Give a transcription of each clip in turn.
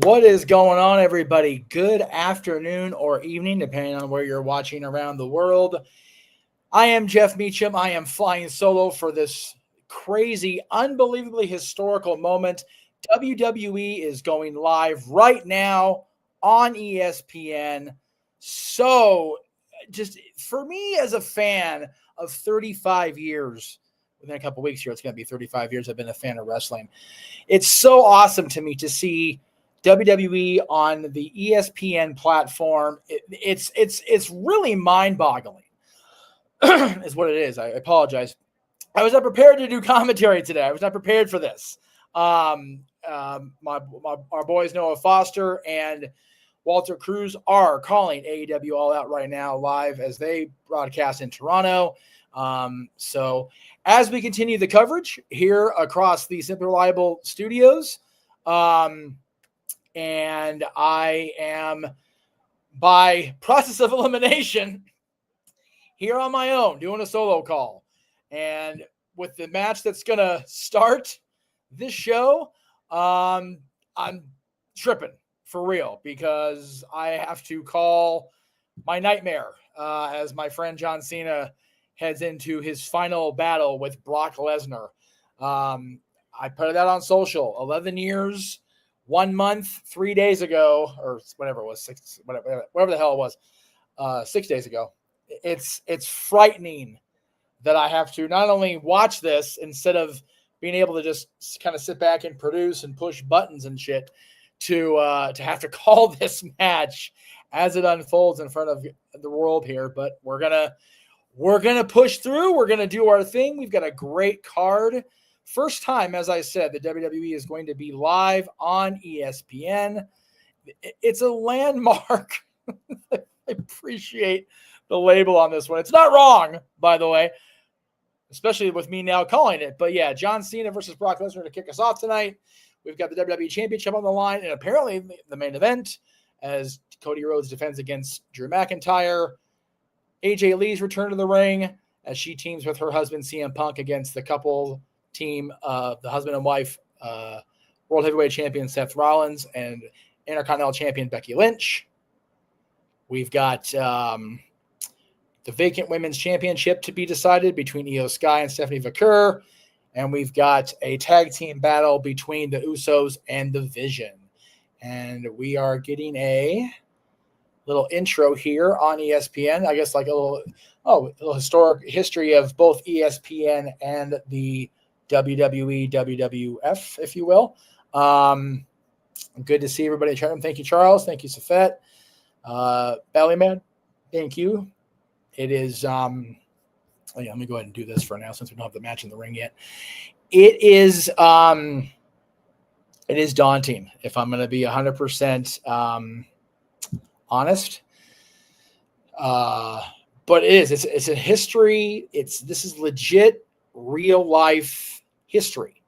What is going on, everybody? Good afternoon or evening, depending on where you're watching around the world. I am Jeff Meacham. I am flying solo for this crazy, unbelievably historical moment. WWE is going live right now on ESPN. So, just for me as a fan of 35 years, within a couple weeks here, it's going to be 35 years I've been a fan of wrestling. It's so awesome to me to see WWE on the ESPN platform. It's really mind-boggling, is what it is. I apologize. I was not prepared to do commentary today. I was not prepared for this. Our boys Noah Foster and Walter Cruz are calling AEW All Out right now live as they broadcast in Toronto. So as we continue the coverage here across the Simple Reliable studios, and I am, by process of elimination, here on my own doing a solo call. And with the match that's going to start this show, I'm tripping for real because I have to call my nightmare as my friend John Cena heads into his final battle with Brock Lesnar. I put it out on social. 11 years, 1 month, 3 days ago, or whatever it was, whatever the hell it was, 6 days ago. It's frightening that I have to not only watch this instead of being able to just kind of sit back and produce and push buttons and shit, to have to call this match as it unfolds in front of the world here. But we're gonna push through. We're gonna do our thing. We've got a great card. First time, as I said, the WWE is going to be live on ESPN. It's a landmark. I appreciate the label on this one. It's not wrong, by the way, especially with me now calling it. But yeah, John Cena versus Brock Lesnar to kick us off tonight. We've got the WWE Championship on the line, and apparently the main event as Cody Rhodes defends against Drew McIntyre. AJ Lee's return to the ring as she teams with her husband CM Punk against the couple team, the husband and wife, World Heavyweight Champion Seth Rollins and Intercontinental Champion Becky Lynch. We've got the vacant Women's Championship to be decided between Io Sky and Stephanie Vaquer. And we've got a tag team battle between the Usos and the Vision. And we are getting a little intro here on ESPN. I guess like a little historic history of both ESPN and the WWE, WWF, if you will. Good to see everybody in chat room. Thank you, Charles. Thank you, Seth. Ballyman, thank you. It is, let me go ahead and do this for now since we don't have the match in the ring yet. It is daunting, if I'm going to be 100% honest. But it is. It's a history. This is legit, real life history.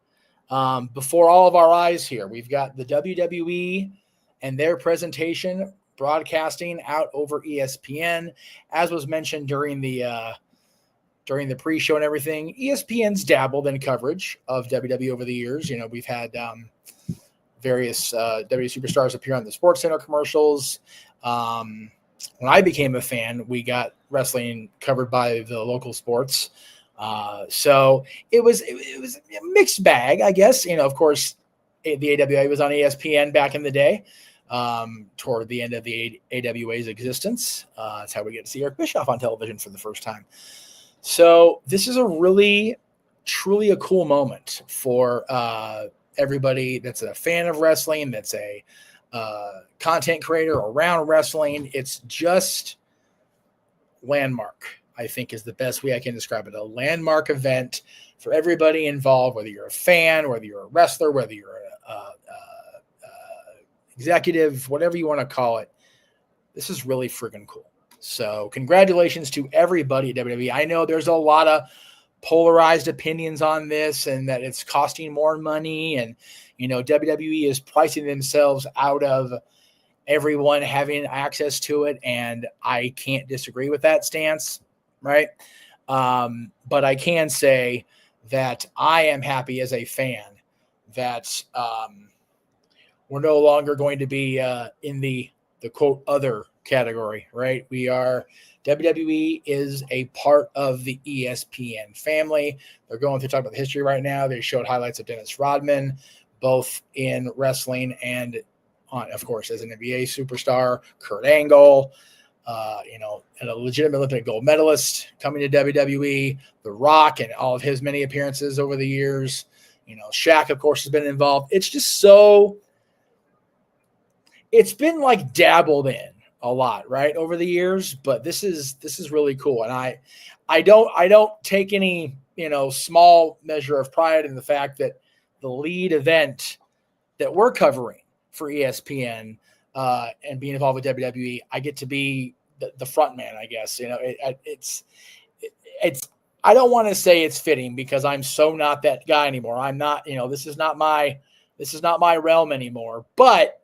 Before all of our eyes here, we've got the WWE and their presentation broadcasting out over ESPN, as was mentioned during the pre-show and everything. ESPN's dabbled in coverage of WWE over the years. You know, we've had various WWE superstars appear on the SportsCenter commercials. When I became a fan, we got wrestling covered by the local sports. So it was a mixed bag, I guess. You know, of course, the AWA was on ESPN back in the day, toward the end of the AWA's existence. That's how we get to see Eric Bischoff on television for the first time. So this is a really, truly a cool moment for everybody that's a fan of wrestling, that's a content creator around wrestling. It's just landmark, I think, is the best way I can describe it. A landmark event for everybody involved, whether you're a fan, whether you're a wrestler, whether you're a executive, whatever you want to call it. This is really freaking cool. So congratulations to everybody at WWE. I know there's a lot of polarized opinions on this and that it's costing more money. And, you know, WWE is pricing themselves out of everyone having access to it. And I can't disagree with that stance, right? But I can say that I am happy as a fan that we're no longer going to be in the quote other category, right? We are WWE is a part of the ESPN family. They're going through talking about the history right now. They showed highlights of Dennis Rodman, both in wrestling and of course, as an NBA superstar. Kurt Angle, and a legitimate Olympic gold medalist coming to WWE. The Rock and all of his many appearances over the years. Shaq, of course, has been involved. It's just so. It's been like dabbled in a lot, right, over the years. But this is really cool, and I don't take any small measure of pride in the fact that the lead event that we're covering for ESPN and being involved with WWE, I get to be the front man, I guess. It's I don't want to say it's fitting because I'm so not that guy anymore. I'm not, this is not my realm anymore, but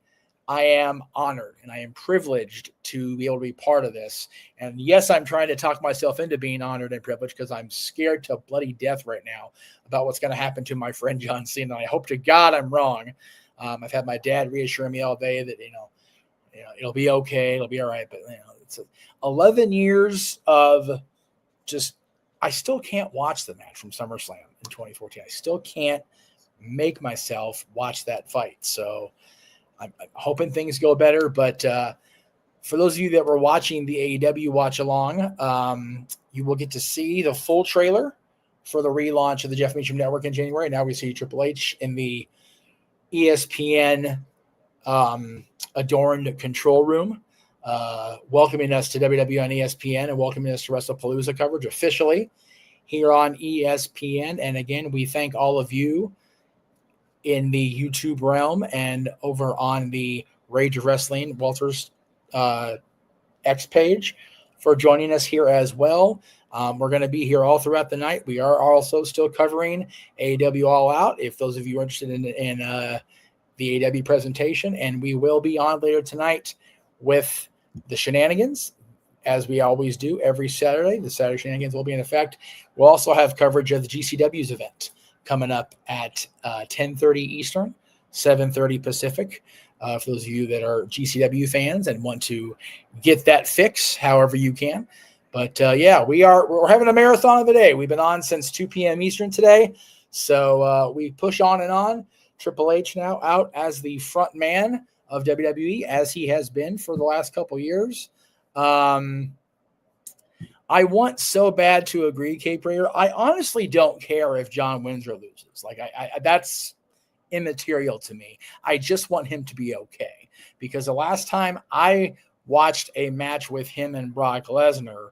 I am honored and I am privileged to be able to be part of this. And yes, I'm trying to talk myself into being honored and privileged because I'm scared to bloody death right now about what's going to happen to my friend John Cena. I hope to God I'm wrong. I've had my dad reassure me all day that, it'll be okay. It'll be all right. But, it's 11 years of just, I still can't watch the match from SummerSlam in 2014. I still can't make myself watch that fight. So I'm hoping things go better. But for those of you that were watching the AEW watch along, you will get to see the full trailer for the relaunch of the Jeff Meacham Network in January. Now we see Triple H in the ESPN adorned control room, welcoming us to WWE on ESPN and welcoming us to Wrestlepalooza coverage officially here on ESPN. And again, we thank all of you in the YouTube realm and over on the Rage of Wrestling, Walter's X page, for joining us here as well. We're going to be here all throughout the night. We are also still covering AEW All Out, if those of you are interested in the AEW presentation. And we will be on later tonight with the Shenanigans, as we always do every Saturday. The Saturday Shenanigans will be in effect. We'll also have coverage of the GCW's event coming up at 10:30 Eastern, 7:30 Pacific. For those of you that are GCW fans and want to get that fix however you can. But we're having a marathon of the day. We've been on since 2 p.m. Eastern today. So we push on and on. Triple H now out as the front man of WWE, as he has been for the last couple years. I want so bad to agree, Cape Raider. I honestly don't care if John wins or loses. Like I that's immaterial to me. I just want him to be okay, because the last time I watched a match with him and Brock Lesnar,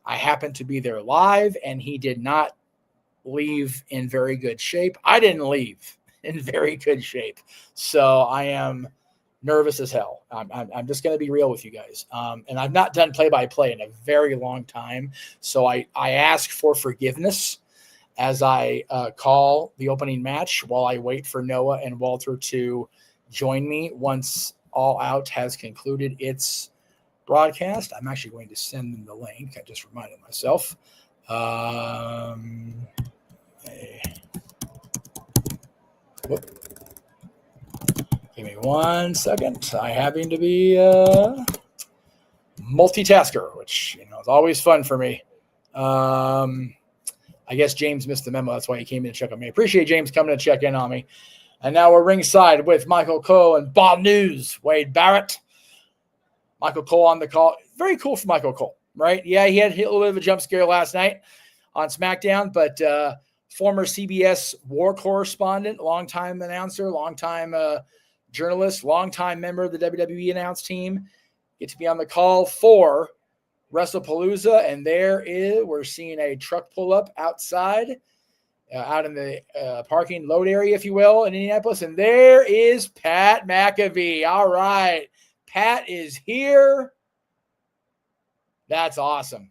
I happened to be there live, and he did not leave in very good shape. I didn't leave in very good shape, so I am nervous as hell. I'm just going to be real with you guys, and I've not done play-by-play in a very long time, so I ask for forgiveness as I call the opening match while I wait for Noah and Walter to join me once All Out has concluded its broadcast. I'm actually going to send them the link. I just reminded myself. Give me 1 second. I happen to be multitasker, which is always fun for me. I guess James missed the memo. That's why he came in to check on me. Appreciate James coming to check in on me. And now we're ringside with Michael Cole and Bob News, Wade Barrett. Michael Cole on the call. Very cool for Michael Cole, right? Yeah, he had a little bit of a jump scare last night on SmackDown, but former CBS war correspondent, longtime announcer, longtime journalist, longtime member of the WWE announce team, get to be on the call for Wrestlepalooza. And we're seeing a truck pull up outside, out in the parking load area, if you will, in Indianapolis. And there is Pat McAfee. All right. Pat is here. That's awesome.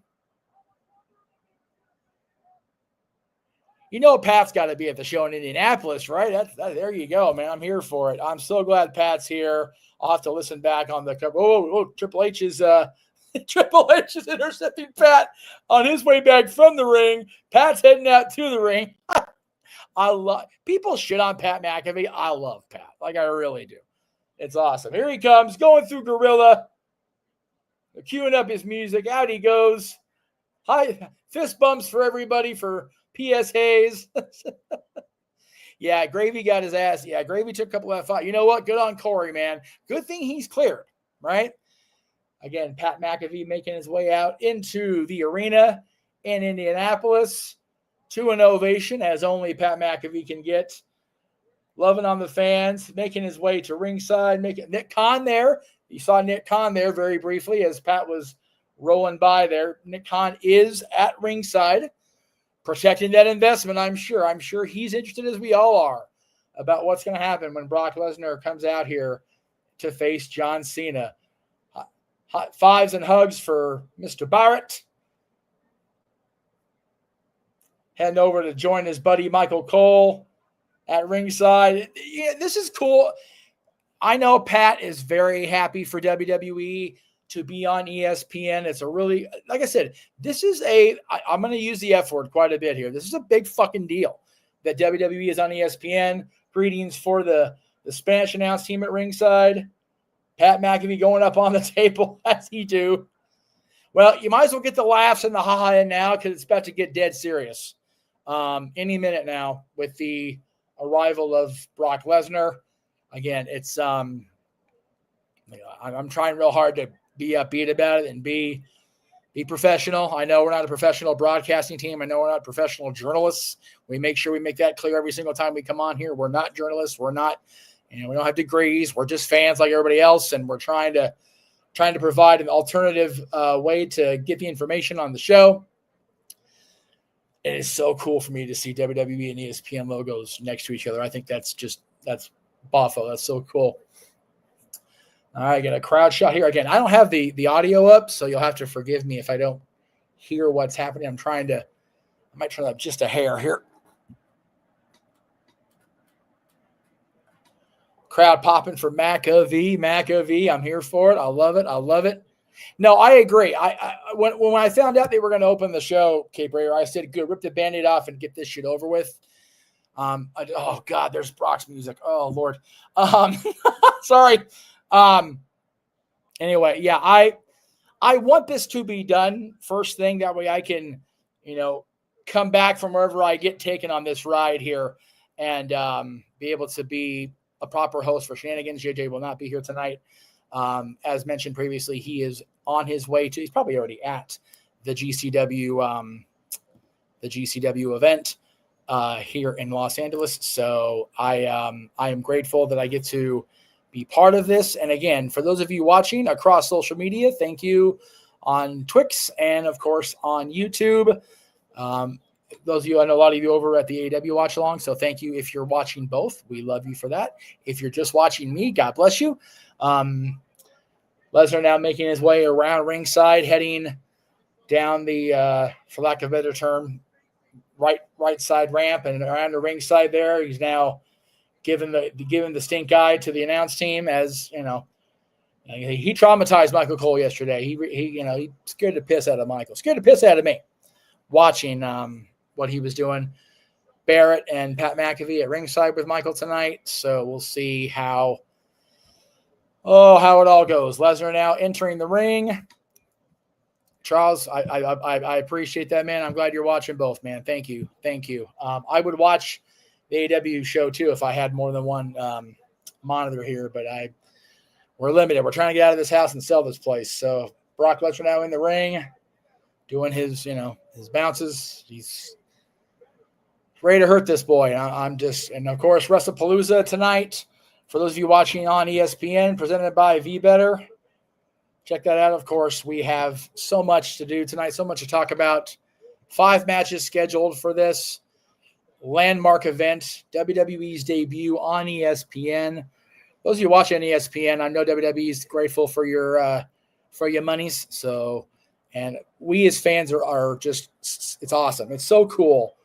Pat's got to be at the show in Indianapolis, right? There you go, man. I'm here for it. I'm so glad Pat's here. I'll have to listen back on the cover. Triple H is intercepting Pat on his way back from the ring. Pat's heading out to the ring. People shit on Pat McAfee. I love Pat. Like, I really do. It's awesome. Here he comes, going through Gorilla. They're queuing up his music. Out he goes. Hi, fist bumps for everybody for P.S. Hayes. Yeah, Gravy got his ass. Yeah, Gravy took a couple of fight. You know what? Good on Corey, man. Good thing he's cleared, right? Again, Pat McAfee making his way out into the arena in Indianapolis to an ovation, as only Pat McAfee can get. Loving on the fans, making his way to ringside, making Nick Khan there. You saw Nick Khan there very briefly as Pat was rolling by there. Nick Khan is at ringside, protecting that investment, I'm sure. I'm sure he's interested, as we all are, about what's going to happen when Brock Lesnar comes out here to face John Cena. Hot fives and hugs for Mr. Barrett. Heading over to join his buddy Michael Cole at ringside. Yeah, this is cool. I know Pat is very happy for WWE to be on ESPN. It's a really, like I said, this is I'm going to use the F word quite a bit here. This is a big fucking deal that WWE is on ESPN. Greetings for the Spanish announce team at ringside. Pat McAfee going up on the table as he do. Well, you might as well get the laughs and the ha-ha in now because it's about to get dead serious. Any minute now with the arrival of Brock Lesnar. Again, it's I'm trying real hard to be upbeat about it and be professional. I know we're not a professional broadcasting team. I know we're not professional journalists. We make sure we make that clear every single time we come on here. We're not journalists. We're not, we don't have degrees. We're just fans like everybody else, and we're trying to provide an alternative way to get the information on the show. It is so cool for me to see WWE and ESPN logos next to each other. I think that's boffo. That's so cool. All right, get a crowd shot here. Again, I don't have the audio up, so you'll have to forgive me if I don't hear what's happening. I might turn up just a hair here. Crowd popping for McAfee. I'm here for it. I love it. No, I agree. When I found out they were going to open the show, Cape Rayer, I said, good, rip the Band-Aid off and get this shit over with. Oh, God, there's Brock's music. Oh, Lord. Sorry. Anyway, yeah, I want this to be done first thing. That way I can, come back from wherever I get taken on this ride here and be able to be a proper host for Shenanigans. JJ will not be here tonight. As mentioned previously, he is on his way to, he's probably already at the GCW event here in Los Angeles. So I am grateful that I get to be part of this. And again, for those of you watching across social media, thank you on Twix and of course on YouTube. Those of you, I know a lot of you over at the AW watch along. So thank you. If you're watching both, we love you for that. If you're just watching me, God bless you. Lesnar now making his way around ringside, heading down the, for lack of a better term, right side ramp and around the ringside there. He's now giving the stink eye to the announce team, as he traumatized Michael Cole yesterday. He scared the piss out of Michael, scared the piss out of me watching what he was doing. Barrett and Pat McAfee at ringside with Michael tonight. So we'll see how it all goes. Lesnar now entering the ring. Charles, I appreciate that, man. I'm glad you're watching both, man. Thank you. I would watch the AW show too if I had more than one monitor here, but we're limited. We're trying to get out of this house and sell this place. So Brock Lesnar now in the ring, doing his bounces. He's ready to hurt this boy. And of course, Wrestlepalooza tonight. For those of you watching on ESPN, presented by VBetter. Check that out. Of course, we have so much to do tonight, so much to talk about. 5 matches scheduled for this landmark event, WWE's debut on ESPN. Those of you watching ESPN, I know WWE is grateful for your monies. So, and we as fans are just, it's awesome. It's so cool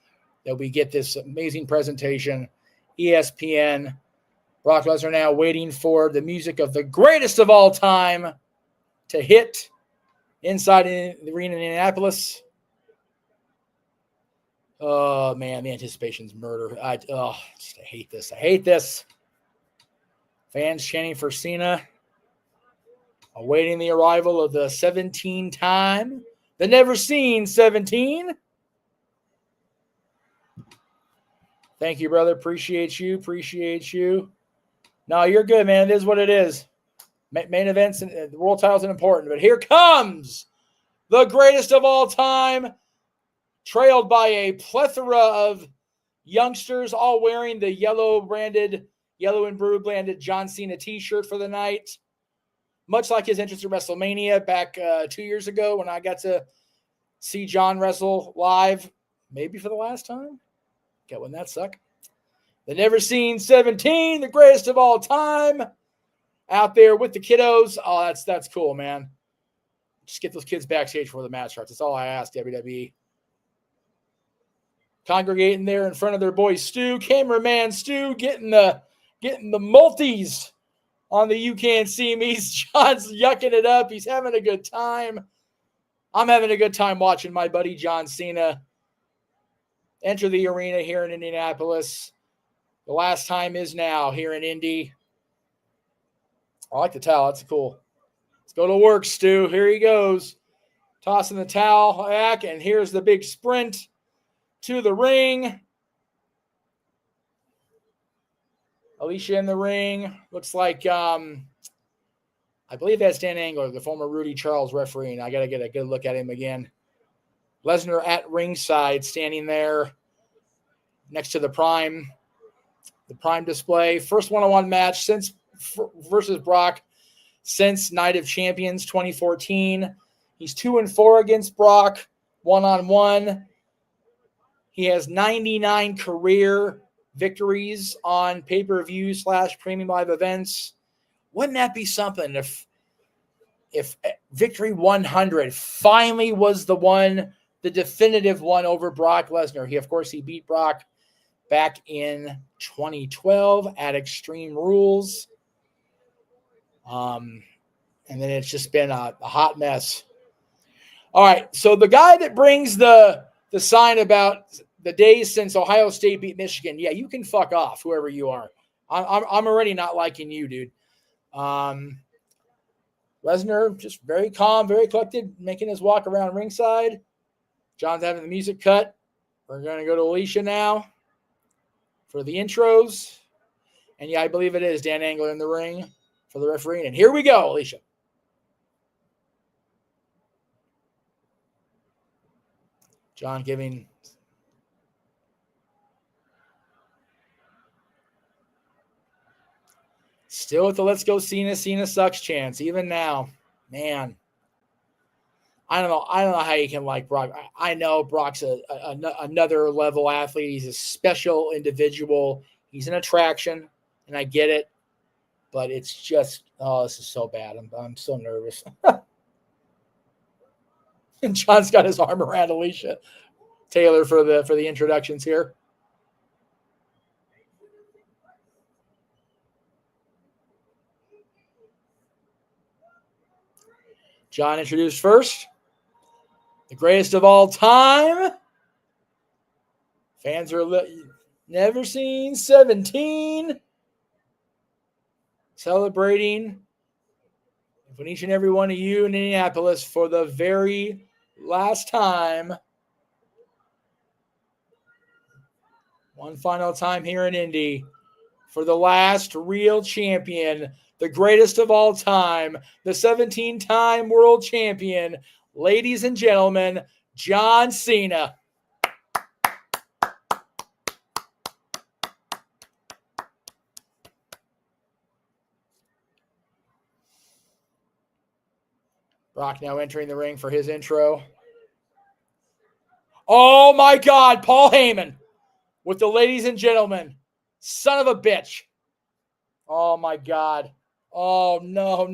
that we get this amazing presentation. ESPN, Brock Lesnar now waiting for the music of the greatest of all time to hit inside the arena in Indianapolis. Oh, man, the anticipation's murder. I hate this. Fans chanting for Cena. Awaiting the arrival of the 17-time. The never seen 17. Thank you, brother. Appreciate you. Appreciate you. No, you're good, man. It is what it is. Main events and the world titles are important. But here comes the greatest of all time, trailed by a plethora of youngsters, all wearing the yellow and blue branded John Cena t-shirt for the night. Much like his entrance to WrestleMania back 2 years ago when I got to see John wrestle live, maybe for the last time. Okay, wouldn't that suck? The never seen 17, the greatest of all time, out there with the kiddos. Oh, that's cool, man. Just get those kids backstage before the match starts. That's all I ask, WWE. Congregating there in front of their boy Stu, cameraman Stu, getting the multis on the You Can't See Me. John's yucking it up. He's having a good time. I'm having a good time watching my buddy John Cena enter the arena here in Indianapolis. The last time is now here in Indy. I like the towel. That's cool. Let's go to work, Stu. Here he goes. Tossing the towel back, and here's the big sprint to the ring. Alicia in the ring. Looks like, I believe that's Dan Angler, the former Rudy Charles referee, and I got to get a good look at him again. Lesnar at ringside, standing there next to the Prime display. First one-on-one match versus Brock since Night of Champions 2014. He's 2-4 against Brock, one-on-one. He has 99 career victories on pay-per-view / premium live events. Wouldn't that be something if Victory 100 finally was the definitive one over Brock Lesnar? He beat Brock back in 2012 at Extreme Rules. And then it's just been a hot mess. All right, so the guy that brings the sign about the days since Ohio State beat Michigan, yeah, you can fuck off, whoever you are. I'm already not liking you, dude. Lesnar just very calm, very collected, making his walk around ringside. John's having the music cut. We're going to go to Alicia now for the intros. And yeah, I believe it is Dan Angler in the ring for the referee. And here we go, Alicia. John giving still with the let's go Cena sucks chance even now. Man, I don't know how you can like Brock. I know Brock's another level athlete. He's a special individual. He's an attraction, and I get it, but it's just this is so bad. I'm so nervous. And John's got his arm around Alicia Taylor for the introductions here. John introduced first. The greatest of all time. Fans are never seen 17. Celebrating with each and every one of you in Indianapolis for the very last time. One final time here in Indy for the last real champion, the greatest of all time, the 17-time world champion, ladies and gentlemen, John Cena. Brock now entering the ring for his intro. Oh my God, Paul Heyman with the ladies and gentlemen. Son of a bitch. Oh my God. Oh, no.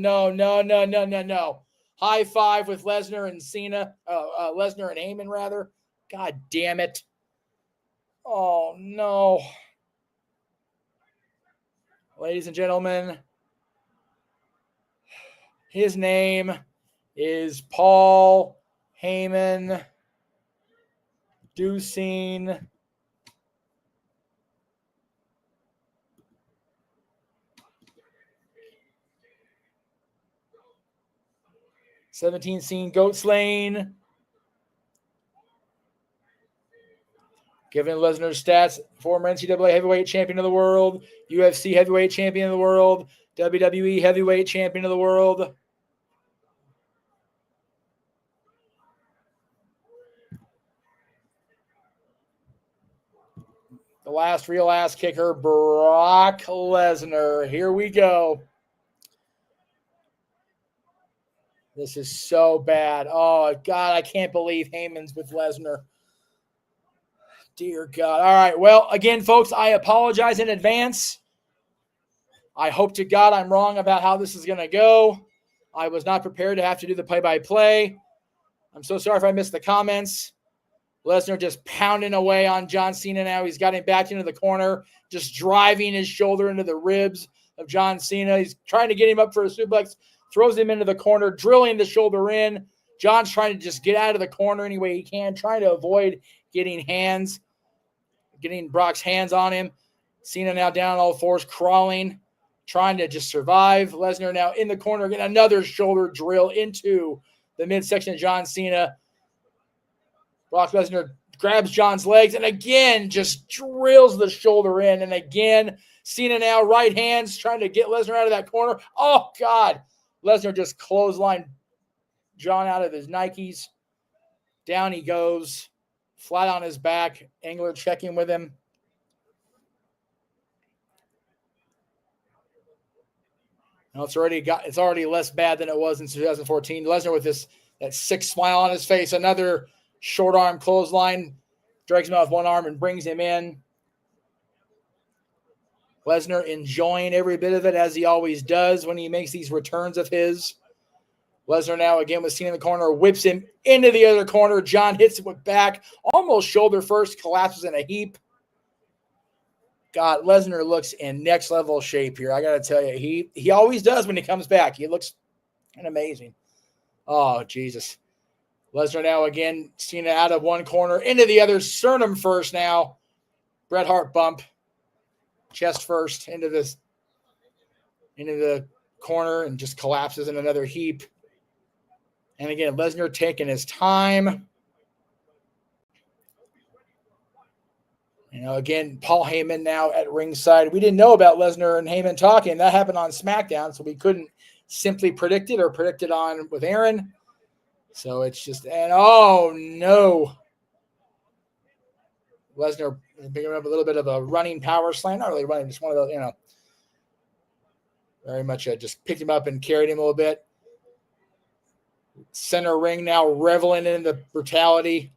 High five with Lesnar and Cena. Lesnar and Heyman, rather. God damn it. Oh, no. Ladies and gentlemen, his name is Paul Heyman. Deucine. 17 scene goat slaying. Given Lesnar's stats, former NCAA heavyweight champion of the world, UFC heavyweight champion of the world, WWE heavyweight champion of the world. The last real ass kicker, Brock Lesnar. Here we go. This is so bad. Oh, God, I can't believe Heyman's with Lesnar. Dear God. All right. Well, again, folks, I apologize in advance. I hope to God I'm wrong about how this is going to go. I was not prepared to have to do the play-by-play. I'm so sorry if I missed the comments. Lesnar just pounding away on John Cena now. He's got him back into the corner, just driving his shoulder into the ribs of John Cena. He's trying to get him up for a suplex, throws him into the corner, drilling the shoulder in. John's trying to just get out of the corner any way he can, trying to avoid getting Brock's hands on him. Cena now down on all fours, crawling, trying to just survive. Lesnar now in the corner, getting another shoulder drill into the midsection of John Cena. Brock Lesnar grabs John's legs and again just drills the shoulder in. And again, Cena now right hands trying to get Lesnar out of that corner. Oh, God. Lesnar just clotheslined John out of his Nikes. Down he goes, flat on his back. Angler checking with him. Now it's already less bad than it was in 2014. Lesnar with that sick smile on his face. Another short arm clothesline, drags him out with one arm and brings him in. Lesnar enjoying every bit of it, as he always does when he makes these returns of his. Lesnar now again with Cena in the corner, whips him into the other corner. John hits it with back, almost shoulder first, collapses in a heap. God, Lesnar looks in next level shape here. I got to tell you, he always does when he comes back. He looks amazing. Oh, Jesus. Lesnar now again, Cena out of one corner, into the other, sternum first now. Bret Hart bump, chest first, into the corner and just collapses in another heap. And again, Lesnar taking his time. Again, Paul Heyman now at ringside. We didn't know about Lesnar and Heyman talking. That happened on SmackDown, so we couldn't simply predict it or predict it on with Aaron. So it's just, and oh no. Lesnar picking up a little bit of a running power slam. Not really running, just one of those, very much just picked him up and carried him a little bit. Center ring now reveling in the brutality.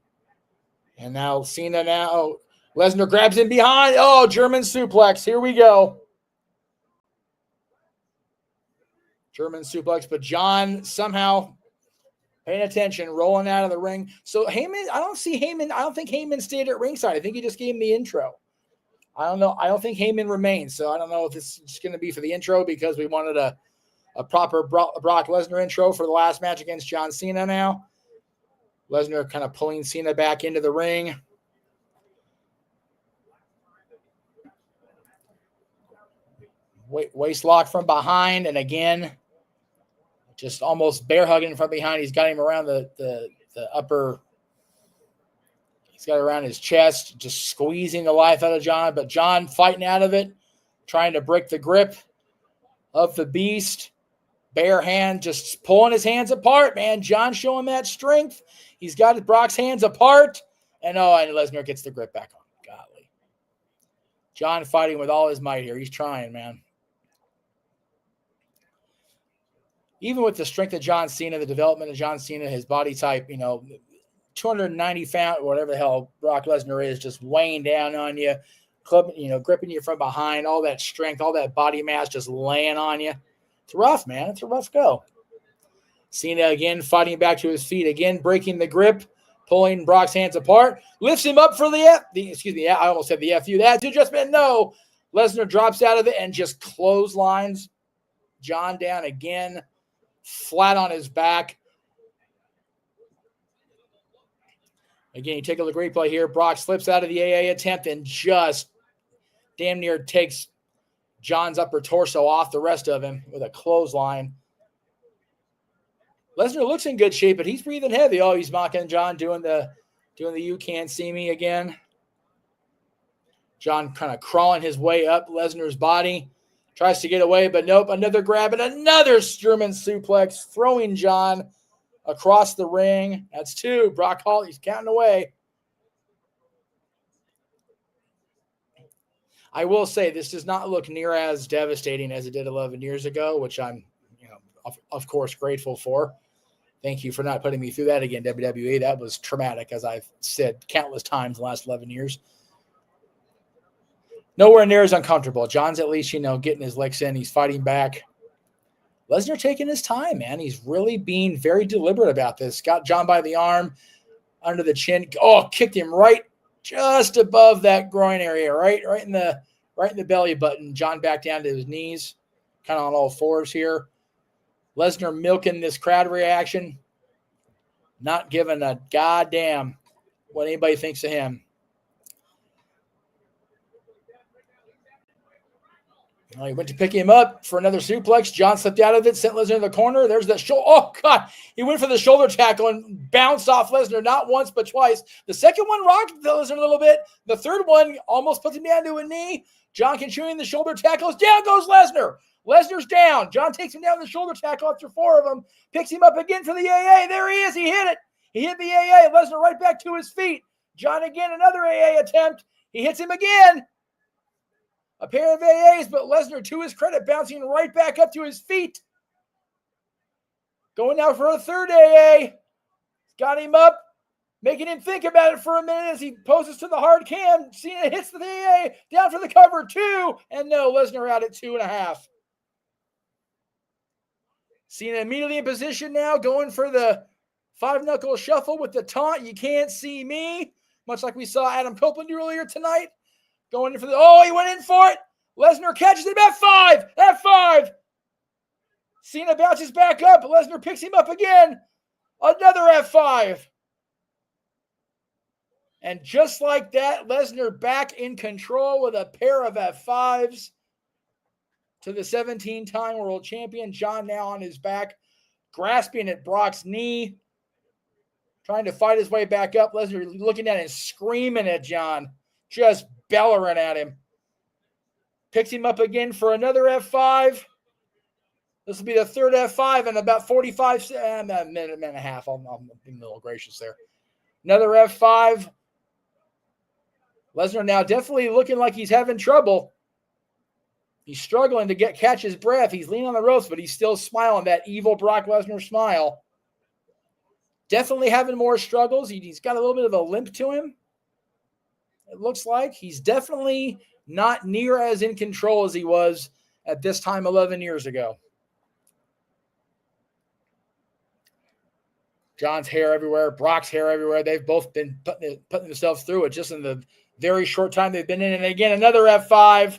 And now Cena now. Lesnar grabs him behind. Oh, German suplex. Here we go. German suplex, but John somehow paying attention, rolling out of the ring. So Heyman, I don't think Heyman stayed at ringside. I think he just gave him the intro. I don't know. I don't think Heyman remains. So I don't know if this is going to be for the intro because we wanted a proper Brock Lesnar intro for the last match against John Cena now. Lesnar kind of pulling Cena back into the ring. Waist lock from behind, and again, just almost bear hugging from behind. He's got him around the upper. He's got it around his chest, just squeezing the life out of John. But John fighting out of it, trying to break the grip of the beast. Bare hand, just pulling his hands apart, man. John showing that strength. He's got Brock's hands apart, and Lesnar gets the grip back on. Golly, John fighting with all his might here. He's trying, man. Even with the strength of John Cena, the development of John Cena, his body type, 290 pound, whatever the hell Brock Lesnar is, just weighing down on you, gripping you from behind, all that strength, all that body mass just laying on you. It's rough, man. It's a rough go. Cena again fighting back to his feet, again breaking the grip, pulling Brock's hands apart, lifts him up for I almost said the FU. That had just been no. Lesnar drops out of it and just clotheslines John down again, flat on his back. Again, you take a look at replay here. Brock slips out of the AA attempt and just damn near takes John's upper torso off the rest of him with a clothesline. Lesnar looks in good shape, but he's breathing heavy. Oh, he's mocking John, doing the you can't see me again. John kind of crawling his way up Lesnar's body. Tries to get away, but nope. Another grab and another German suplex, throwing John across the ring. That's 2. Brock Hall, he's counting away. I will say this does not look near as devastating as it did 11 years ago, which I'm, of course, grateful for. Thank you for not putting me through that again, WWE. That was traumatic, as I've said countless times in the last 11 years. Nowhere near as uncomfortable. John's at least, getting his licks in. He's fighting back. Lesnar taking his time, man. He's really being very deliberate about this. Got John by the arm, under the chin. Oh, kicked him right just above that groin area, right in the belly button. John back down to his knees, kind of on all fours here. Lesnar milking this crowd reaction, not giving a goddamn what anybody thinks of him. He went to pick him up for another suplex. John slipped out of it, sent Lesnar in the corner. There's that shoulder. Oh, God. He went for the shoulder tackle and bounced off Lesnar not once but twice. The second one rocked Lesnar a little bit. The third one almost put him down to a knee. John continuing the shoulder tackles. Down goes Lesnar. Lesnar's down. John takes him down the shoulder tackle after 4 of them. Picks him up again for the AA. There he is. He hit it. He hit the AA. Lesnar right back to his feet. John again, another AA attempt. He hits him again. A pair of AAs, but Lesnar, to his credit, bouncing right back up to his feet. Going now for a third AA. Got him up, making him think about it for a minute as he poses to the hard cam. Cena hits the AA, down for the cover, 2. And no, Lesnar out at 2.5. Cena immediately in position now, going for the 5-knuckle shuffle with the taunt. You can't see me. Much like we saw Adam Copeland do earlier tonight. Going in for he went in for it. Lesnar catches it at 5. F5. Cena bounces back up. Lesnar picks him up again. Another F5. And just like that, Lesnar back in control with a pair of F5s to the 17-time world champion. John now on his back, grasping at Brock's knee, trying to fight his way back up. Lesnar looking at him, screaming at John, just bellowing at him. Picks him up again for another F5. This will be the third F5 in about 45 a minute and a half. I'm being a little gracious there. Another F5. Lesnar now definitely looking like he's having trouble. He's struggling to catch his breath. He's leaning on the ropes, but he's still smiling, that evil Brock Lesnar smile. Definitely having more struggles. He's got a little bit of a limp to him. It looks like he's definitely not near as in control as he was at this time 11 years ago. John's hair everywhere, Brock's hair everywhere. They've both been putting themselves through it just in the very short time they've been in. And again, another F5.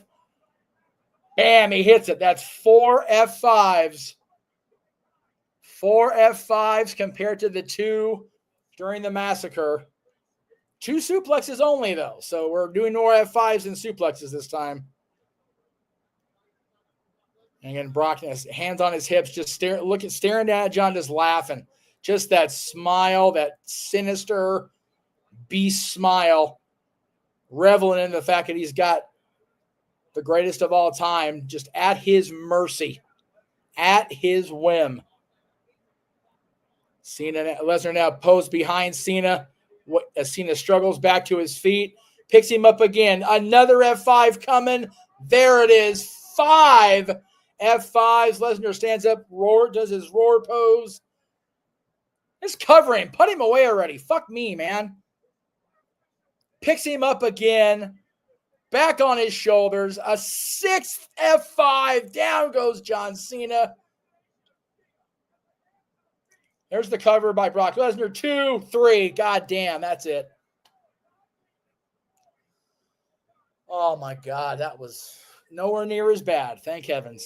Bam, he hits it. That's 4 F5s. 4 F5s compared to the 2 during the massacre. 2 suplexes only, though. So we're doing more F5s than suplexes this time. And again, Brock has hands on his hips, just staring down at John, just laughing. Just that smile, that sinister beast smile, reveling in the fact that he's got the greatest of all time just at his mercy, at his whim. Lesnar now posed behind Cena. As Cena struggles back to his feet, picks him up again. Another F5 coming. There it is. 5 F5s. Lesnar stands up, does his roar pose. Just cover him. Put him away already. Fuck me, man. Picks him up again. Back on his shoulders. A 6th F5. Down goes John Cena. There's the cover by Brock Lesnar. 2, 3. God damn, that's it. Oh, my God. That was nowhere near as bad. Thank heavens.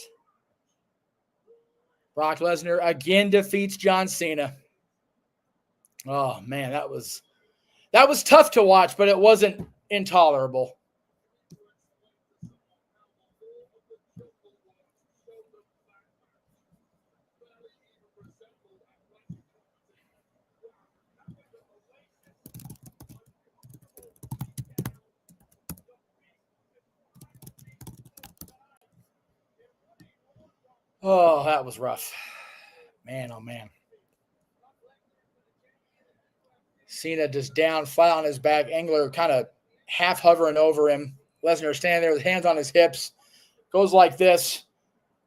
Brock Lesnar again defeats John Cena. Oh, man, that was tough to watch, but it wasn't intolerable. Oh, that was rough. Man, oh, man. Cena just down, flat on his back. Engler kind of half hovering over him. Lesnar standing there with hands on his hips. Goes like this.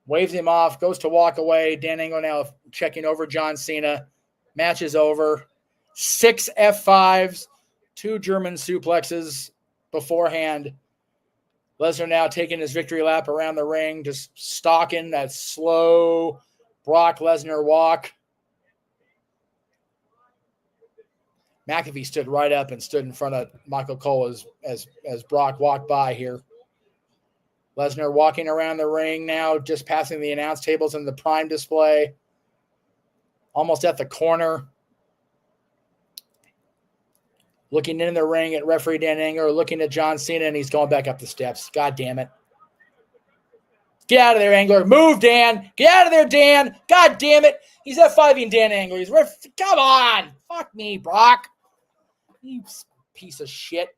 Waves him off. Goes to walk away. Dan Engler now checking over John Cena. Match is over. 6 F5s. 2 German suplexes beforehand. Lesnar now taking his victory lap around the ring. Just stalking that slow Brock Lesnar walk. McAfee stood right up and stood in front of Michael Cole as Brock walked by here. Lesnar walking around the ring now, just passing the announce tables in the prime display. Almost at the corner. Looking in the ring at referee Dan Engler, looking at John Cena, and he's going back up the steps. God damn it. Get out of there, Engler. Move, Dan. Get out of there, Dan. God damn it. He's F5ing Dan Engler. Come on. Fuck me, Brock. You piece of shit.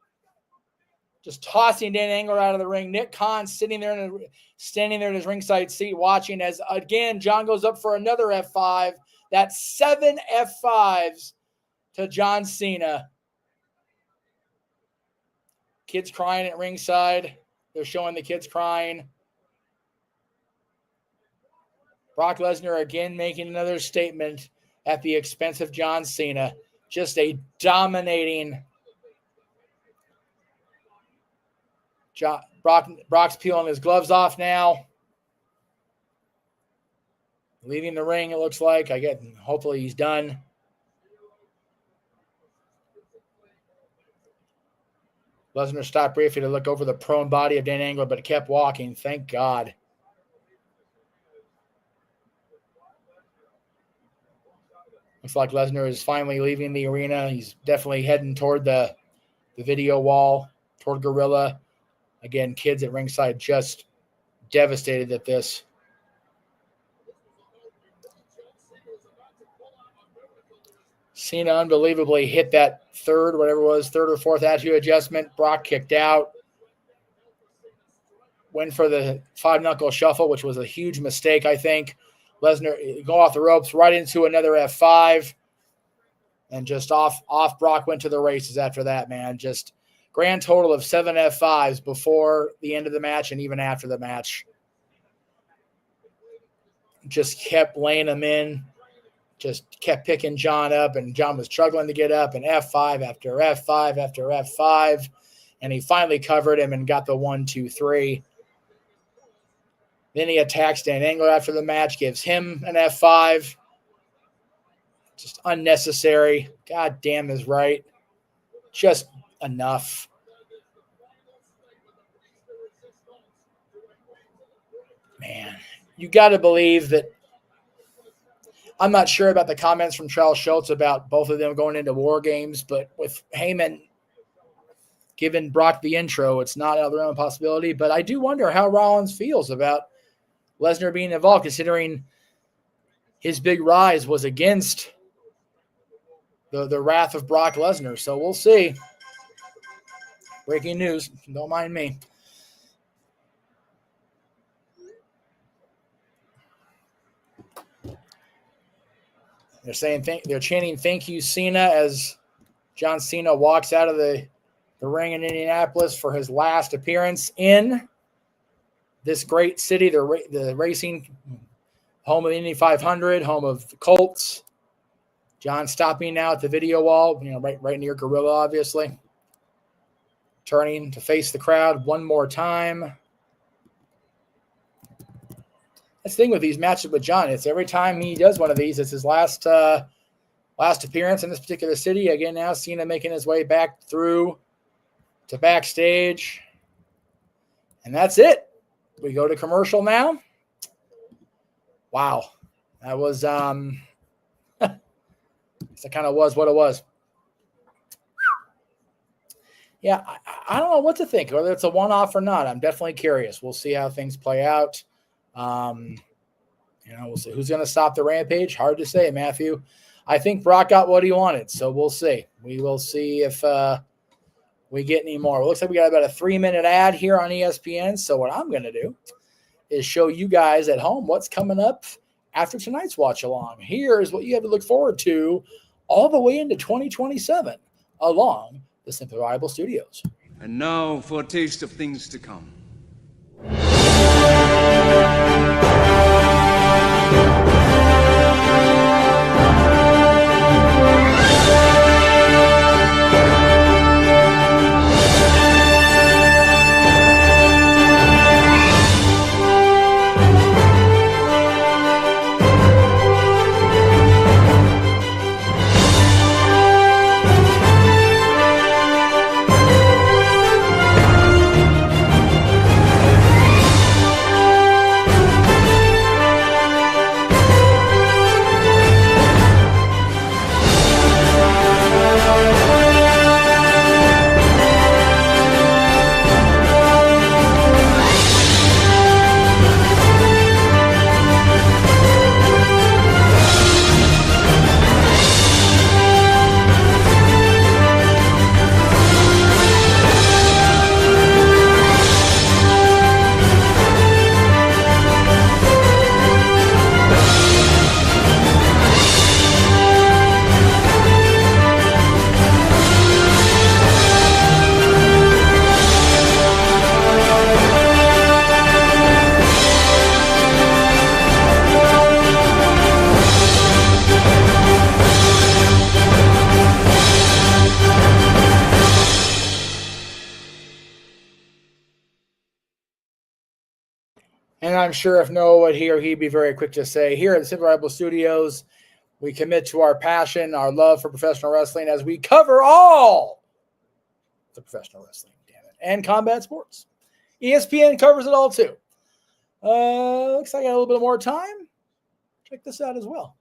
Just tossing Dan Engler out of the ring. Nick Khan standing there in his ringside seat watching as, again, John goes up for another F5. That's 7 F5s to John Cena. Kids crying at ringside. They're showing the kids crying. Brock Lesnar again making another statement at the expense of John Cena. Just a dominating. Brock's peeling his gloves off now. Leaving the ring, it looks like. Hopefully he's done. Lesnar stopped briefly to look over the prone body of Dan Engler, but kept walking. Thank God. Looks like Lesnar is finally leaving the arena. He's definitely heading toward the video wall, toward Gorilla. Again, kids at ringside just devastated at this. Cena unbelievably hit that third or fourth attitude adjustment. Brock kicked out. Went for the 5-knuckle shuffle, which was a huge mistake, I think. Lesnar go off the ropes, right into another F5. And just off Brock went to the races after that, man. Just grand total of 7 F5s before the end of the match and even after the match. Just kept laying him in. Just kept picking John up, and John was struggling to get up, and F5 after F5 after F5. And he finally covered him and got the 1, 2, 3. Then he attacks Dan Engler after the match, gives him an F5. Just unnecessary. God damn is right. Just enough. Man, you got to believe that. I'm not sure about the comments from Charles Schultz about both of them going into war games, but with Heyman giving Brock the intro, it's not out of the realm of possibility. But I do wonder how Rollins feels about Lesnar being involved, considering his big rise was against the wrath of Brock Lesnar. So we'll see. Breaking news. Don't mind me. They're saying they're chanting "Thank you, Cena" as John Cena walks out of the ring in Indianapolis for his last appearance in this great city, the racing home of Indy 500, home of the Colts. John stopping now at the video wall, right near Gorilla, obviously. Turning to face the crowd one more time. That's the thing with these matches with John. It's every time he does one of these, it's his last appearance in this particular city. Again, now Cena making his way back through to backstage. And that's it. We go to commercial now. Wow. That was that kind of was what it was. Yeah, I don't know what to think, whether it's a one-off or not. I'm definitely curious. We'll see how things play out. We'll see who's going to stop the rampage. Hard to say, Matthew. I think Brock got what he wanted, so we'll see. We will see if we get any more. It looks like we got about a 3-minute ad here on ESPN. So what I'm going to do is show you guys at home what's coming up after tonight's watch along. Here's what you have to look forward to all the way into 2027 along the Simply Reliable Studios. And now for a taste of things to come. And I'm sure if Noah would hear, he'd be very quick to say, here at the Simply Reliable Studios, we commit to our passion, our love for professional wrestling as we cover all the professional wrestling, damn it, and combat sports. ESPN covers it all too. Looks like I got a little bit more time. Check this out as well.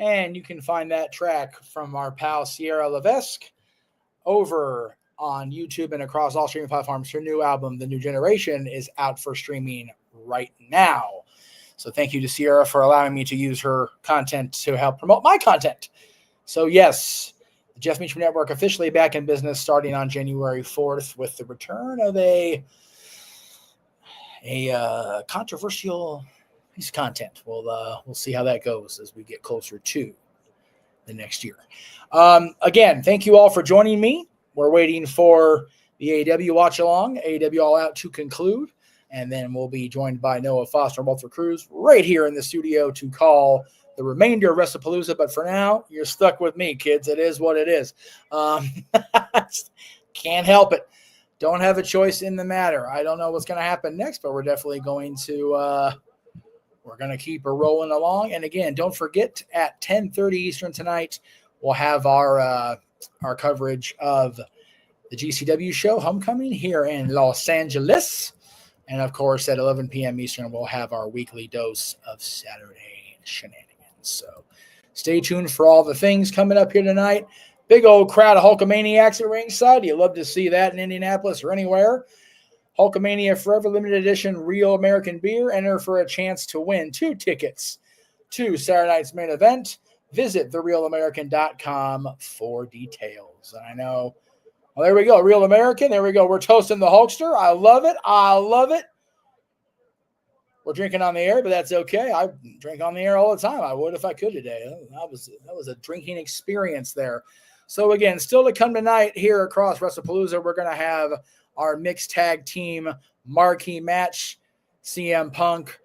And you can find that track from our pal Sierra Levesque over on YouTube and across all streaming platforms. Her new album, The New Generation, is out for streaming right now. So thank you to Sierra for allowing me to use her content to help promote my content. So yes, the Jeff Meacham Network officially back in business starting on January 4th with the return of a controversial piece of content. We'll see how that goes as we get closer to the next year. Again, thank you all for joining me. We're waiting for the AEW watch along, AEW All Out to conclude, and then we'll be joined by Noah Foster and Walter Cruz right here in the studio to call the remainder of Wrestlepalooza. But for now, you're stuck with me, kids. It is what it is. Can't help it. Don't have a choice in the matter. I don't know what's going to happen next, but we're definitely going to we're going to keep her rolling along. And again, don't forget at 10:30 Eastern tonight, we'll have our coverage of the GCW show Homecoming here in Los Angeles. And of course, at 11 p.m. Eastern, we'll have our weekly dose of Saturday shenanigans. So stay tuned for all the things coming up here tonight. Big old crowd of Hulkamaniacs at ringside. You love to see that in Indianapolis or anywhere. Hulkamania Forever Limited Edition Real American Beer. Enter for a chance to win 2 tickets to Saturday night's main event. Visit therealamerican.com for details. And I know, well, there we go, Real American. There we go. We're toasting the Hulkster. I love it. I love it. We're drinking on the air, but that's okay. I drink on the air all the time. I would if I could today. That was a drinking experience there. So again, still to come tonight here across Wrestlepalooza, we're going to have our mixed tag team marquee match. CM Punk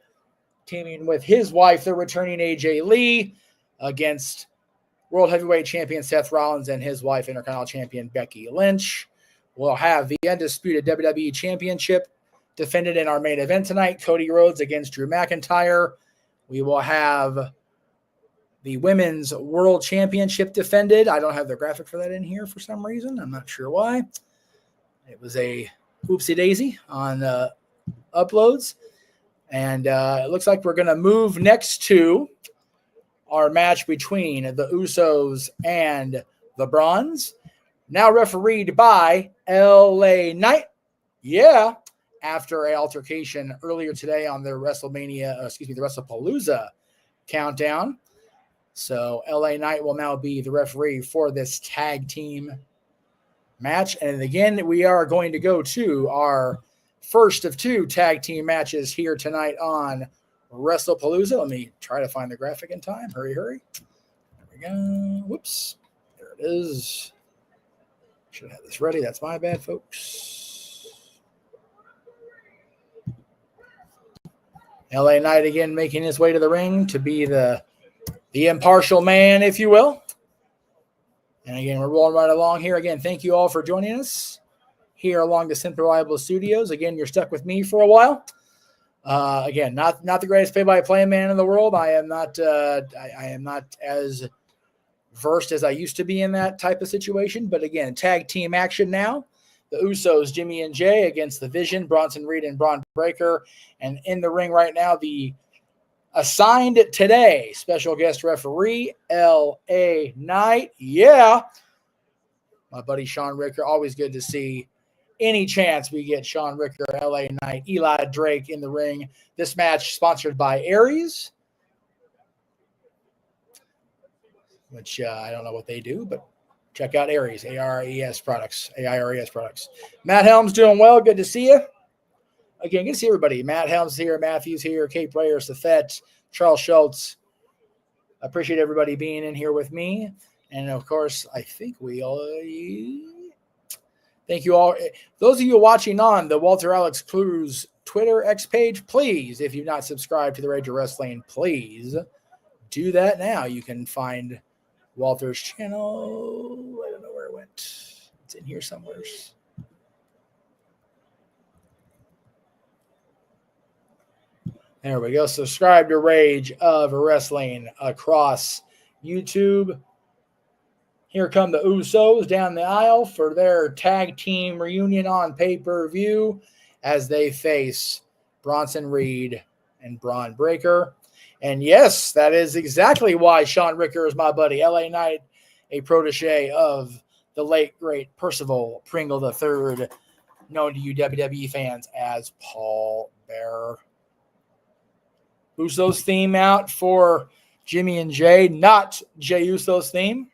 teaming with his wife, the returning AJ Lee, against World Heavyweight Champion Seth Rollins and his wife, Intercontinental Champion Becky Lynch. We'll have the undisputed WWE Championship defended in our main event tonight, Cody Rhodes against Drew McIntyre. We will have the Women's World Championship defended. I don't have the graphic for that in here for some reason. I'm not sure why. It was a oopsie daisy on uploads. And it looks like we're going to move next to our match between the Usos and the Brons. Now refereed by LA Knight. Yeah. After an altercation earlier today on the Wrestlepalooza countdown. So LA Knight will now be the referee for this tag team match. And again, we are going to go to our first of two tag team matches here tonight on Wrestlepalooza. Let me try to find the graphic in time. Hurry. There we go. Whoops. There it is. Should have this ready. That's my bad, folks. LA Knight again making his way to the ring to be the impartial man, if you will. And again, we're rolling right along here. Again, thank you all for joining us here along the Simple Reliable Studios. Again, you're stuck with me for a while. Again, not the greatest play-by-play man in the world. I am not as versed as I used to be in that type of situation. But again, tag team action now. The Usos, Jimmy and Jay, against the Vision, Bronson Reed and Bron Breakker. And in the ring right now, the assigned today special guest referee, L.A. Knight. Yeah. My buddy Sean Ricker. Always good to see any chance we get Sean Ricker, L.A. Knight, Eli Drake in the ring. This match sponsored by Aries, which I don't know what they do, but check out Aries, A-R-E-S products, A-I-R-E-S products. Matt Helms doing well. Good to see you. Again, good to see everybody. Matt Helms here, Matthews here, Kate Player, Seth, Charles Schultz. I appreciate everybody being in here with me. And, of course, I think we all thank you all. Those of you watching on the Walter Alex Cruz Twitter X page, please, if you've not subscribed to the Rage of Wrestling, please do that now. You can find Walter's channel. I don't know where it went. It's in here somewhere. There we go. Subscribe to Rage of Wrestling across YouTube. Here come the Usos down the aisle for their tag team reunion on pay-per-view as they face Bronson Reed and Bron Breakker. And yes, that is exactly why Sean Ricker is my buddy. LA Knight, a protege of the late, great Percival Pringle III, known to you WWE fans as Paul Bearer. Usos theme out for Jimmy and Jay, not Jay Uso's theme.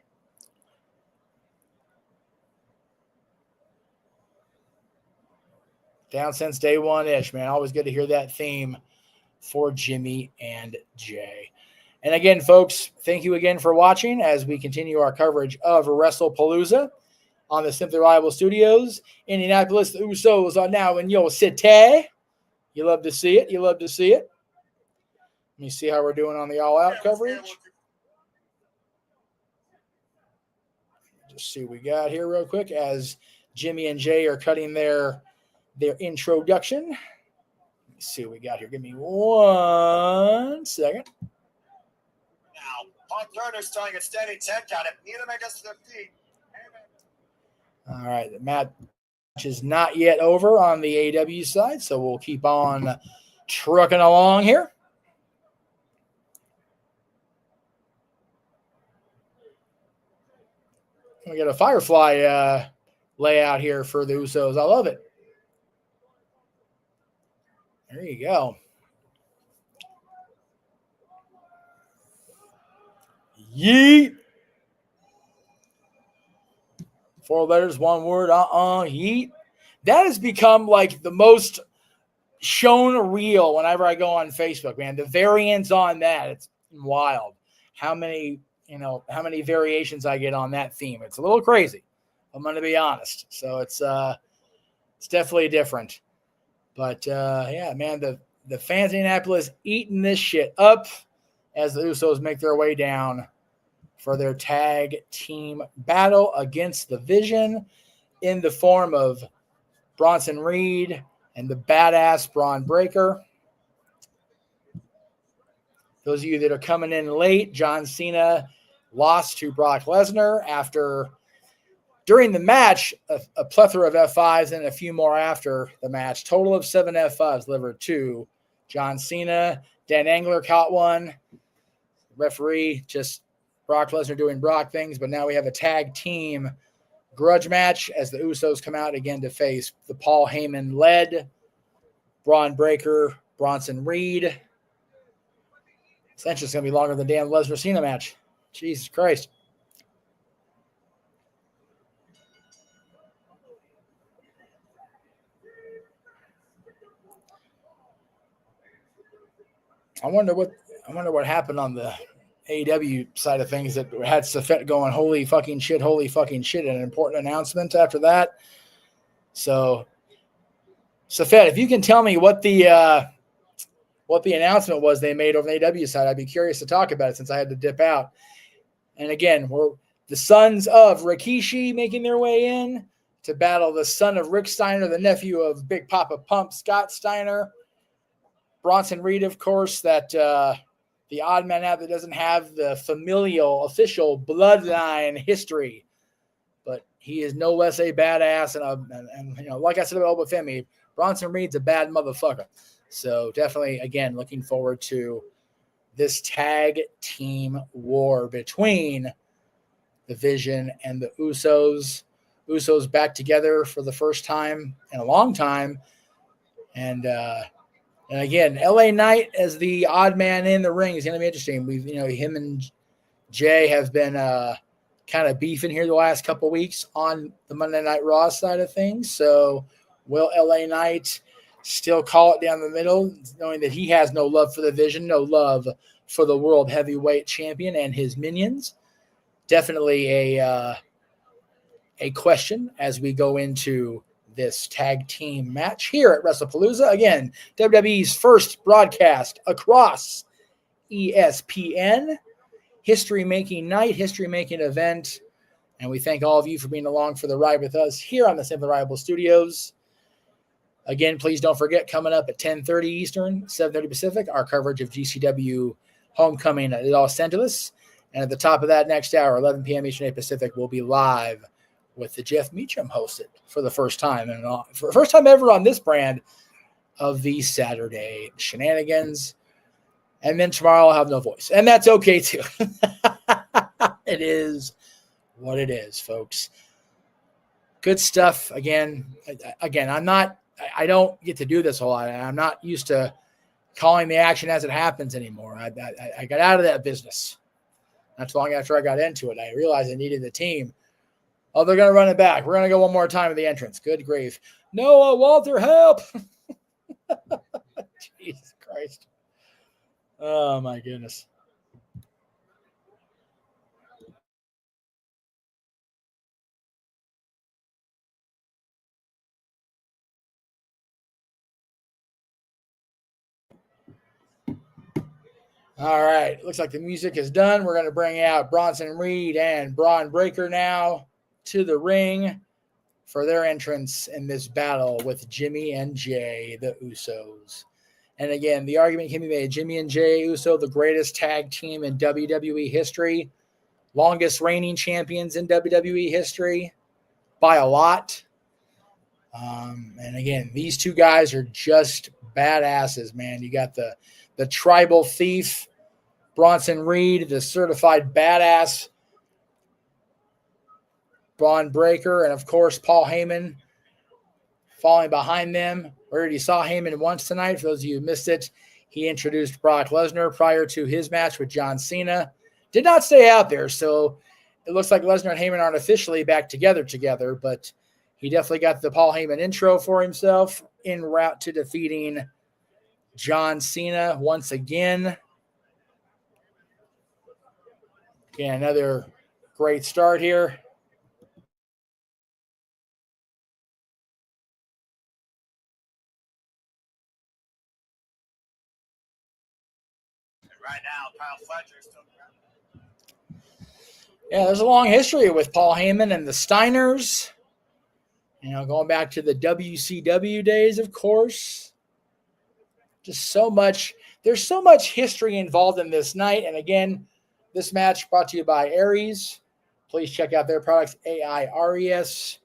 Down since day one-ish, man. Always good to hear that theme for Jimmy and Jay. And again, folks, thank you again for watching as we continue our coverage of Wrestlepalooza on the Simply Reliable Studios. Indianapolis, the Usos are now in your city. You love to see it. Let me see how we're doing on the all-out coverage. Just see what we got here real quick as Jimmy and Jay are cutting their introduction. Let me see what we got here. Give me 1 second. Now, Punk Turner's throwing a steady 10 count. If neither man gets to their feet. All right, the match is not yet over on the AW side, so we'll keep on trucking along here. We got a Firefly layout here for the Usos. I love it. There you go. Yeet. 4 letters, 1 word. Yeet. That has become like the most shown reel whenever I go on Facebook, man. The variants on that, it's wild. How many variations I get on that theme. It's a little crazy. I'm going to be honest. So it's definitely different. But yeah, man, the fans in Indianapolis eating this shit up as the Usos make their way down for their tag team battle against the Vision in the form of Bronson Reed and the badass Bron Breakker. Those of you that are coming in late, John Cena lost to Brock Lesnar after, during the match, a plethora of F5s and a few more after the match. Total of 7 F5s delivered to John Cena. Dan Engler caught one. Referee, just Brock Lesnar doing Brock things, but now we have a tag team grudge match as the Usos come out again to face the Paul Heyman-led Bron Breakker, Bronson Reed. This entrance is going to be longer than damn Lesnar-Cena match. Jesus Christ. I wonder what happened on the AEW side of things that had Seth going, holy fucking shit, and an important announcement after that. So, Seth, if you can tell me what the announcement was they made over the AEW side, I'd be curious to talk about it since I had to dip out. And again, we're the sons of Rikishi making their way in to battle the son of Rick Steiner, the nephew of Big Papa Pump, Scott Steiner. Bronson Reed, of course, that the odd man out that doesn't have the familial, official bloodline history. But he is no less a badass. And you know, like I said about Oba Femi, Bronson Reed's a bad motherfucker. So definitely, again, looking forward to this tag team war between the Vision and the Usos. Usos back together for the first time in a long time. And again, LA Knight as the odd man in the ring is going to be interesting. Him and Jay have been kind of beefing here the last couple of weeks on the Monday Night Raw side of things. So will LA Knight still call it down the middle, knowing that he has no love for the Vision, no love for the World Heavyweight Champion and his minions? Definitely a question as we go into this tag team match here at Wrestlepalooza. Again, WWE's first broadcast across ESPN. History-making night, history-making event. And we thank all of you for being along for the ride with us here on the Simply Rival Studios. Again, please don't forget, coming up at 10:30 Eastern, 7:30 Pacific, our coverage of GCW Homecoming at Los Angeles. And at the top of that next hour, 11 p.m. Eastern Pacific, we'll be live with the Jeff Meacham hosted for the first time. And for the first time ever on this brand of the Saturday shenanigans. And then tomorrow I'll have no voice. And that's okay too. It is what it is, folks. Good stuff. Again, I don't get to do this a lot. I'm not used to calling the action as it happens anymore. I got out of that business. Not too long after I got into it, I realized I needed the team. Oh, they're going to run it back. We're going to go one more time at the entrance. Good grief. Noah, Walter, help. Jesus Christ. Oh, my goodness. All right. Looks like the music is done. We're going to bring out Bronson Reed and Bron Breakker now to the ring for their entrance in this battle with Jimmy and Jay, the Usos. And again, the argument can be made, Jimmy and Jay Uso, the greatest tag team in WWE history, longest reigning champions in WWE history by a lot. And again, these two guys are just badasses, man. You got the tribal thief, Bronson Reed, the certified badass, Bron Breakker, and of course, Paul Heyman falling behind them. We already saw Heyman once tonight. For those of you who missed it, he introduced Brock Lesnar prior to his match with John Cena. Did not stay out there, so it looks like Lesnar and Heyman aren't officially back together, but He definitely got the Paul Heyman intro for himself en route to defeating John Cena once again. Again, another great start here. Right now, Kyle Fletcher's still around. Yeah, there's a long history with Paul Heyman and the Steiners. Going back to the WCW days, of course. Just so much. There's so much history involved in this night. And again, this match brought to you by Aries. Please check out their products, AIRES.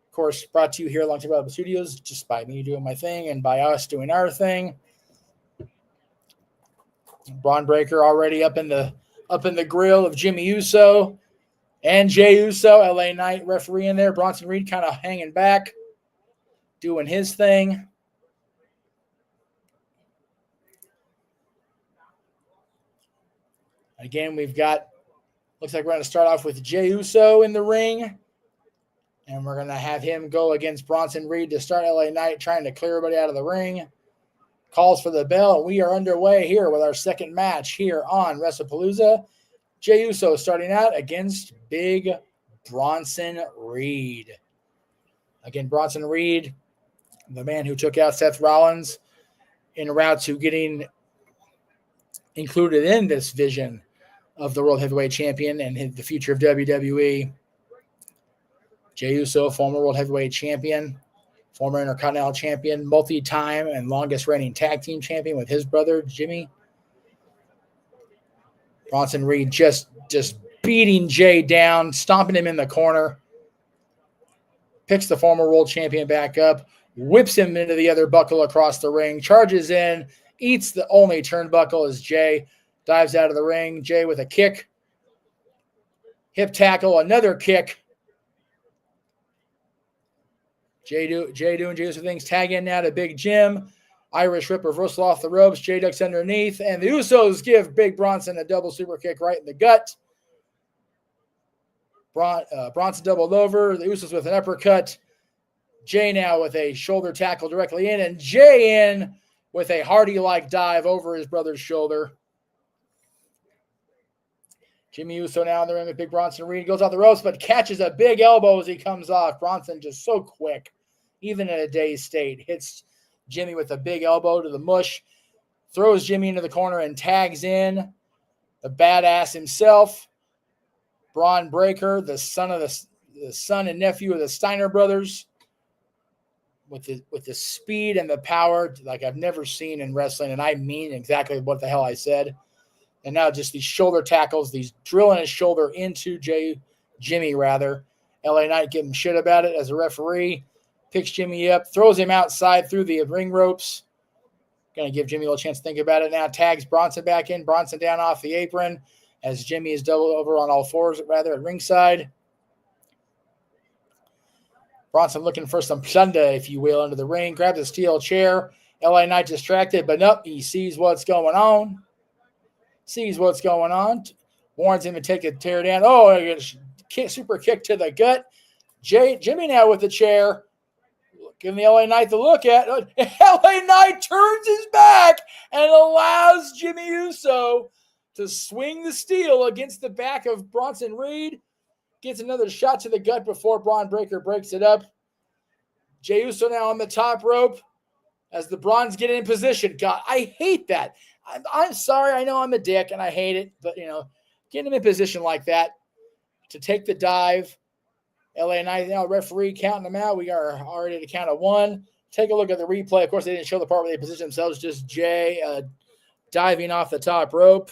Of course, brought to you here along Wrestlepalooza Studios, just by me doing my thing and by us doing our thing. Bron Breakker already up in the grill of Jimmy Uso and Jey Uso, LA Knight referee in there. Bronson Reed kind of hanging back, doing his thing. Again, looks like we're going to start off with Jey Uso in the ring. And we're going to have him go against Bronson Reed to start. LA Knight trying to clear everybody out of the ring. Calls for the bell. We are underway here with our second match here on Wrestlepalooza. Jey Uso starting out against Big Bronson Reed. Again, Bronson Reed, the man who took out Seth Rollins en route to getting included in this vision of the World Heavyweight Champion and the future of WWE. Jey Uso, former World Heavyweight Champion, former Intercontinental Champion, multi-time and longest reigning tag team champion with his brother, Jimmy. Bronson Reed just beating Jey down, stomping him in the corner. Picks the former world champion back up, whips him into the other buckle across the ring, charges in, eats the only turnbuckle as Jey dives out of the ring. Jey with a kick. Hip tackle, another kick. Jey doing Jey Uso things. Tag in now to Big Jim. Irish Rip reversal off the ropes. Jey ducks underneath. And the Usos give Big Bronson a double super kick right in the gut. Bronson doubled over. The Usos with an uppercut. Jey now with a shoulder tackle directly in. And Jey in with a Hardy-like dive over his brother's shoulder. Jimmy Uso now in the ring with Big Bronson Reed. Goes off the ropes, but catches a big elbow as he comes off. Bronson just so quick, even in a dazed state. Hits Jimmy with a big elbow to the mush. Throws Jimmy into the corner and tags in the badass himself, Bron Breakker, the son and nephew of the Steiner brothers, with the speed and the power like I've never seen in wrestling, and I mean exactly what the hell I said. And now just these shoulder tackles, these drilling his shoulder into Jimmy. LA Knight giving shit about it as a referee. Picks Jimmy up, throws him outside through the ring ropes. Going to give Jimmy a little chance to think about it now. Tags Bronson back in. Bronson down off the apron as Jimmy is doubled over on all fours at ringside. Bronson looking for some Sunday, if you will, under the ring. Grabs a steel chair. LA Knight distracted, but nope, he sees what's going on. Warns him to take a tear down. Oh, super kick to the gut. Jimmy now with the chair. Giving the LA Knight the look at. LA Knight turns his back and allows Jimmy Uso to swing the steel against the back of Bronson Reed. Gets another shot to the gut before Bron Breakker breaks it up. Jey Uso now on the top rope as the Brons get in position. God, I hate that. I'm sorry. I know I'm a dick and I hate it, but, getting him in position like that to take the dive. LA Knight now referee counting them out. We are already at a count of one. Take a look at the replay. Of course, they didn't show the part where they position themselves. Just Jey diving off the top rope.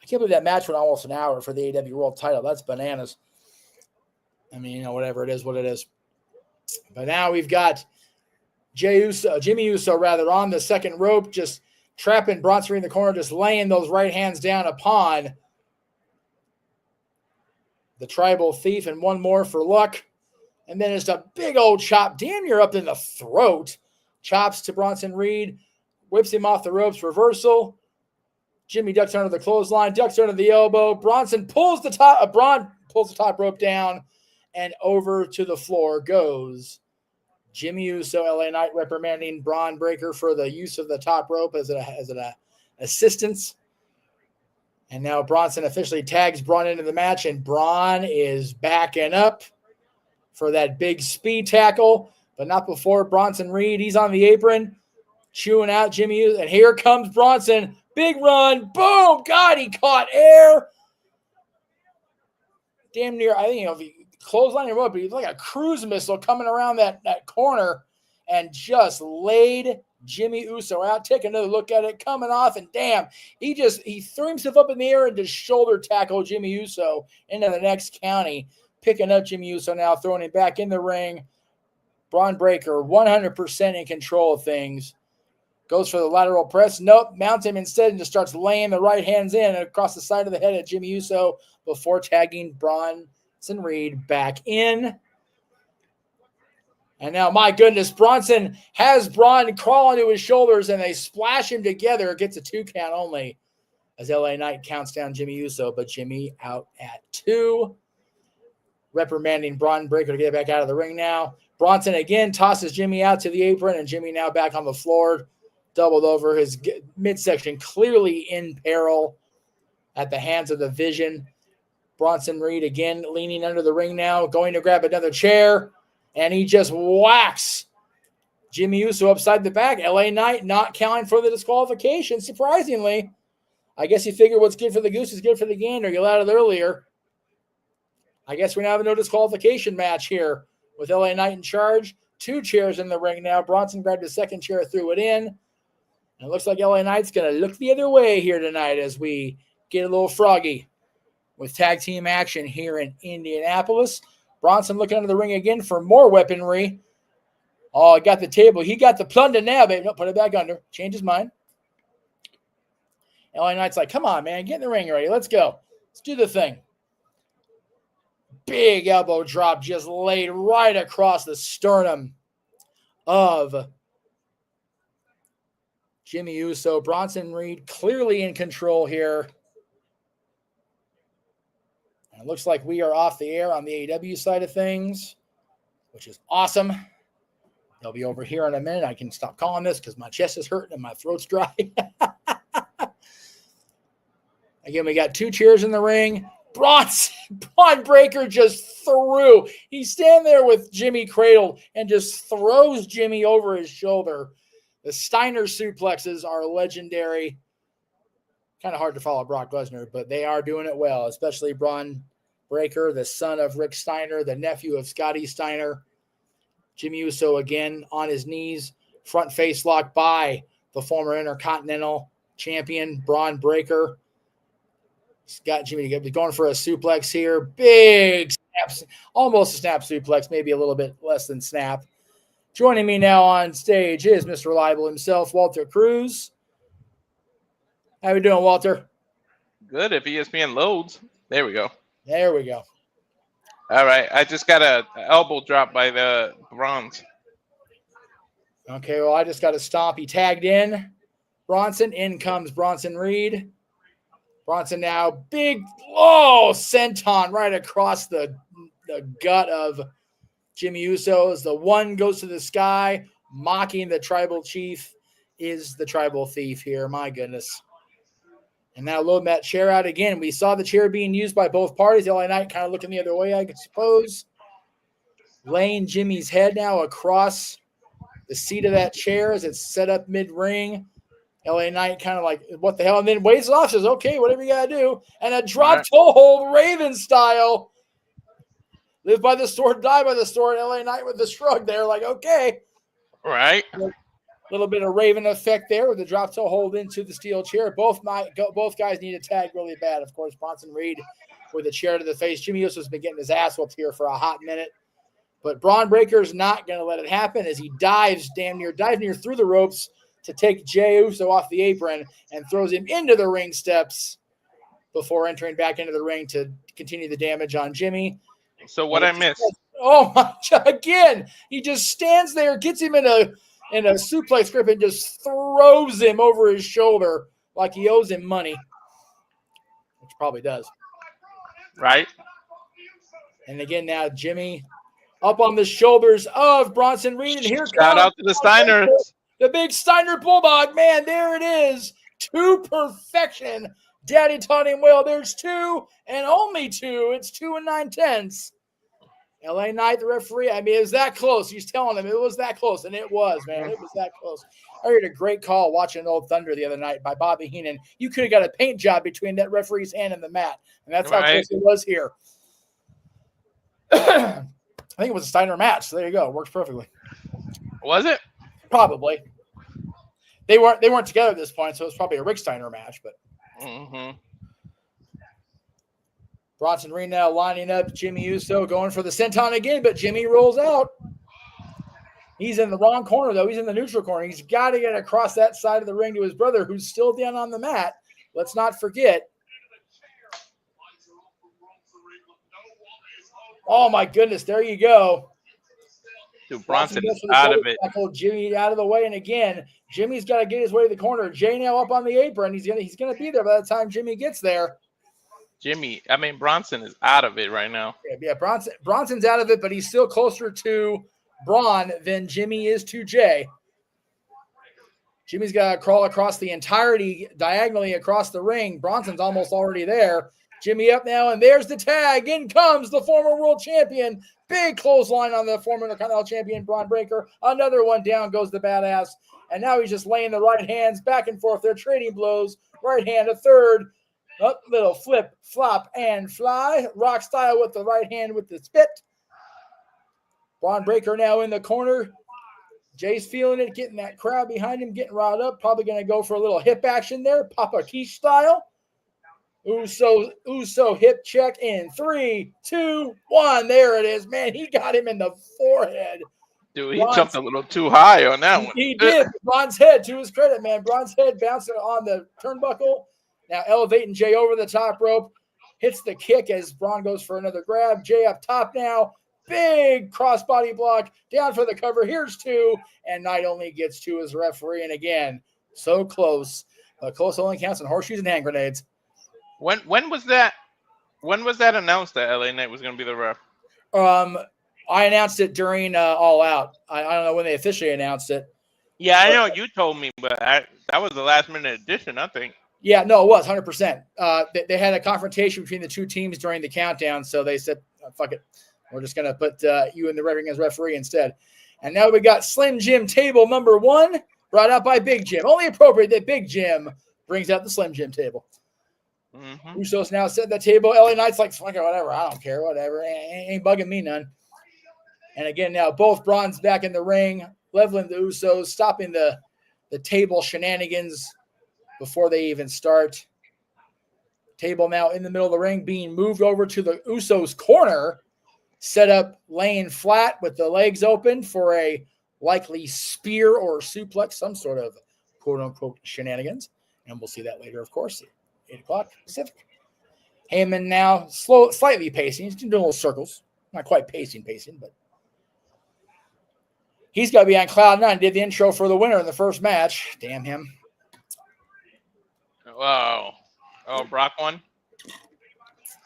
I can't believe that match went almost an hour for the AEW World title. That's bananas. I mean, whatever it is, what it is. But now we've got Jimmy Uso on the second rope, just trapping Bronson Reed in the corner, just laying those right hands down upon the tribal thief, and one more for luck. And then just a big old chop, damn near up in the throat. Chops to Bronson Reed, whips him off the ropes, reversal. Jimmy ducks under the clothesline, ducks under the elbow. Bron pulls the top rope down and over to the floor goes Jimmy Uso. LA Knight reprimanding Bron Breakker for the use of the top rope as an assistance. And now Bronson officially tags Bron into the match, and Bron is backing up for that big speed tackle, but not before Bronson Reed. He's on the apron, chewing out Jimmy Uso, and here comes Bronson. Big run, boom! God, he caught air. Damn near, I think, if he clothesline him up, but he's like a cruise missile coming around that corner and just laid Jimmy Uso out. Take another look at it, coming off, and damn, he threw himself up in the air and just shoulder tackled Jimmy Uso into the next county, picking up Jimmy Uso now, throwing him back in the ring. Bron Breakker, 100% in control of things. Goes for the lateral press. Nope, mounts him instead and just starts laying the right hands in across the side of the head at Jimmy Uso before tagging Bronson Reed back in. And now, my goodness, Bronson has Bron crawl onto his shoulders, and they splash him together. It gets a 2 count only as LA Knight counts down Jimmy Uso, but Jimmy out at 2. Reprimanding Bron Breakker to get back out of the ring now. Bronson again tosses Jimmy out to the apron, and Jimmy now back on the floor, doubled over, his midsection clearly in peril at the hands of the Vision. Bronson Reed again leaning under the ring now, going to grab another chair, and he just whacks Jimmy Uso upside the back. LA Knight not counting for the disqualification, surprisingly. I guess he figured what's good for the goose is good for the gander. You allowed it earlier. I guess we're now having no disqualification match here with LA Knight in charge. 2 chairs in the ring now. Bronson grabbed the second chair, threw it in. And it looks like LA Knight's going to look the other way here tonight as we get a little froggy with tag team action here in Indianapolis. Bronson looking under the ring again for more weaponry. Oh, he got the table. He got the plunder now, baby. No, put it back under. Change his mind. LA Knight's like, come on, man. Get in the ring already. Let's go. Let's do the thing. Big elbow drop just laid right across the sternum of Jimmy Uso. Bronson Reed clearly in control here. And it looks like we are off the air on the AEW side of things, which is awesome. They'll be over here in a minute. I can stop calling this because my chest is hurting and my throat's dry. Again, we got 2 chairs in the ring. Bron Breakker just threw. He's standing there with Jimmy cradled and just throws Jimmy over his shoulder. The Steiner suplexes are legendary. Kind of hard to follow Brock Lesnar, but they are doing it well, especially Bron Breakker, the son of Rick Steiner, the nephew of Scotty Steiner. Jimmy Uso again on his knees, front face lock by the former Intercontinental Champion, Bron Breakker. He's got Jimmy going for a suplex here. Big snap, almost a snap suplex, maybe a little bit less than snap. Joining me now on stage is Mr. Reliable himself, Walter Cruz. How you doing, Walter? Good, if ESPN loads. There we go. There we go. All right, I just got a elbow drop by the Bronze. Okay, well, I just got a stomp. He tagged in Bronson. In comes Bronson Reed. Bronson now, big, senton right across the gut of Jimmy Uso as the one goes to the sky, mocking the tribal chief is the tribal thief here. My goodness. And now loading that chair out again. We saw the chair being used by both parties. LA Knight kind of looking the other way, I suppose. Laying Jimmy's head now across the seat of that chair as it's set up mid-ring. LA Knight kind of like, what the hell? And then waves it off, says, okay, whatever you got to do. And a drop toe hold, Raven style. Live by the sword, die by the sword. LA Knight with the shrug there, like, okay. Right. A little bit of Raven effect there with the drop toe hold into the steel chair. Both guys need a tag really bad. Of course, Bronson Reed with a chair to the face. Jimmy Uso's been getting his ass whooped here for a hot minute. But Bron Breakker's not going to let it happen as he dives near through the ropes to take Jey Uso off the apron and throws him into the ring steps before entering back into the ring to continue the damage on Jimmy. So what I missed? Oh my God! Again, he just stands there, gets him in a suplex grip, and just throws him over his shoulder like he owes him money, which probably does. Right. And again, now Jimmy up on the shoulders of Bronson Reed. And here Shout out to the Steiners. The big Steiner Bulldog. Man, there it is. To perfection. Daddy taught him well. There's 2 and only 2. It's 2 9/10. LA Knight, the referee. I mean, it was that close. He's telling him it was that close. And it was, man. It was that close. I heard a great call watching Old Thunder the other night by Bobby Heenan. You could have got a paint job between that referee's hand and the mat. And that's how close it was here. I think it was a Steiner match. So there you go. Works perfectly. Was it? Probably. They weren't together at this point, so it was probably a Rick Steiner match. But Bronson Reed now lining up Jimmy Uso, going for the senton again, but Jimmy rolls out. He's in the wrong corner, though. He's in the neutral corner. He's got to get across that side of the ring to his brother, who's still down on the mat. Let's not forget. Oh, my goodness. There you go. Dude, Bronson is out of it. Jimmy out of the way. And again, Jimmy's got to get his way to the corner. Jay now up on the apron. He's gonna be there by the time Jimmy gets there. Bronson is out of it right now. Yeah, Bronson's out of it, but he's still closer to Bron than Jimmy is to Jay. Jimmy's got to crawl across the entirety, diagonally across the ring. Bronson's almost already there. Jimmy up now, and there's the tag. In comes the former world champion. Big clothesline on the former Intercontinental champion, Bron Breakker. Another one down goes the badass. And now he's just laying the right hands back and forth. They're trading blows. Right hand, a third. Up, little flip, flop, and fly. Rock style with the right hand with the spit. Bron Breakker now in the corner. Jay's feeling it, getting that crowd behind him, getting riled up. Probably going to go for a little hip action there. Papa Quiche style. Uso hip check in 3, 2, 1. There it is. Man, he got him in the forehead. Dude, he jumped a little too high on that one. He did. Bron's head, to his credit, man. Bron's head bouncing on the turnbuckle. Now elevating Jay over the top rope. Hits the kick as Bron goes for another grab. Jay up top now. Big crossbody block. Down for the cover. Here's 2. And Knight only gets 2 as referee. And again, so close. But close only counts in horseshoes and hand grenades. When was that? When was that announced that LA Knight was going to be the ref? I announced it during All Out. I don't know when they officially announced it. Yeah, I know you told me, but that was the last minute addition, I think. Yeah, no, it was 100%. They had a confrontation between the two teams during the countdown, so they said, fuck it. We're just going to put you in the ring as referee instead. And now we got Slim Jim table number 1, brought out by Big Jim. Only appropriate that Big Jim brings out the Slim Jim table. Usos now set the table. LA Knight's like, fuck it, whatever. I don't care, whatever. Ain't bugging me none. And again, now both Bron's back in the ring, leveling the Usos, stopping the table shenanigans before they even start. Table now in the middle of the ring, being moved over to the Usos corner, set up laying flat with the legs open for a likely spear or suplex, some sort of quote-unquote shenanigans. And we'll see that later, of course, at 8 o'clock Pacific. Heyman now slightly pacing. He's doing little circles. Not quite pacing, but he's got to be on cloud 9. Did the intro for the winner in the first match. Damn him. Wow. Oh, Brock won?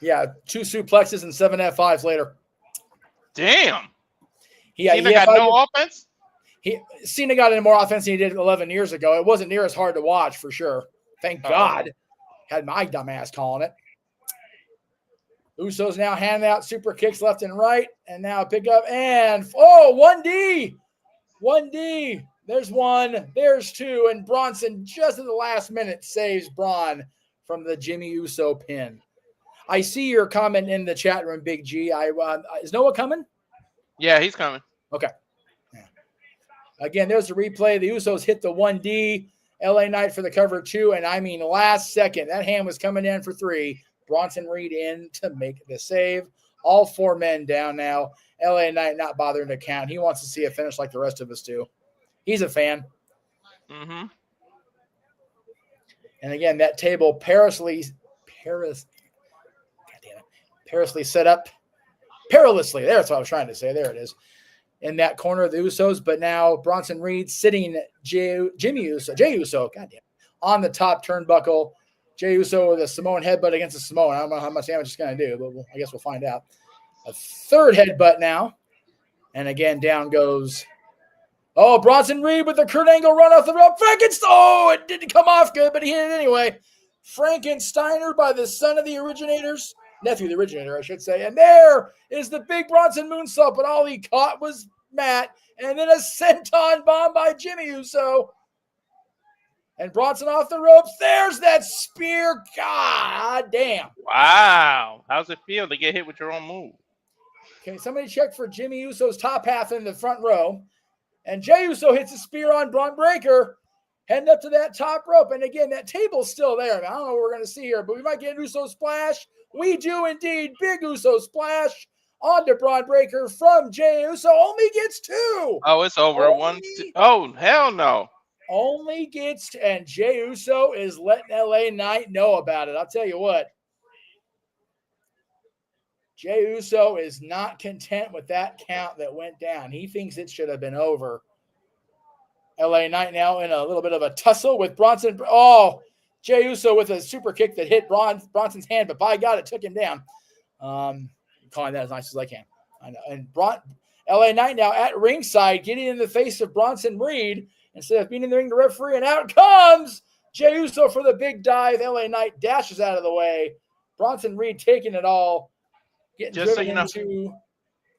Yeah, 2 suplexes and 7 F5s later. Damn. Cena got no offense? Cena got in more offense than he did 11 years ago. It wasn't near as hard to watch, for sure. Thank God. Had my dumb ass calling it. Usos now handing out super kicks left and right. And now pick up and, 1D. 1D. There's 1. There's 2. And Bronson, just at the last minute, saves Bron from the Jimmy Uso pin. I see your comment in the chat room, Big G. Is Noah coming? Yeah, he's coming. Okay. Yeah. Again, there's the replay. The Usos hit the 1D. LA Knight for the cover 2. And I mean, last second, that hand was coming in for 3. Bronson Reed in to make the save. All 4 men down now. LA Knight not bothering to count. He wants to see a finish like the rest of us do. He's a fan. Mm-hmm. And again, that table perilously set up. Perilously. That's what I was trying to say. There it is. In that corner of the Usos. But now Bronson Reed sitting Jay Uso, goddamn, on the top turnbuckle. Jay Uso with a Samoan headbutt against a Samoan. I don't know how much damage it's going to do, but I guess we'll find out. A third headbutt now. And again, down goes. Oh, Bronson Reed with the Kurt Angle run off the rope. Frankenstein. Oh, it didn't come off good, but he hit it anyway. Frankensteiner by the son of the originators. Nephew of the originator, I should say. And there is the big Bronson moonsault, but all he caught was Matt. And then a senton bomb by Jimmy Uso. And Bronson off the ropes. There's that spear. God damn. Wow. How's it feel to get hit with your own move? Okay, somebody check for Jimmy Uso's top half in the front row. And Jey Uso hits a spear on Bron Breakker, heading up to that top rope. And again, that table's still there. Now, I don't know what we're going to see here, but we might get an Uso splash. We do indeed. Big Uso splash onto Bron Breakker from Jey Uso. Only gets 2. Oh, it's over. Oh, hell no. Only gets, and Jey Uso is letting LA Knight know about it. I'll tell you what. Jey Uso is not content with that count that went down. He thinks it should have been over. LA Knight now in a little bit of a tussle with Bronson. Oh, Jey Uso with a super kick that hit Bronson's hand, but by God, it took him down. Calling that as nice as I can. I know. And LA Knight now at ringside, getting in the face of Bronson Reed instead of being in the ring to referee, and out comes Jey Uso for the big dive. LA Knight dashes out of the way. Bronson Reed taking it all. Getting Just driven into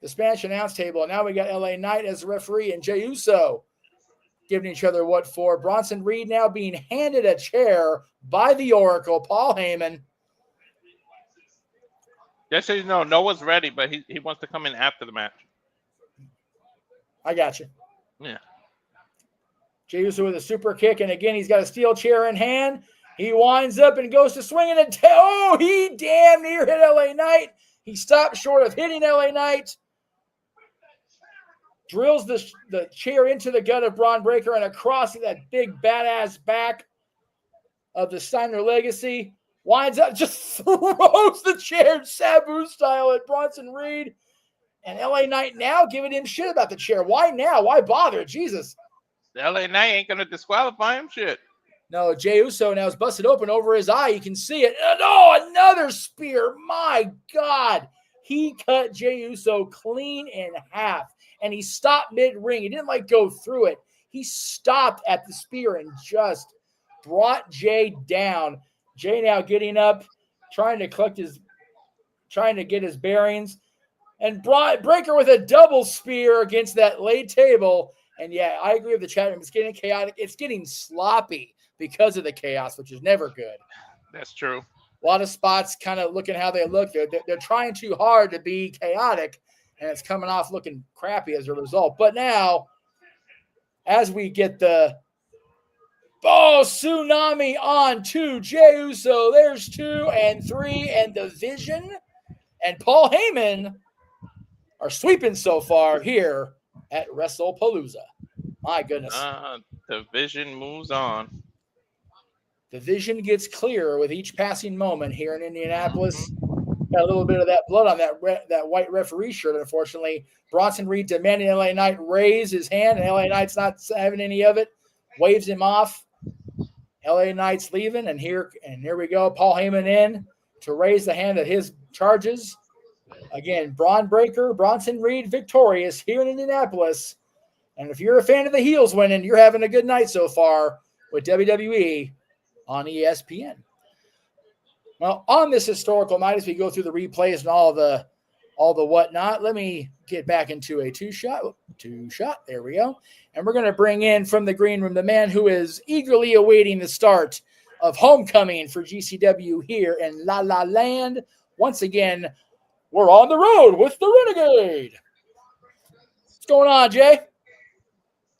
the Spanish announce table. And now we got LA Knight as the referee and Jey Uso giving each other what for. Bronson Reed now being handed a chair by the Oracle, Paul Heyman. Just so you know, Noah's ready, but he wants to come in after the match. I got you. Yeah. Jey Uso with a super kick, and again, he's got a steel chair in hand. He winds up and goes to swing it. Oh, he damn near hit LA Knight. He stopped short of hitting LA Knight. Drills the chair into the gut of Bron Breakker and across that big badass back of the Steiner Legacy. Winds up, just throws the chair Sabu style at Bronson Reed. And LA Knight now giving him shit about the chair. Why now? Why bother? Jesus. LA Knight ain't going to disqualify him. Shit. No, Jey Uso now is busted open over his eye. You can see it. Oh, another spear. My God. He cut Jey Uso clean in half. And he stopped mid-ring. He didn't go through it. He stopped at the spear and just brought Jey down. Jey now getting up, trying to get his bearings. And Breakker with a double spear against that lay table. And yeah, I agree with the chat room. It's getting chaotic. It's getting sloppy because of the chaos, which is never good. That's true. A lot of spots kind of looking how they look. They're trying too hard to be chaotic, and it's coming off looking crappy as a result. But now, as we get the tsunami on to Jey Uso, there's 2 and 3, and the Vision and Paul Heyman are sweeping so far here at Wrestlepalooza. My goodness. The Vision moves on. The vision gets clearer with each passing moment here in Indianapolis. Got a little bit of that blood on that white referee shirt, unfortunately. Bronson Reed demanding LA Knight raise his hand, and LA Knight's not having any of it. Waves him off. LA Knight's leaving, and here we go. Paul Heyman in to raise the hand at his charges. Again, Bron Breakker, Bronson Reed victorious here in Indianapolis. And if you're a fan of the heels winning, you're having a good night so far with WWE on ESPN. Well, on this historical night, as we go through the replays and all the whatnot, let me get back into a two-shot. There we go. And we're going to bring in from the green room the man who is eagerly awaiting the start of homecoming for GCW here in La La Land. Once again, we're on the road with the Renegade. What's going on, Jay?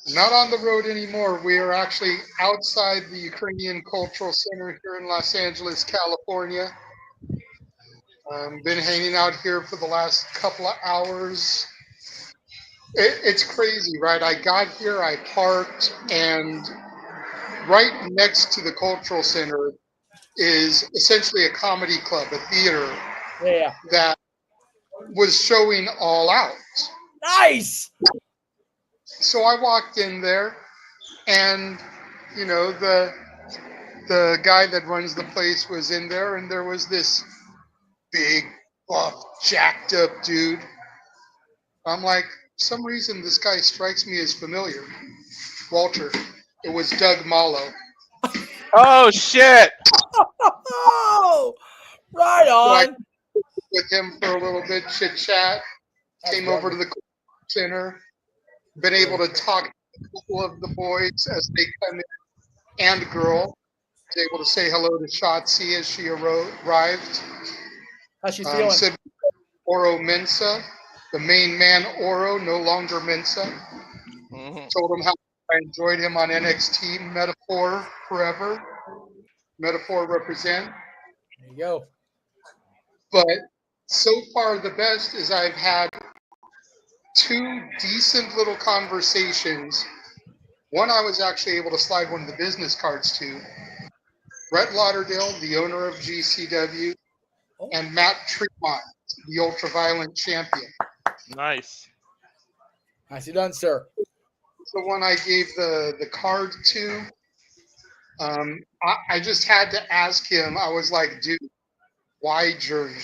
Not on the road anymore. We are actually outside the Ukrainian Cultural Center here in Los Angeles, California. Been hanging out here for the last couple of hours. It's crazy, right? I got here, I parked, and right next to the Cultural Center is essentially a comedy club, a theater that was showing All Out. Nice! So I walked in there, and the guy that runs the place was in there, and there was this big buff, jacked up dude. I'm like, for some reason this guy strikes me as familiar. Walter. It was Doug Mallow. Oh shit! Oh, right So I on. with him for a little bit, chit chat. Came over to the center. Been able to talk to a couple of the boys as they come in, and girl. Was able to say hello to Shotzi as she arrived. How's she feeling? Said Oro Mensa, the main man Oro, no longer Mensa. Mhm. Told him how I enjoyed him on NXT. Metaphor forever. Metaphor represent. There you go. But so far, the best is I've had 2 decent little conversations. One I was actually able to slide one of the business cards to. Brett Lauderdale, the owner of GCW, and Matt Tremont, the ultra-violent champion. Nice. Nicely done, sir. The one I gave the card to. I just had to ask him. I was like, dude, why Journey?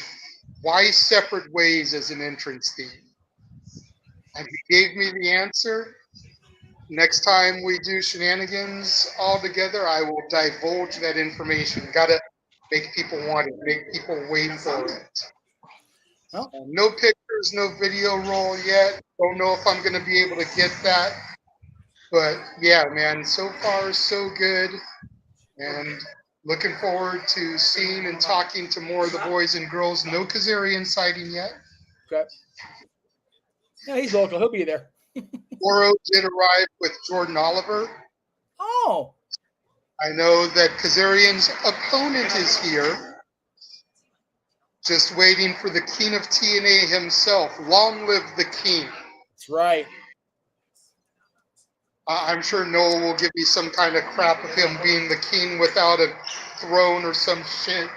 Why separate ways as an entrance theme? And he gave me the answer. Next time we do shenanigans all together, I will divulge that information. Gotta make people want it, make people wait for it. Well, No pictures, no video roll yet. Don't know if I'm gonna be able to get that. But yeah, man, so far so good. And looking forward to seeing and talking to more of the boys and girls. No Kazarian sighting yet. okay. Yeah, he's local. He'll be there. Oro did arrive with Jordan Oliver. Oh, I know that Kazarian's opponent is here. Just waiting for the king of TNA himself. Long live the king. that's right. I'm sure Noah will give me some kind of crap of him being the king without a throne or some shit.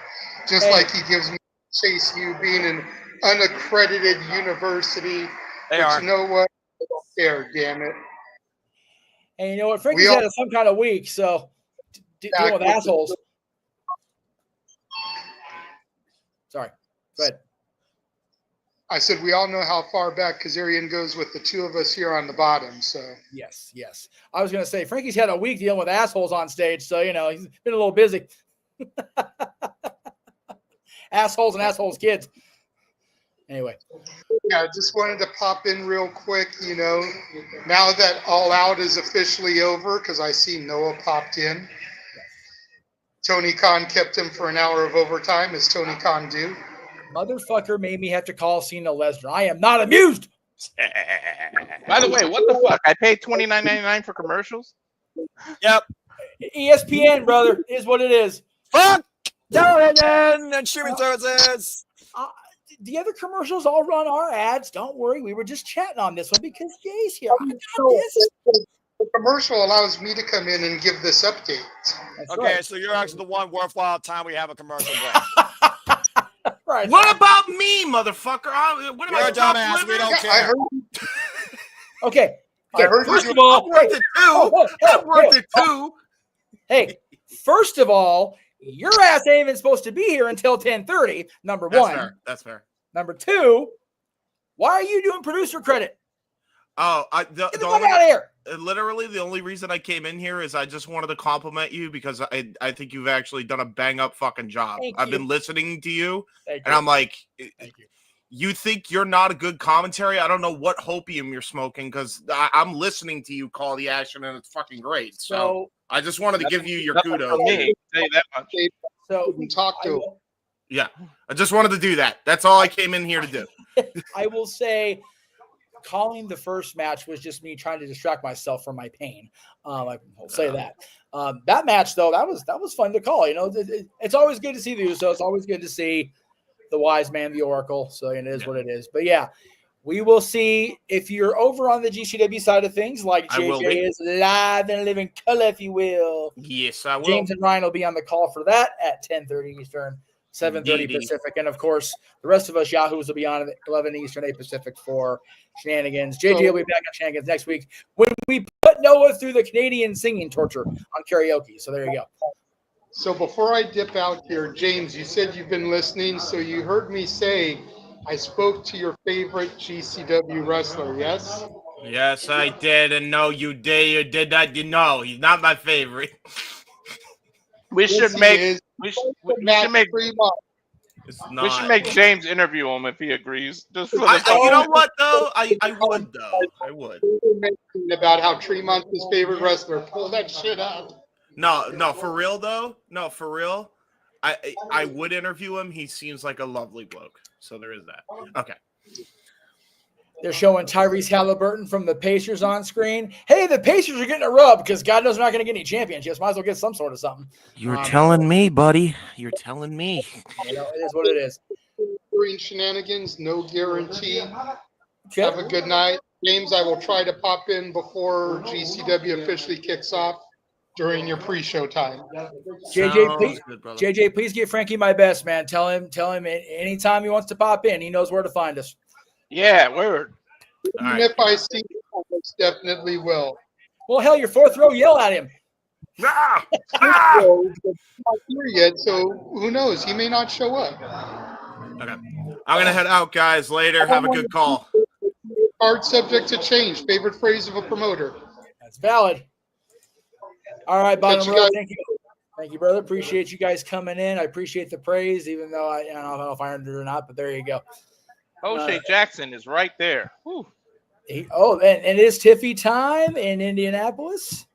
Just like he gives me Chase U being an unaccredited university. They but are. you know what? I don't care, damn it. And you know what? Frankie's had some kind of week, so dealing with assholes. Sorry. Go ahead. I said we all know how far back Kazarian goes with the 2 of us here on the bottom. So Yes, yes. I was going to say, Frankie's had a week dealing with assholes on stage, so, you know, he's been a little busy. Assholes and assholes kids. Anyway. yeah, just wanted to pop in real quick, you know, now that All Out is officially over, because I see Noah popped in. Tony Khan kept him for an hour of overtime, as Tony Khan do. Motherfucker made me have to call Cena Lesnar. I am not amused. By the way, what the fuck? I paid $29.99 for commercials. Yep. ESPN, brother, is what it is. Fuck television and streaming services. The other commercials all run our ads. Don't worry. We were just chatting on this one because Jay's here. I got this. The commercial allows me to come in and give this update. That's Okay, right. so you're actually the one worthwhile time we have a commercial break. Right. What about me, motherfucker? What am You're I a dumbass. We living? don't Yeah, I care. heard. Okay. I heard First you. of all, I worked it too. I worked it too. Hey, first of all, your ass ain't even supposed to be here until 10:30. Number That's one. fair. That's fair. Number two, why are you doing producer credit? Oh, Get the fuck out of here. literally the only reason I came in here is I just wanted to compliment you because I think you've actually done a bang up fucking job. Thank I've you. been listening to you, Thank and you. I'm like, Thank you. you think you're not a good commentary? I don't know what hopium you're smoking because I'm listening to you call the action and it's fucking great. So I just wanted to give you your Nothing kudos. from me. Tell you that much. So And talk to him. Yeah, I just wanted to do that. That's all I came in here to do. I will say calling the first match was just me trying to distract myself from my pain. I will say that. That match, though, that was fun to call. You know, it's always good to see the Usos. It's always good to see the wise man, the Oracle. So it is what it is. But yeah, we will see if you're over on the GCW side of things, like I will JJ be. is live in living color, if you will. Yes, I will. James and Ryan will be on the call for that at 10:30 Eastern, 7:30 Indeedy. Pacific. And, of course, the rest of us Yahoos will be on at 11 Eastern, 8 Pacific for Shenanigans. JJ will be back on Shenanigans next week when we put Noah through the Canadian singing torture on karaoke. So there you go. So before I dip out here, James, you said you've been listening, so you heard me say I spoke to your favorite GCW wrestler, yes? Yes, I did, and no, you did. You did not. You know, he's not my favorite. We Yes, should he make is. we should Matt make Fremont. It's we should not. make James interview him if he agrees. Just for the You know fucking- what though? I would though. I would. We were mentioning about how Tremont's his favorite wrestler. Pull that shit up. No, for real though. No, for real. I would interview him. He seems like a lovely bloke. So there is that. Okay. They're showing Tyrese Halliburton from the Pacers on screen. Hey, the Pacers are getting a rub because God knows they're not going to get any championships. Might as well get some sort of something. You're telling me, buddy. You're telling me. You know, it is what it is. Green shenanigans, no guarantee. Okay. Have a good night. James, I will try to pop in before GCW officially kicks off during your pre-show time. JJ, please, Sounds good, brother. JJ, please give Frankie my best, man. Tell him anytime he wants to pop in, he knows where to find us. Yeah, word. All Even right. if I see him, I most definitely will. Well, hell, your fourth row, yell at him. Ah! So, he's not here yet, so who knows? He may not show up. Okay. I'm gonna head out, guys. Later. Have a good call. Hard subject to change. Favorite phrase of a promoter. That's valid. All right, bottom Catch you row, guys. thank you. Thank you, brother. Appreciate you guys coming in. I appreciate the praise, even though I don't know if I earned it or not, but there you go. O'Shea Jackson is right there. Whew. And it is Tiffy time in Indianapolis.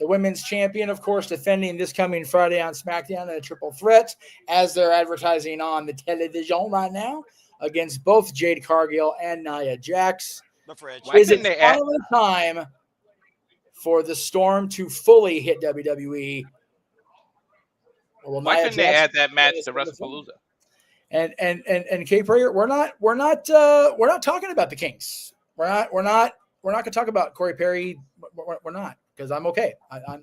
The women's champion, of course, defending this coming Friday on SmackDown in a triple threat, as they're advertising on the television right now against both Jade Cargill and Nia Jax. The fridge. Why Is it couldn't they add- finally time for the Storm to fully hit WWE? Or will Why Nia couldn't they Jax add that match finish to with the film? Wrestlepalooza? And K Prayer, we're not talking about the Kings. We're not going to talk about Corey Perry. We're not, because I'm okay. I'm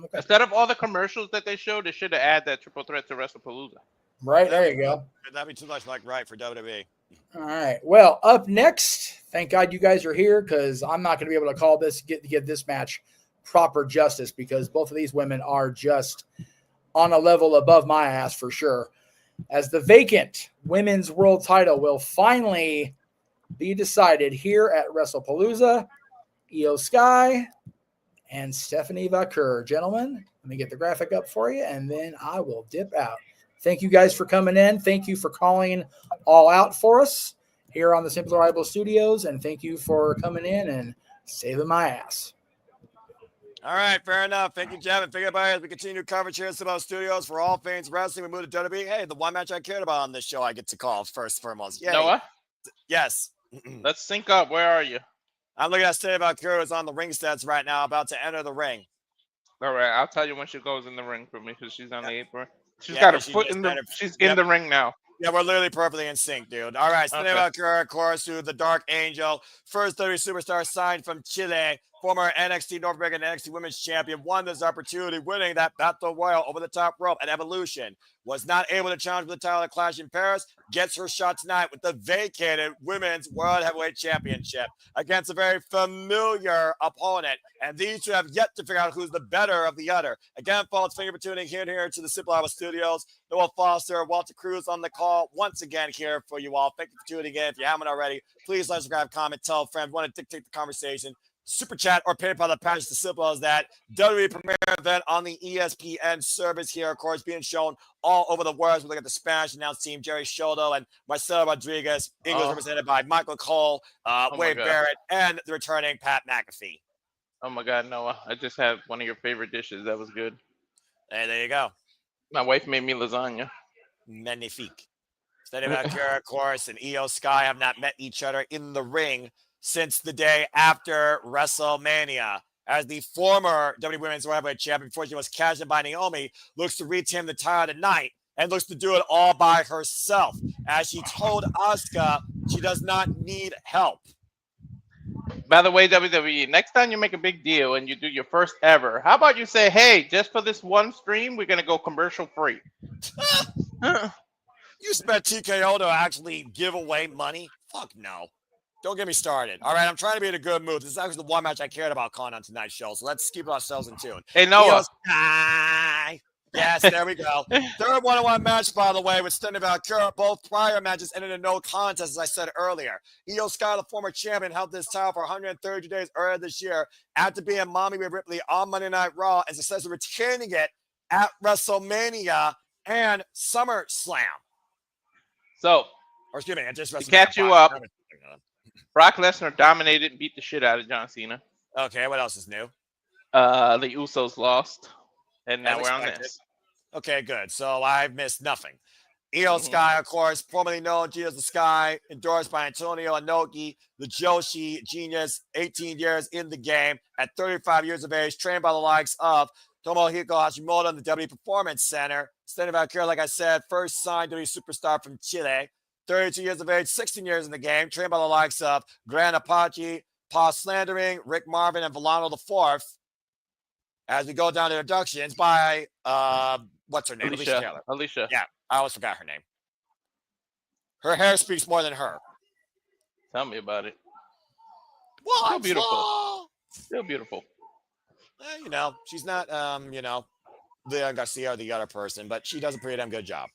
okay. Instead of all the commercials that they showed, they should have added that triple threat to Wrestlepalooza. Right, there you go. That'd be too much like right for WWE. All right. Well, up next, thank God you guys are here, because I'm not going to be able to call this give this match proper justice, because both of these women are just on a level above my ass for sure. As the vacant women's world title will finally be decided here at Wrestlepalooza, Io Sky and Stephanie Vaquer. Gentlemen, let me get the graphic up for you, and then I will dip out. Thank you guys for coming in. Thank you for calling all out for us here on the Simply Reliable Studios, and thank you for coming in and saving my ass. All right, fair enough. Thank you, Jeff. And think about it as we continue coverage here at Simone Studios for all things wrestling. We move to WWE. Hey, the one match I cared about on this show, I get to call first foremost. Yay. Noah, Yes. let's sync up. Where are you? I'm looking at Steve about Cruz on the ring stats right now, about to enter the ring. All right, I'll tell you when she goes in the ring for me, because she's on the apron. She's Yeah, got her but she foot just in the. entered- She's Yep. in the ring now. Yeah, we're literally perfectly in sync, dude. All right, Steve Okay. Vaquer, of course, who the Dark Angel, first WWE superstar signed from Chile, former NXT North American NXT Women's Champion, won this opportunity, winning that Battle Royal over the top rope at Evolution. Was not able to challenge for the title at Clash in Paris. Gets her shot tonight with the vacated Women's World Heavyweight Championship against a very familiar opponent. And these two have yet to figure out who's the better of the other. Again, folks, thank you for tuning in here to the Simple Hour Studios. Noah Foster, Walter Cruz on the call once again here for you all. Thank you for tuning in. If you haven't already, please like, subscribe, comment, tell a friend. Want to dictate the conversation. Super chat or PayPal, the package as simple as that. WWE premiere event on the ESPN service here, of course, being shown all over the world. We look at the Spanish announce team, Jerry Shodo and Marcelo Rodriguez. English represented by Michael Cole, Wade God. Barrett, and the returning Pat McAfee. Oh my God, Noah! I just had one of your favorite dishes. That was good. Hey, there you go. My wife made me lasagna. Magnifique. Steady Vaquer, of course, and Io Sky have not met each other in the ring since the day after WrestleMania. As the former WWE Women's World Heavyweight Champion, before she was cashed in by Naomi, looks to retain the title tonight and looks to do it all by herself. As she told Asuka, she does not need help. By the way, WWE, next time you make a big deal and you do your first ever, how about you say, hey, just for this one stream, we're going to go commercial free. You spent TKO to actually give away money? Fuck no. Don't get me started. All right, I'm trying to be in a good mood. This is actually the one match I cared about calling on tonight's show, so let's keep ourselves in tune. Hey, Noah. Io Sky. Yes, there we go. Third one-on-one match, by the way, with Stephen Vaquer. Both prior matches ended in no contest, as I said earlier. Io Sky, the former champion, held this title for 130 days earlier this year after being Mommy Rhea Ripley on Monday Night Raw and successfully retaining it at WrestleMania and SummerSlam. So, or excuse me, just to catch you up, Brock Lesnar dominated and beat the shit out of John Cena. Okay, what else is new? The Usos lost, and now we're on this. Okay, good. So I've missed nothing. Io Sky, of course, formerly known as the Sky, endorsed by Antonio Inoki, the Joshi genius, 18 years in the game, at 35 years of age, trained by the likes of Tomohiko Hashimoto in the WWE Performance Center. Stephen Vaquer, like I said, first signed WWE superstar from Chile, 32 years of age, 16 years in the game, trained by the likes of Grand Apache, Paul Slandering, Rick Marvin, and Volano IV. As we go down to introductions by, what's her name? Alicia Taylor. Alicia. Yeah, I always forgot her name. Her hair speaks more than her. Tell me about it. What? Still beautiful. Still beautiful. You know, she's not, Leon Garcia or the other person, but she does a pretty damn good job.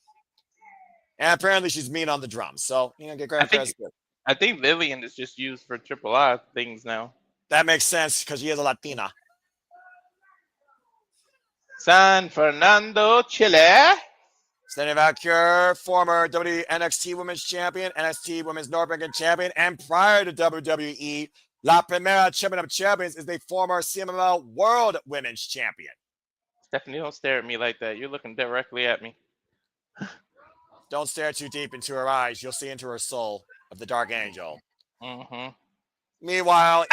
And apparently she's mean on the drums. So, get credit. I think Lillian is just used for AAA things now. That makes sense because she is a Latina. San Fernando, Chile. Stephen Vaquer, former WWE NXT Women's Champion, NXT Women's North American Champion, and prior to WWE, La Primera Champion of Champions is the former CMLL World Women's Champion. Stephanie, don't stare at me like that. You're looking directly at me. Don't stare too deep into her eyes. You'll see into her soul of the Dark Angel. Mm-hmm. Meanwhile,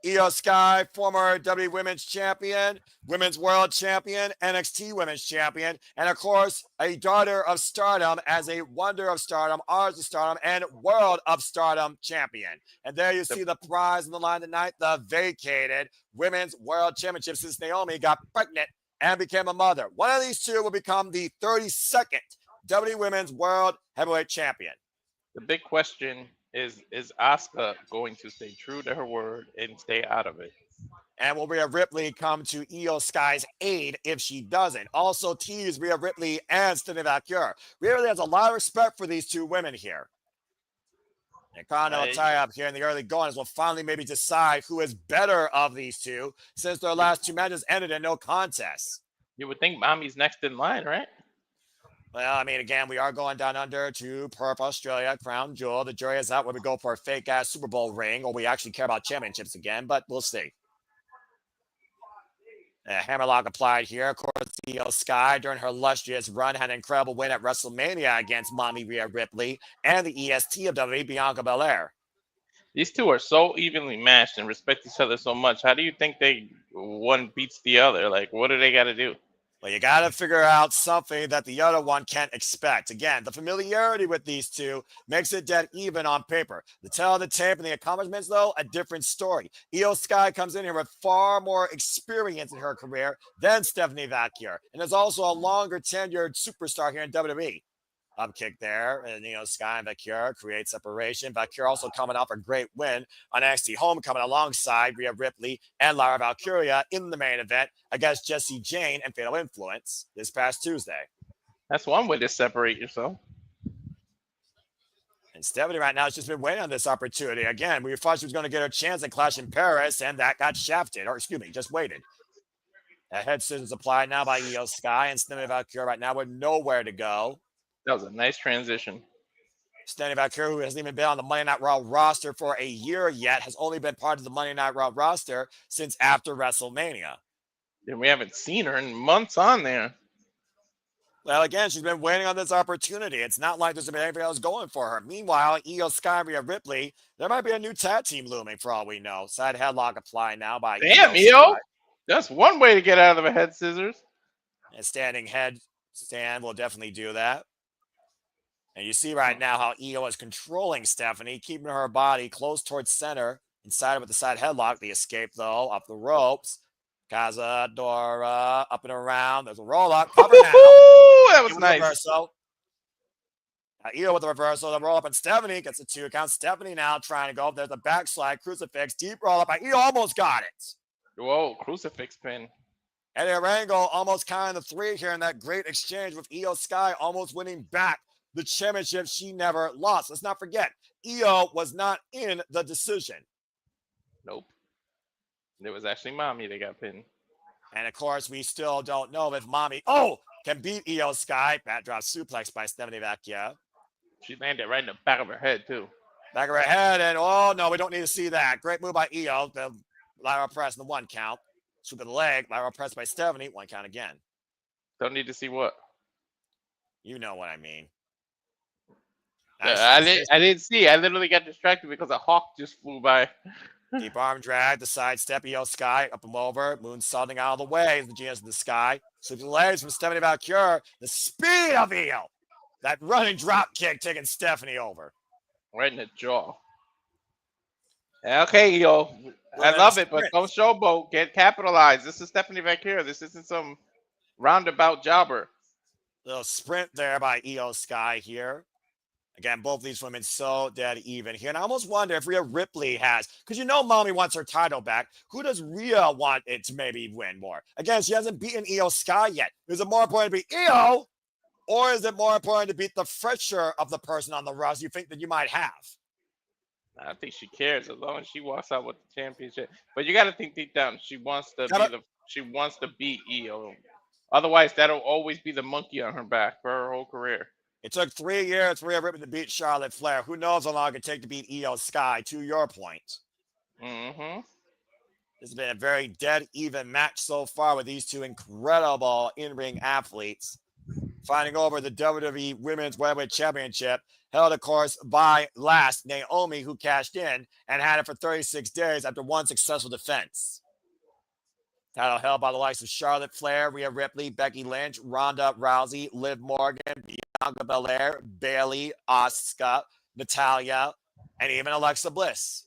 Io Sky, former WWE Women's Champion, Women's World Champion, NXT Women's Champion, and of course, a daughter of Stardom as a Wonder of Stardom, Arts of Stardom, and World of Stardom Champion. And there you see the prize on the line tonight, the vacated Women's World Championship, since Naomi got pregnant and became a mother. One of these two will become the 32nd WWE Women's World Heavyweight Champion. The big question is Asuka going to stay true to her word and stay out of it? And will Rhea Ripley come to Io Sky's aid if she doesn't? Also tease Rhea Ripley and Stephen Vaquer. Rhea Ripley has a lot of respect for these two women here. And Continental tie-up here in the early goings will finally maybe decide who is better of these two, since their last two matches ended in no contest. You would think Mommy's next in line, right? Well, I mean, again, we are going down under to Perth, Australia, Crown Jewel. The jury is out where we go for a fake-ass Super Bowl ring, or we actually care about championships again, but we'll see. Hammerlock applied here. Of course, Io Sky, during her illustrious run, had an incredible win at WrestleMania against Mommy Rhea Ripley and the EST of WWE, Bianca Belair. These two are so evenly matched and respect each other so much. How do you think one beats the other? Like, what do they got to do? Well, you got to figure out something that the other one can't expect. Again, the familiarity with these two makes it dead even on paper. The tell of the tape and the accomplishments, though, a different story. Io Sky comes in here with far more experience in her career than Stephanie Vaquer, and is also a longer tenured superstar here in WWE. Up kick there, and Sky and Vaquer create separation. Vaquer also coming off a great win on NXT Homecoming alongside Rhea Ripley and Lara Valkyria in the main event against Jessie Jane and Fatal Influence this past Tuesday. That's one way to separate yourself. And Stephanie right now has just been waiting on this opportunity. Again, we thought she was going to get her chance at Clash in Paris, and that got shafted, or excuse me, just waited. A head scissors applied now by Io Sky, and Stephanie Vaquer right now with nowhere to go. That was a nice transition. Stephanie Vaquer, who hasn't even been on the Monday Night Raw roster for a year yet, has only been part of the Monday Night Raw roster since after WrestleMania. And we haven't seen her in months on there. Well, again, she's been waiting on this opportunity. It's not like there's been anything else going for her. Meanwhile, Io Sky and Rhea Ripley, there might be a new tag team looming for all we know. Side headlock applied now by Io. That's one way to get out of a head scissors. And standing head stand will definitely do that. And you see right now how Io is controlling Stephanie, keeping her body close towards center, inside with the side headlock. The escape, though, up the ropes. Cazadora, up and around. There's a roll-up. Cover now. That was nice. Reversal. Io with the reversal. The roll-up, and Stephanie gets a 2 count. Stephanie now trying to go. There's a backslide. Crucifix. Deep roll-up. Io almost got it. Whoa, crucifix pin. Eddie Arango almost kind of the three here in that great exchange with Io Sky almost winning back the championship she never lost. Let's not forget, Io was not in the decision. Nope. It was actually Mommy that got pinned. And of course, we still don't know if Mommy can beat Io Sky. Backdrop suplex by Stephanie Vaquer. She landed right in the back of her head, too. Back of her head, and oh no, we don't need to see that. Great move by Io. The lateral press in the 1 count. Sweep of the leg, lateral press by Stephanie, 1 count again. Don't need to see what? You know what I mean. I didn't see. I literally got distracted because a hawk just flew by. Deep arm drag, the sidestep, Io Sky, up and over, moonsaulting out of the way as the Genius in the sky. Sweeping the legs from Stephanie Vaquer. The speed of Io. That running drop kick taking Stephanie over. Right in the jaw. Okay, Io. I love it, but don't showboat. Get capitalized. This is Stephanie Vaquer. This isn't some roundabout jobber. Little sprint there by Io Sky here. Again, both these women so dead even here. And I almost wonder if Rhea Ripley has, because you know Mommy wants her title back. Who does Rhea want it to maybe win more? Again, she hasn't beaten Io Sky yet. Is it more important to beat Io? Or is it more important to beat the fresher of the person on the roster you think that you might have? I think she cares as long as she walks out with the championship. But you got to think deep down, she wants to beat Io. Otherwise, that'll always be the monkey on her back for her whole career. It took 3 years for Rhea Ripley to beat Charlotte Flair. Who knows how long it could take to beat Io Sky, to your point. Mm-hmm. This has been a very dead even match so far with these two incredible in-ring athletes. Fighting over the WWE Women's Heavyweight Championship, held, of course, by last Naomi, who cashed in and had it for 36 days after 1 successful defense. Title held by the likes of Charlotte Flair, Rhea Ripley, Becky Lynch, Ronda Rousey, Liv Morgan, Bianca Belair, Bayley, Asuka, Natalya, and even Alexa Bliss.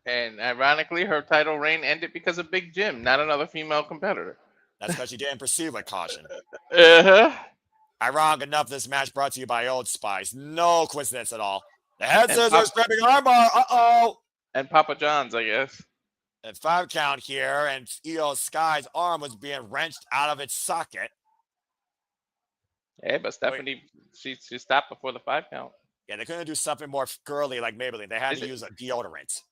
And ironically, her title reign ended because of Big Jim, not another female competitor. That's because she didn't proceed with caution. Uh-huh. Ironic enough, this match brought to you by Old Spice. No coincidence at all. The head scissors, grabbing armbar. Uh-oh. And Papa John's, I guess. And 5 count here, and Io Sky's arm was being wrenched out of its socket. Hey, but Stephanie, she stopped before the 5 count. Yeah, they couldn't do something more girly like Maybelline. They had to use a deodorant.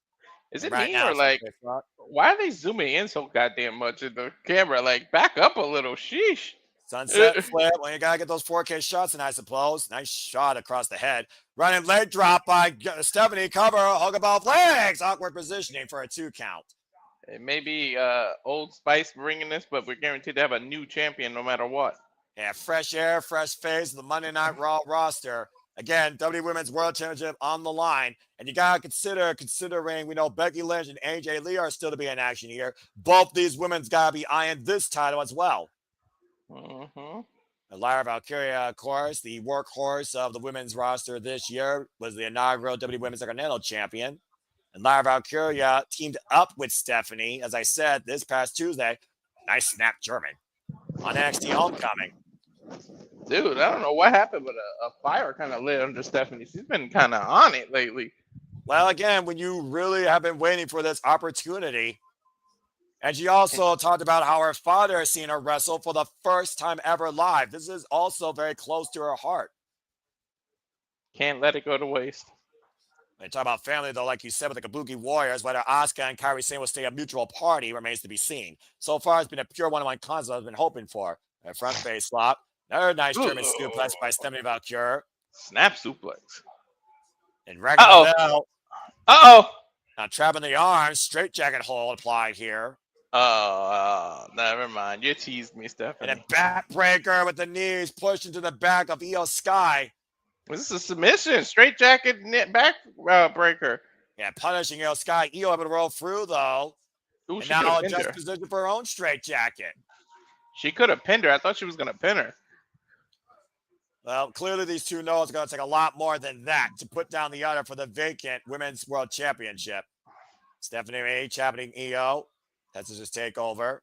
Is it me or like, why are they zooming in so goddamn much in the camera? Like, back up a little. Sheesh. Sunset flip. Well, you got to get those 4K shots in, I suppose. Nice shot across the head. Running leg drop by Stephanie. Cover. Hug above legs. Awkward positioning for a 2 count. It may be Old Spice bringing this, but we're guaranteed to have a new champion no matter what. Yeah, fresh air, fresh face. The Monday Night Raw roster. Again, WWE Women's World Championship on the line. And you got to considering we know Becky Lynch and AJ Lee are still to be in action here. Both these women's got to be eyeing this title as well. Mm-hmm. Lyra Valkyria, of course, the workhorse of the women's roster this year, was the inaugural WWE Women's Intercontinental Champion. And Lyra Valkyria teamed up with Stephanie, as I said, this past Tuesday. Nice snap German on NXT Homecoming. Dude, I don't know what happened, but a fire kind of lit under Stephanie. She's been kind of on it lately. Well, again, when you really have been waiting for this opportunity. And she also talked about how her father has seen her wrestle for the first time ever live. This is also very close to her heart. Can't let it go to waste. They talk about family, though, like you said, with the Kabuki Warriors, whether Asuka and Kairi Sane will stay a mutual party remains to be seen. So far, it's been a pure one-on-one contest I've been hoping for. A front face lock. Another nice German suplex by Stephanie Vaquer. Snap suplex. And regular bell. Uh-oh. Now trapping the arms. Straight jacket hold applied here. Oh, never mind. You teased me, Stephanie. And a backbreaker with the knees pushed into the back of Io Sky. This is a submission. Straight jacket back breaker. Yeah, punishing Io Sky. Io able to roll through, though. Ooh, and now adjust position for her own straight jacket. She could have pinned her. I thought she was going to pin her. Well, clearly these two know it's going to take a lot more than that to put down the other for the vacant Women's World Championship. Stephanie H happening Io. That's his takeover.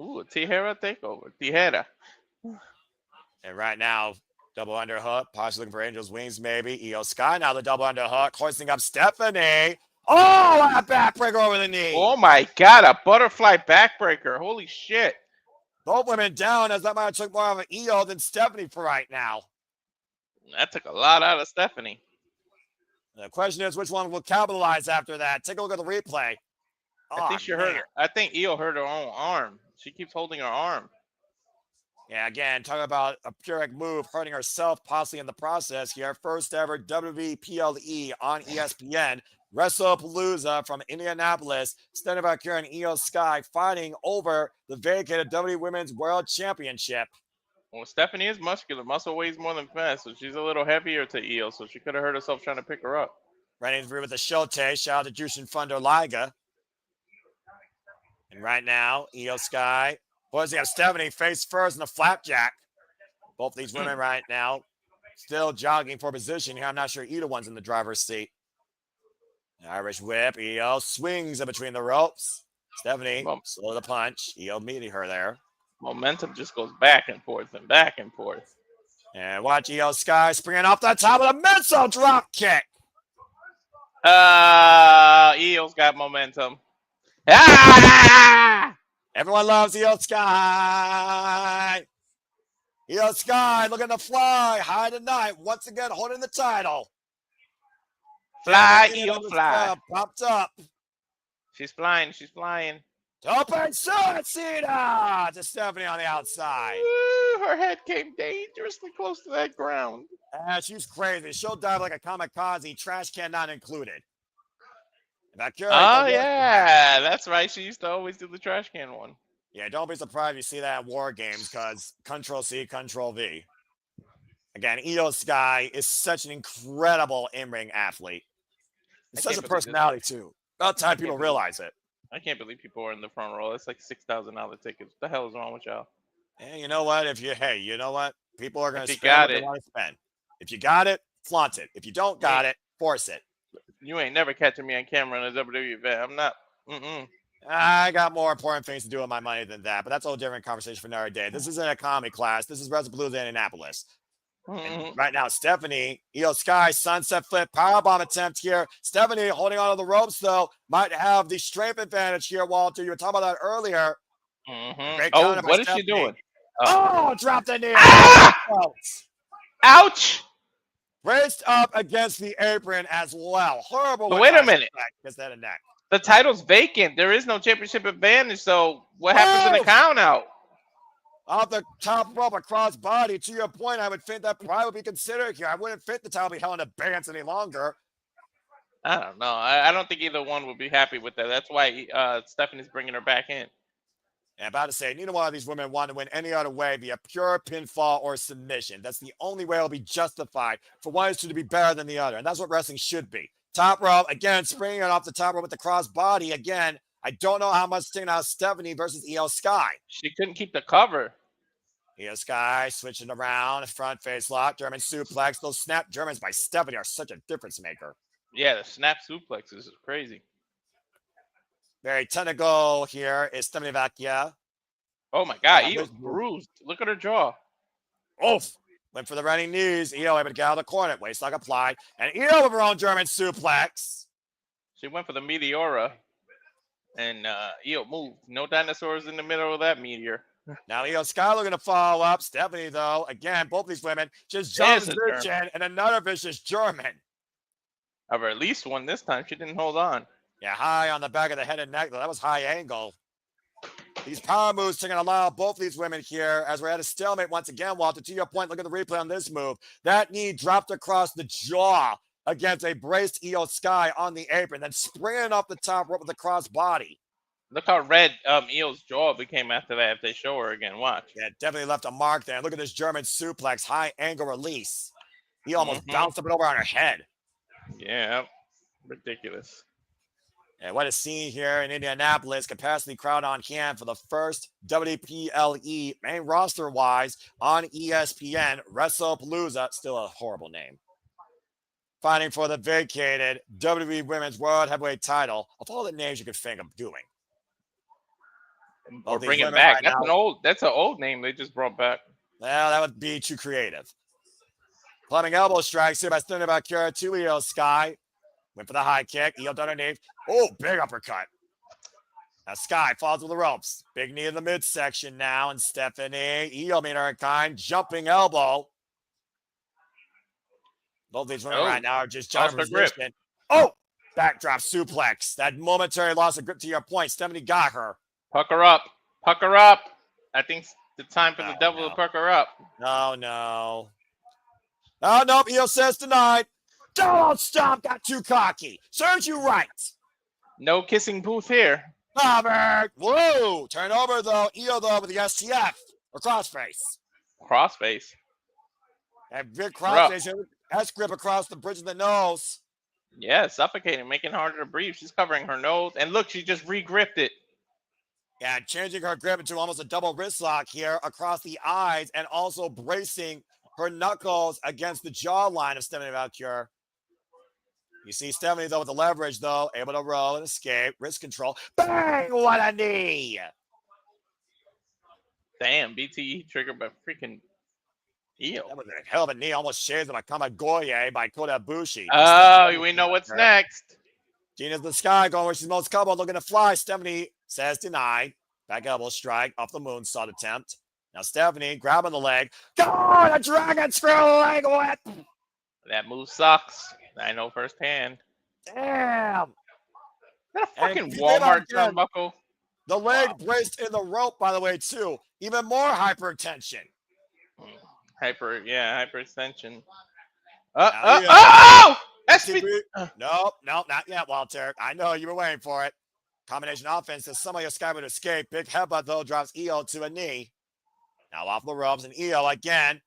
Ooh, a Tijera takeover. Tijera. And right now, double underhook. Possibly looking for Angel's Wings, maybe. Io Sky now the double underhook. Hoisting up Stephanie. Oh, a backbreaker over the knee. Oh, my God. A butterfly backbreaker. Holy shit. Both women down, as that might have took more of an EO than Stephanie for right now. That took a lot out of Stephanie. The question is, which one will capitalize after that? Take a look at the replay. I think she hurt her. I think Io hurt her own arm. She keeps holding her arm. Yeah, again, talking about a Pyrrhic move, hurting herself possibly in the process here. First ever WWE PLE on ESPN. Wrestlepalooza from Indianapolis. Standing back here in Io Sky fighting over the vacated WWE Women's World Championship. Well, Stephanie is muscular. Muscle weighs more than fat, so she's a little heavier to Io, so she could have hurt herself trying to pick her up. Running through with the Shote. Shout out to Jushin Thunder Liga. And right now, Io Sky. Boys, you have Stephanie face first in the flapjack. Both these women right now still jogging for position here. I'm not sure either one's in the driver's seat. Irish whip. Io swings in between the ropes. Stephanie slow the punch. Io meeting her there. Momentum just goes back and forth and back and forth. And watch Io Sky springing off the top of the missile drop kick. Io's got momentum. Ah! Everyone loves Io Sky. Io Sky looking to fly high tonight. Once again, holding the title. Fly, Io, fly. Popped up. She's flying. She's flying. Open Cena to Stephanie on the outside. Ooh, her head came dangerously close to that ground. She's crazy. She'll dive like a kamikaze. Trash can not included. Vaquer, oh, yeah. That's right. She used to always do the trash can one. Yeah, don't be surprised if you see that in War Games because Control-C, Control-V. Again, Io Sky is such an incredible in-ring athlete. It's such a personality, too. About time people realize it. I can't believe people are in the front row. It's like $6,000 tickets. What the hell is wrong with y'all? And you know what? You know what? People are going to spend what they want to spend. If you got it, flaunt it. If you don't got it, force it. You ain't never catching me on camera in a WWE event. I'm not. I got more important things to do with my money than that, but that's a whole different conversation for another day. This isn't a comedy class. This is Wrestlepalooza Indianapolis. Right now, Stephanie, Io Sky, sunset flip, powerbomb attempt here. Stephanie holding on to the ropes, though, might have the strength advantage here, Walter. You were talking about that earlier. Oh, what is she doing? Oh, dropped the knee. Ah! Ouch! Raised up against the apron as well. Horrible. But wait a minute. Against that neck. The title's vacant. There is no championship advantage, so what happens in the count out? Off the top rope, across body. To your point, I would think that probably would be considered here. I wouldn't think the title be held in abeyance any longer. I don't know. I don't think either one would be happy with that. That's why Stephanie's bringing her back in. Yeah, about to say, neither one of these women want to win any other way via pure pinfall or submission. That's the only way it'll be justified for one is to be better than the other. And that's what wrestling should be. Top rope, again, springing it off the top rope with the cross body. Again, I don't know how much taking out Stephanie versus Io Sky. She couldn't keep the cover. Io Sky switching around, front face lock, German suplex. Those snap Germans by Stephanie are such a difference maker. Yeah, the snap suplexes is crazy. Very technical here is Stephanie Vaquer. Oh my God, Io's bruised. Look at her jaw. Oof. Went for the running knees. Io able to get out of the corner. Waistlock applied. And Io with her own German suplex. She went for the Meteora. And Io moved. No dinosaurs in the middle of that meteor. Now Io Sky looking to follow up. Stephanie, though, again, both these women just jumps their chin and another vicious German. I've at least one this time. She didn't hold on. Yeah, high on the back of the head and neck. That was high angle. These power moves are going to allow both these women here as we're at a stalemate once again, Walter. To your point, look at the replay on this move. That knee dropped across the jaw against a braced Io Sky on the apron, then springing off the top rope with the cross body. Look how red Io's jaw became after that if they show her again. Watch. Yeah, definitely left a mark there. Look at this German suplex, high angle release. He almost bounced up and over on her head. Yeah, ridiculous. And what a scene here in Indianapolis. Capacity crowd on hand for the first WPLE main roster-wise on ESPN. Wrestlepalooza, still a horrible name. Fighting for the vacated WWE Women's World Heavyweight title. Of all the names you could think of doing. Or bring it back. That's an old name they just brought back. Well, that would be too creative. Plumbing elbow strikes here by Stephanie Vaquer to Io Sky. Went for the high kick. Io underneath. Oh, big uppercut. Now Sky falls to the ropes. Big knee in the midsection now, and Stephanie. Io made her kind. Jumping elbow. Both these women right now are just jumping lost her grip. position. Oh! Backdrop suplex. That momentary loss of grip to your point. Stephanie got her. Pucker up. Pucker up. I think it's the time for the devil to pucker up. No, no. Oh, nope. Io says denied. Don't stop. Got too cocky. Serves you right. No kissing booth here. Robert. Whoa. Turn over, though. Io, though, with the STF. Or crossface. Crossface. That big crossface. S grip across the bridge of the nose. Yeah, suffocating, making it harder to breathe. She's covering her nose. And look, she just re-gripped it. Yeah, changing her grip into almost a double wrist lock here across the eyes and also bracing her knuckles against the jawline of Stephanie Vaquer. You see Stephanie, though, with the leverage, though, able to roll and escape. Wrist control. Bang! What a knee! Damn, BTE triggered by freaking Io. That was a hell of a knee. Almost shaved by Kamagoye by Kota Ibushi. Oh, we know what's next. Gina's the Sky going where she's most comfortable, looking to fly. Stephanie says denied. Back elbow strike off the moonsault attempt. Now Stephanie grabbing the leg. Go! The dragon screw leg whip! That move sucks. I know firsthand. Damn! That a fucking Walmart turnbuckle. The leg braced in the rope, by the way, too. Even more hypertension. Hyperextension. SB. Nope, not yet, Walter. I know you were waiting for it. Combination offense as some of your Sky would escape. Big headbutt, though, drops Io to a knee. Now off the ropes, and Io again.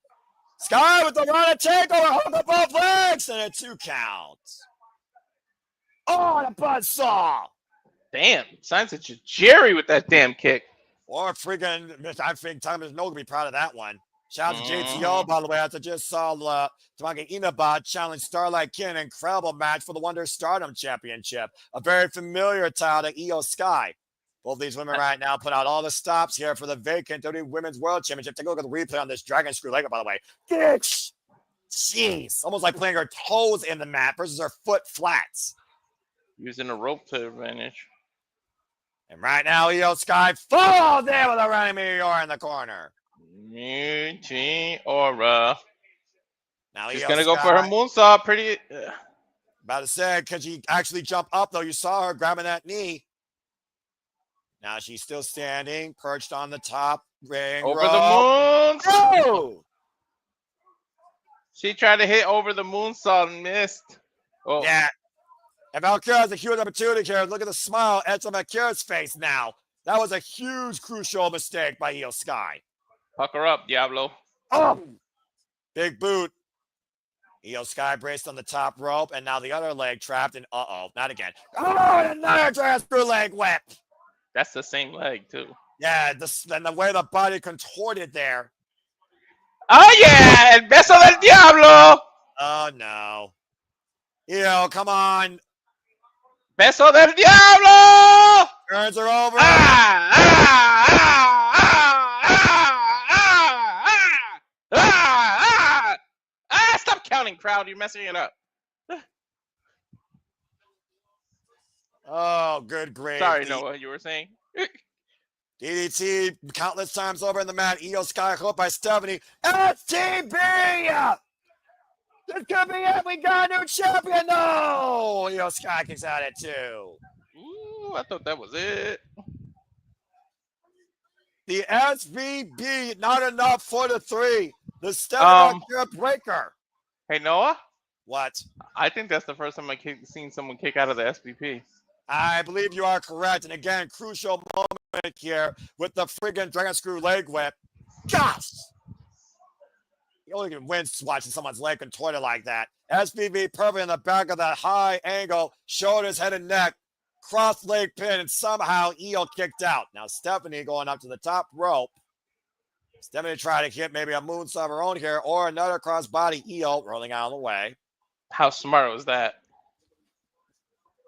Sky with the run and takeover, hook up both legs, and a 2 count. Oh, and a buzzsaw. Damn, sounds such a Jerry with that damn kick. Or freaking, I think Thomas Noel will be proud of that one. Shout out to JTO, by the way, as I just saw Tamanga Inaba challenge Starlight Kid in an incredible match for the Wonder Stardom Championship. A very familiar title to Io Sky. Both these women right now put out all the stops here for the vacant WWE Women's World Championship. Take a look at the replay on this dragon screw leg, by the way. Jeez. Almost like playing her toes in the mat versus her foot flats. Using a rope to advantage. And right now, Io Sky falls there with a running meteor in the corner. Aura. Now she's going to go for her moonsault. Pretty. About to say, can she actually jump up, though? You saw her grabbing that knee. Now she's still standing, perched on the top ring. Over the moon. Oh! She tried to hit over the moonsault and missed. Oh. Yeah. And Vaquer has a huge opportunity here. Look at the smile at Vaquer's face now. That was a huge, crucial mistake by Io Sky. Pucker up, Diablo. Oh! Big boot. Io Sky braced on the top rope, and now the other leg trapped, and not again. Oh, another dragon screw leg whip. That's the same leg, too. Yeah, and the way the body contorted there. Oh, yeah! El beso del diablo! Oh, no. Io, come on. Beso del diablo! Turns are over. Stop counting, crowd. You're messing it up. Oh, good grief. Sorry, Noah, you were saying? DDT countless times over in the mat. Io Sky hooked by Stephanie. STB! This could be it. We got a new champion. No! Io Sky kicks out at 2. Ooh, I thought that was it. The SVB, not enough for the 3. The Stephanie breaker. Hey, Noah? What? I think that's the first time I've seen someone kick out of the SVP. I believe you are correct. And again, crucial moment here with the friggin' dragon screw leg whip. Gosh! You only can win watching someone's leg contorted like that. SVB perfect in the back of that high angle, shoulders, head, and neck. Cross leg pin, and somehow Io kicked out. Now Stephanie going up to the top rope. Stephanie tried to hit maybe a moonsault of her own here or another crossbody. Io rolling out of the way. How smart was that?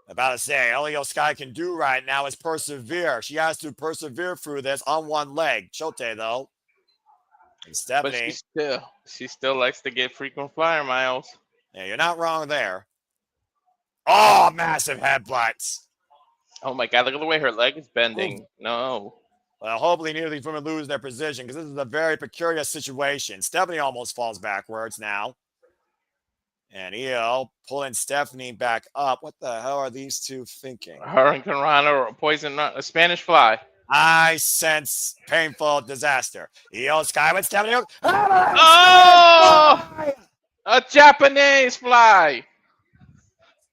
About to say, all Io Sky can do right now is persevere. She has to persevere through this on one leg. Chote, though. And Stephanie. But she still likes to get frequent flyer miles. Yeah, you're not wrong there. Oh, massive headbutts. Oh my God! Look at the way her leg is bending. No. Well, hopefully neither of these women lose their position because this is a very peculiar situation. Stephanie almost falls backwards now. And Io pulling Stephanie back up. What the hell are these two thinking? Her and Karana or a Spanish fly. I sense painful disaster. Io Sky with Stephanie. Oh! A Japanese fly.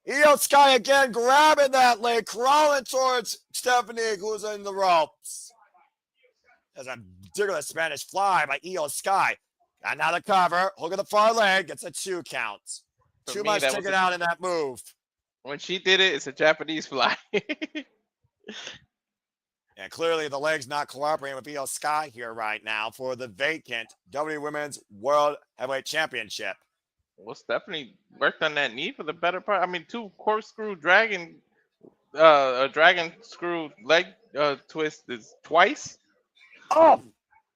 Io Sky again grabbing that leg, crawling towards Stephanie, who's in the ropes. There's a ridiculous Spanish fly by Io Sky. Got another cover. Hook of the far leg. Gets a 2 count. Too much taken out in that move. When she did it, it's a Japanese fly. And clearly the leg's not cooperating with Io Sky here right now for the vacant WWE Women's World Heavyweight Championship. Well, Stephanie worked on that knee for the better part. I mean, 2 corkscrew dragon, a dragon screw leg twist is twice. Oh!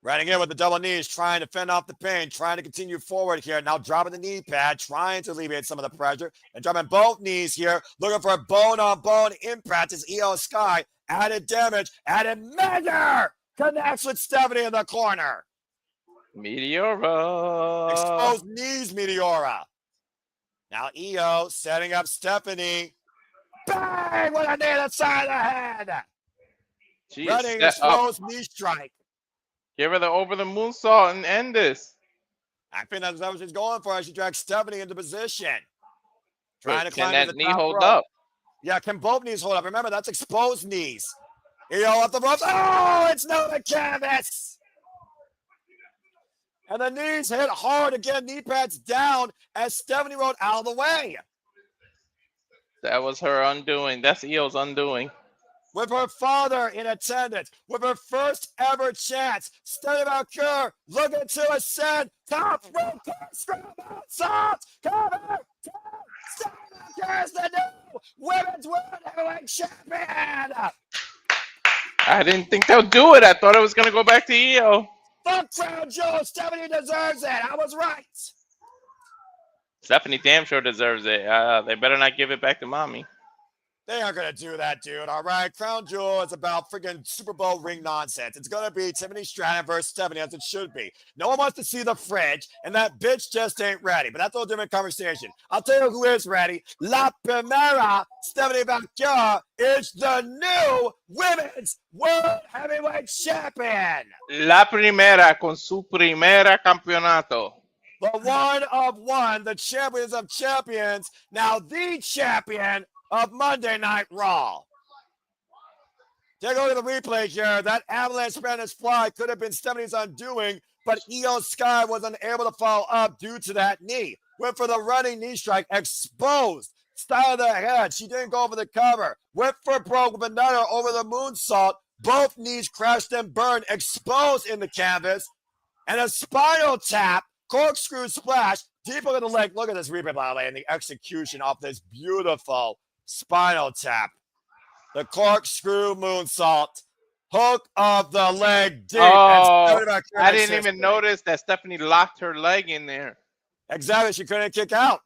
Running in with the double knees, trying to fend off the pain, trying to continue forward here. Now dropping the knee pad, trying to alleviate some of the pressure. And dropping both knees here, looking for a bone-on-bone impact as Io Sky added damage, added measure, connects with Stephanie in the corner. Meteora. Exposed knees, Meteora. Now Io setting up Stephanie. Bang! With a knee to the side of the head. Running exposed knee strike. Give her the over the moonsault and end this. I think that's what she's going for as she drags Stephanie into position. Trying to climb can to that the knee top hold rope. up? Yeah, can both knees hold up? Remember, that's exposed knees. Io off the ropes. Oh, it's no the canvas. And the knees hit hard again. Knee pads down as Stephanie rode out of the way. That was her undoing. That's Io's undoing. With her father in attendance, with her first ever chance, Stephanie Vaquer looking to ascend. Top rope, salt, cover, Stephanie Vaquer is the new Women's World Heavyweight Champion. I didn't think they'll do it. I thought it was going to go back to Io. Fuck Crown Jewel, Stephanie deserves it. I was right. Stephanie damn sure deserves it. They better not give it back to mommy. They aren't going to do that, dude. All right. Crown Jewel is about freaking Super Bowl ring nonsense. It's going to be Tiffany Stratton versus Stephanie as it should be. No one wants to see the fridge, and that bitch just ain't ready. But that's a whole different conversation. I'll tell you who is ready. La Primera, Stephanie Vaquer, is the new Women's World Heavyweight Champion. La Primera con su primera campeonato. The one of one, the champions of champions. Now the champion of Monday Night Raw. Take a look at the replay here. That avalanche Spanish fly could have been Stephanie's undoing, but Io Sky was unable to follow up due to that knee. Went for the running knee strike, exposed. Style of the head. She didn't go for the cover. Went for broke with another over the moonsault. Both knees crashed and burned, exposed in the canvas. And a spinal tap, corkscrew splash, deep into the leg. Look at this replay, by the way, and the execution of this beautiful spinal tap. The corkscrew moonsault. Hook of the leg deep. Oh, I didn't even notice that Stephanie locked her leg in there. Exactly. She couldn't kick out.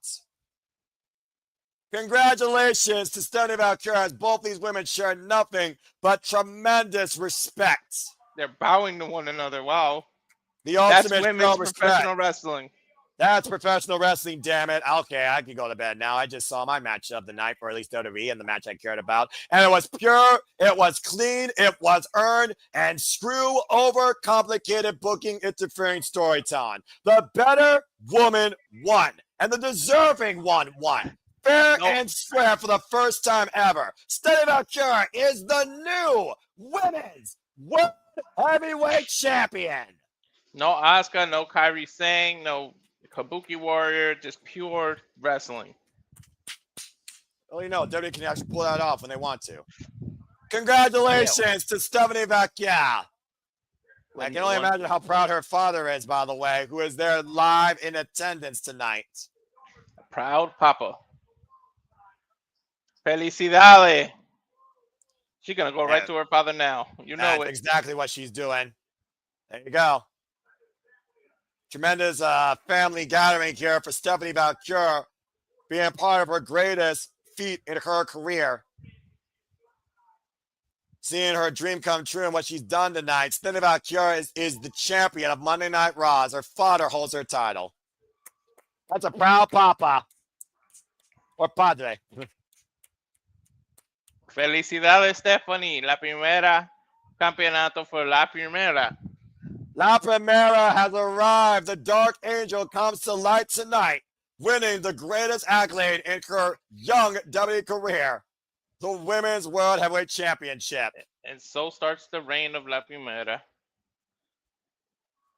Congratulations to Stephanie Vaquer as both these women share nothing but tremendous respect. They're bowing to one another. Wow. The ultimate That's women's professional wrestling. That's professional wrestling, damn it. Okay, I can go to bed now. I just saw my match of the night, or at least WWE, and the match I cared about. And it was pure, it was clean, it was earned, and screw over complicated booking interfering storytelling. The better woman won, and the deserving one won. Fair and square for the first time ever. Stephanie Vaquer is the new Women's World Heavyweight Champion. No Asuka, no Kairi Sane, no Kabuki Warrior, just pure wrestling. Well, you know, WWE can actually pull that off when they want to. Congratulations to Stephanie Vaquer. I can only imagine how proud her father is, by the way, who is there live in attendance tonight. Proud Papa. Felicidades. She's going to go right to her father now. You know That's it. exactly what she's doing. There you go. Tremendous family gathering here for Stephanie Vaquer, being part of her greatest feat in her career. seeing her dream come true and what she's done tonight. Cena Vaquer is the champion of Monday Night Raw as her father holds her title. That's a proud papa. Or padre. Felicidades, Stephanie. La primera campeonato for La Primera. La Primera has arrived. The Dark Angel comes to light tonight, winning the greatest accolade in her young WWE career, the Women's World Heavyweight Championship. And so starts the reign of La Primera.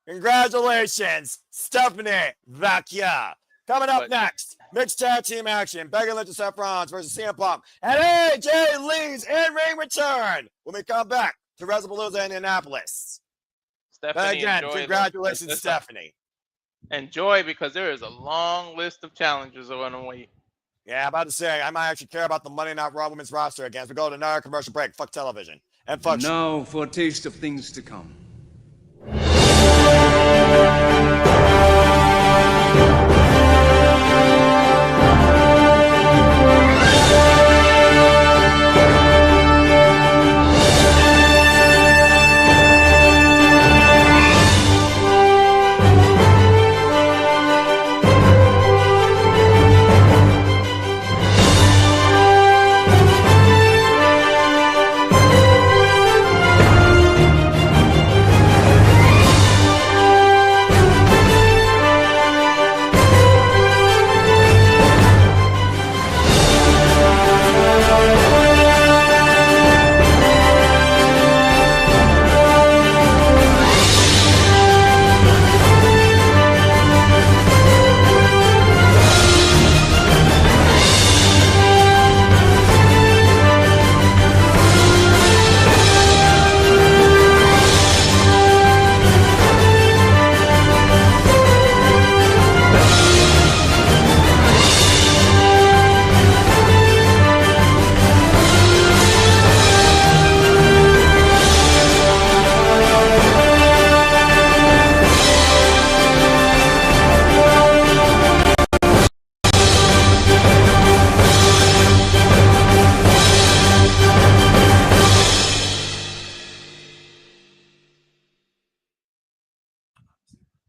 Congratulations, Stephanie Vaquer. Coming up next, mixed tag team action. Becky Lynch and Seth Rollins versus CM Punk and AJ Lee's in-ring return when we come back to Wrestlepalooza, Indianapolis. Stephanie, again, congratulations, Stephanie. Enjoy, because there is a long list of challenges on the way. Yeah, I'm about to say, I might actually care about the Monday Night Raw Women's roster again as we go to another commercial break. Fuck television. And fuck. Now for a taste of things to come.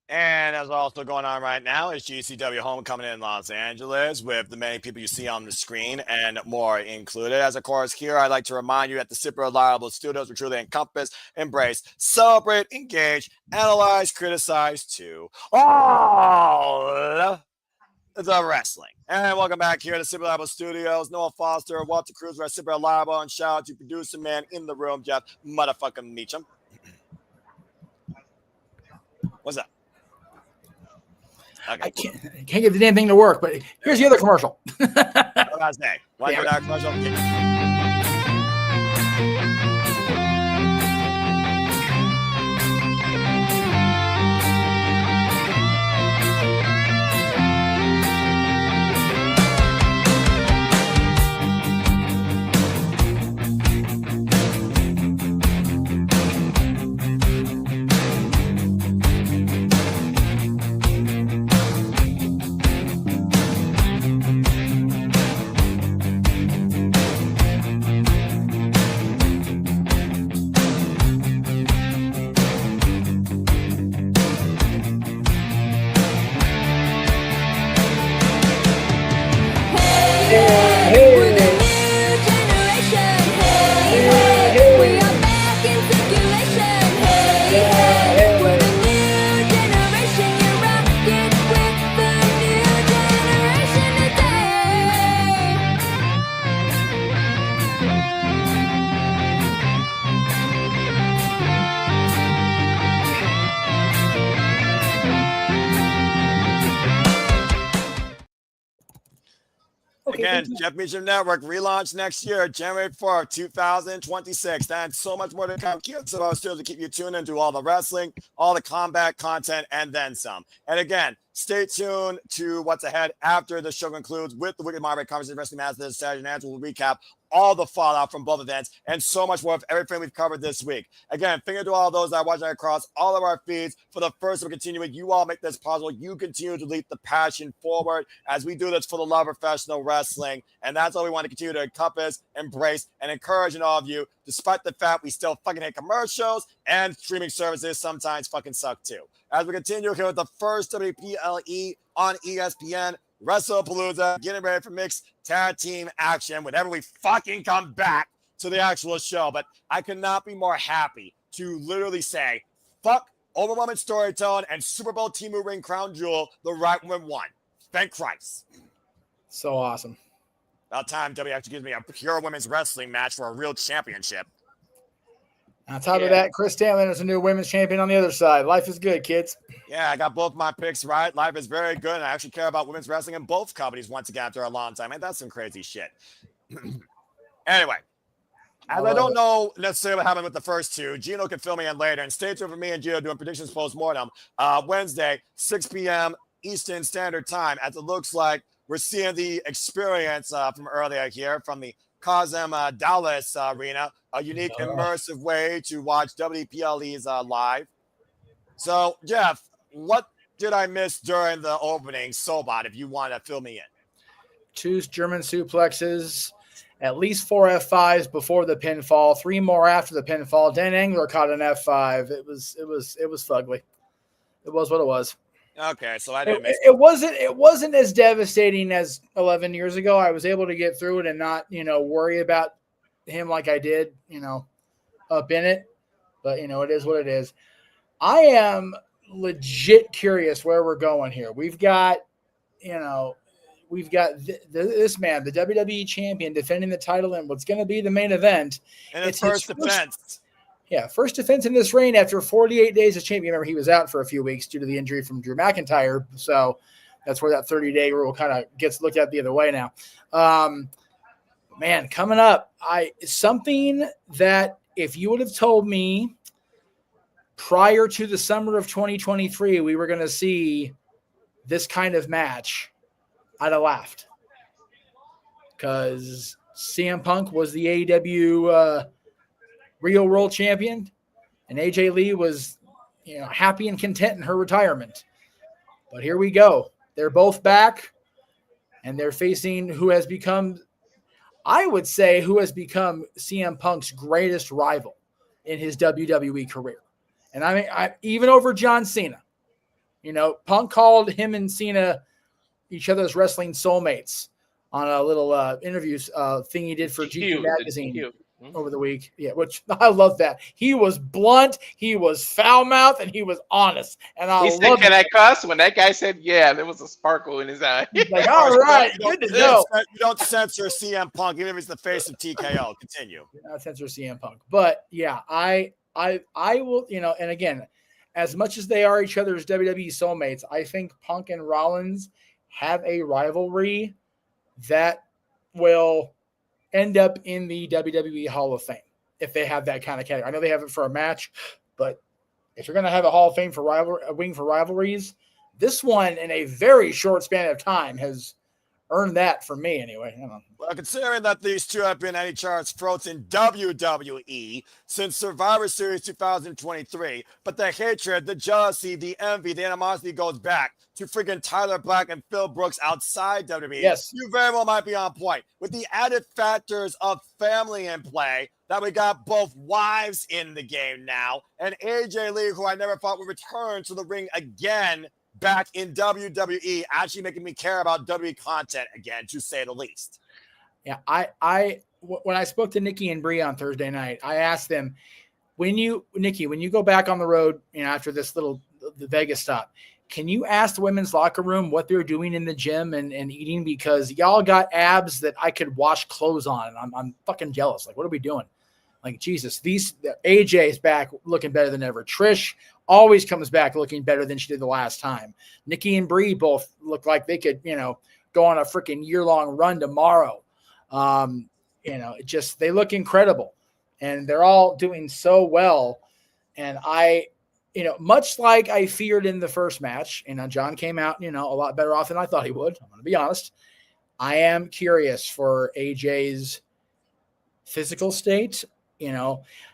And as also going on right now is GCW Homecoming in Los Angeles with the many people you see on the screen and more included. As of course, here I'd like to remind you that the Super Reliable Studios, we truly encompass, embrace, celebrate, engage, analyze, criticize to all the wrestling. And welcome back here to Super Reliable Studios. Noah Foster, Walter Cruz, we're Super Reliable, and shout out to producer man in the room, Jeff motherfucking Meacham. What's up? Okay. I can't get the damn thing to work, but here's the other commercial. Last day. Why do that commercial? Again, Jeff Meacham Network relaunch next year, January 4th, 2026. And so much more to come. So still to keep you tuned into all the wrestling, all the combat content, and then some. And again, stay tuned to what's ahead after the show concludes with the Wicked Moderate Conversation Wrestling Master this Saturday night. We'll recap all the fallout from both events and so much more of everything we've covered this week. Again, finger to all those that are watching across all of our feeds for the first of continuing. You all make this possible. You continue to lead the passion forward as we do this for the love of professional wrestling. And that's all we want to continue to encompass, embrace, and encourage in all of you despite the fact we still fucking hate commercials and streaming services sometimes fucking suck too. As we continue here with the first WPLE on ESPN, Wrestlepalooza, getting ready for mixed tag team action whenever we fucking come back to the actual show. But I could not be more happy to literally say, fuck overwhelming storytelling and Super Bowl Timu ring crown jewel, the right woman won. Thank Christ. So awesome. About time WWE actually gives me a pure women's wrestling match for a real championship. On top of that, Chris Stanley is a new women's champion on the other side. Life is good, kids. Yeah, I got both my picks right. Life is very good, and I actually care about women's wrestling in both companies once again after a long time. And that's some crazy shit. Anyway, as I don't know necessarily what happened with the first two, Gino can fill me in later. And stay tuned for me and Gino doing predictions post-mortem Wednesday, 6 p.m. Eastern Standard Time, as it looks like we're seeing the experience from earlier here from the Cosm Dallas Arena, a unique, immersive way to watch WPLEs live. So, Jeff, what did I miss during the opening? Sobot, if you want to fill me in. 2 German suplexes, at least 4 F5s before the pinfall, 3 more after the pinfall. Dan Engler caught an F5. It was fugly. It was what it was. Okay, so I didn't miss it wasn't as devastating as 11 years ago. I was able to get through it and not, worry about him like I did, up in it. But, it is what it is. I am legit curious where we're going here. We've got, this man, the WWE champion, defending the title in what's going to be the main event. And it's first defense. First defense in this reign after 48 days as champion. Remember, he was out for a few weeks due to the injury from Drew McIntyre. So that's where that 30-day rule kind of gets looked at the other way now. Man, coming up, something that if you would have told me prior to the summer of 2023 we were going to see this kind of match, I'd have laughed. Because CM Punk was the AEW real world champion, and AJ Lee was, happy and content in her retirement. But here we go. They're both back, and they're facing who has become CM Punk's greatest rival in his WWE career. And I even over John Cena. Punk called him and Cena each other's wrestling soulmates on a little interview thing he did for GQ magazine over the week. Yeah, which I love that. He was blunt, he was foul-mouthed, and he was honest. And I love it. Can I cuss? When that guy said, yeah, there was a sparkle in his eye. He's like, all right, good to know. You don't censor CM Punk, even if it's the face of TKO. Continue. Not censor CM Punk. But, yeah, I will, and again, as much as they are each other's WWE soulmates, I think Punk and Rollins have a rivalry that will end up in the WWE Hall of Fame if they have that kind of category. I know they have it for a match, but if you're going to have a Hall of Fame for rivalries, this one in a very short span of time has earned that for me anyway. Well, considering that these two have been at each other's throats in WWE since Survivor Series 2023, but the hatred, the jealousy, the envy, the animosity goes back to freaking Tyler Black and Phil Brooks outside WWE. Yes. You very well might be on point. With the added factors of family in play, that we got both wives in the game now, and AJ Lee, who I never thought would return to the ring again, back in WWE, actually making me care about WWE content again, to say the least. Yeah, when I spoke to Nikki and Bree on Thursday night, I asked them, when you go back on the road, after this the Vegas stop, can you ask the women's locker room what they're doing in the gym and eating? Because y'all got abs that I could wash clothes on, and I'm fucking jealous. Like, what are we doing? Like, Jesus, AJ is back looking better than ever. Trish always comes back looking better than she did the last time. Nikki and Bree both look like they could, go on a freaking year-long run tomorrow. They look incredible, and they're all doing so well. And much like I feared in the first match, John came out, a lot better off than I thought he would. I'm going to be honest. I am curious for AJ's physical state.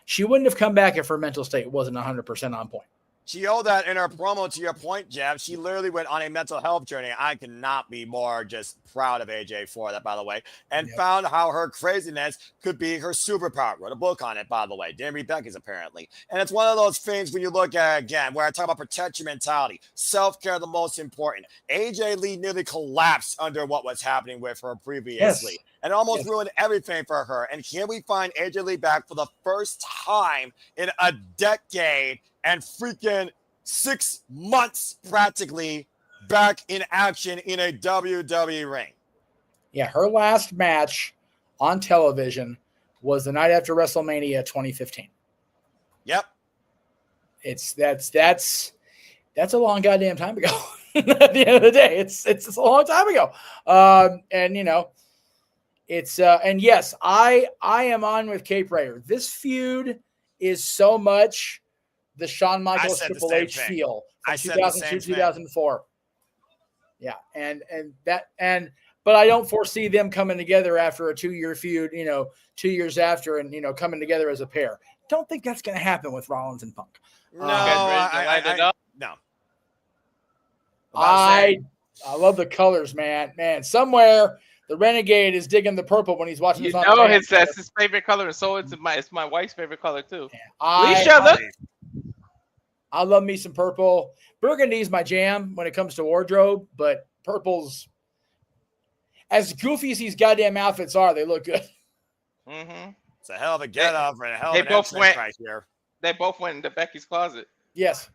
She wouldn't have come back if her mental state wasn't 100% on point. She owed that in her promo, to your point, Jeff. She literally went on a mental health journey. I cannot be more just proud of AJ for that, by the way, and found how her craziness could be her superpower. Wrote a book on it, by the way. Didn't read Becky's, apparently. And it's one of those things when you look at it again, where I talk about protection mentality, self-care, the most important. AJ Lee nearly collapsed under what was happening with her previously. And almost ruined everything for her. And here we find AJ Lee back for the first time in a decade and freaking 6 months practically back in action in a WWE ring. Yeah, her last match on television was the night after WrestleMania 2015. Yep. That's a long goddamn time ago. At the end of the day, it's a long time ago. And you know, it's and yes, I am on with Cape Rayer. This feud is so much the Shawn Michaels Triple H feel from 2002, 2004. Yeah, but I don't foresee them coming together after a 2-year feud, 2 years after, and coming together as a pair. Don't think that's going to happen with Rollins and Punk. No, no. I love the colors, man. Somewhere the Renegade is digging the purple when he's watching this on the that's his favorite color, and so it's my wife's favorite color too. Yeah, I love me some purple. Burgundy's my jam when it comes to wardrobe, but purple's, as goofy as these goddamn outfits are, they look good. Mm-hmm. It's a hell of a get-up and a hell of an entrance right here. They both went into Becky's closet. Yes.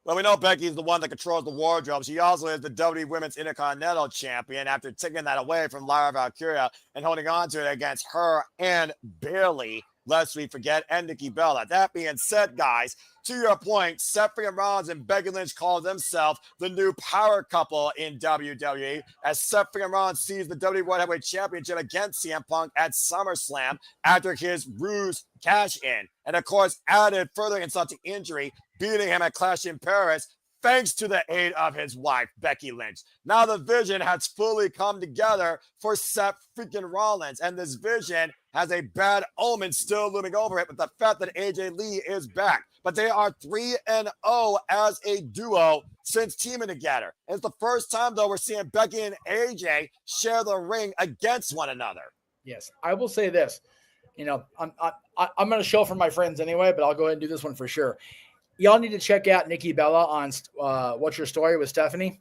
Well, we know Becky's the one that controls the wardrobe. She also is the WWE Women's Intercontinental Champion after taking that away from Lyra Valkyria and holding on to it against her and Bayley, lest we forget, and Nikki Bella. That being said, guys, to your point, Seth Rollins and Becky Lynch call themselves the new power couple in WWE, as Seth Rollins sees the WWE World Heavyweight Championship against CM Punk at SummerSlam after his ruse cash-in. And, of course, added further insult to injury, beating him at Clash in Paris, thanks to the aid of his wife, Becky Lynch. Now the vision has fully come together for Seth freaking Rollins, and this vision has a bad omen still looming over it with the fact that AJ Lee is back. But they are 3-0 as a duo since teaming together. It's the first time, though, we're seeing Becky and AJ share the ring against one another. Yes, I will say this. I'm going to show for my friends anyway, but I'll go ahead and do this one for sure. Y'all need to check out Nikki Bella on What's Your Story with Stephanie.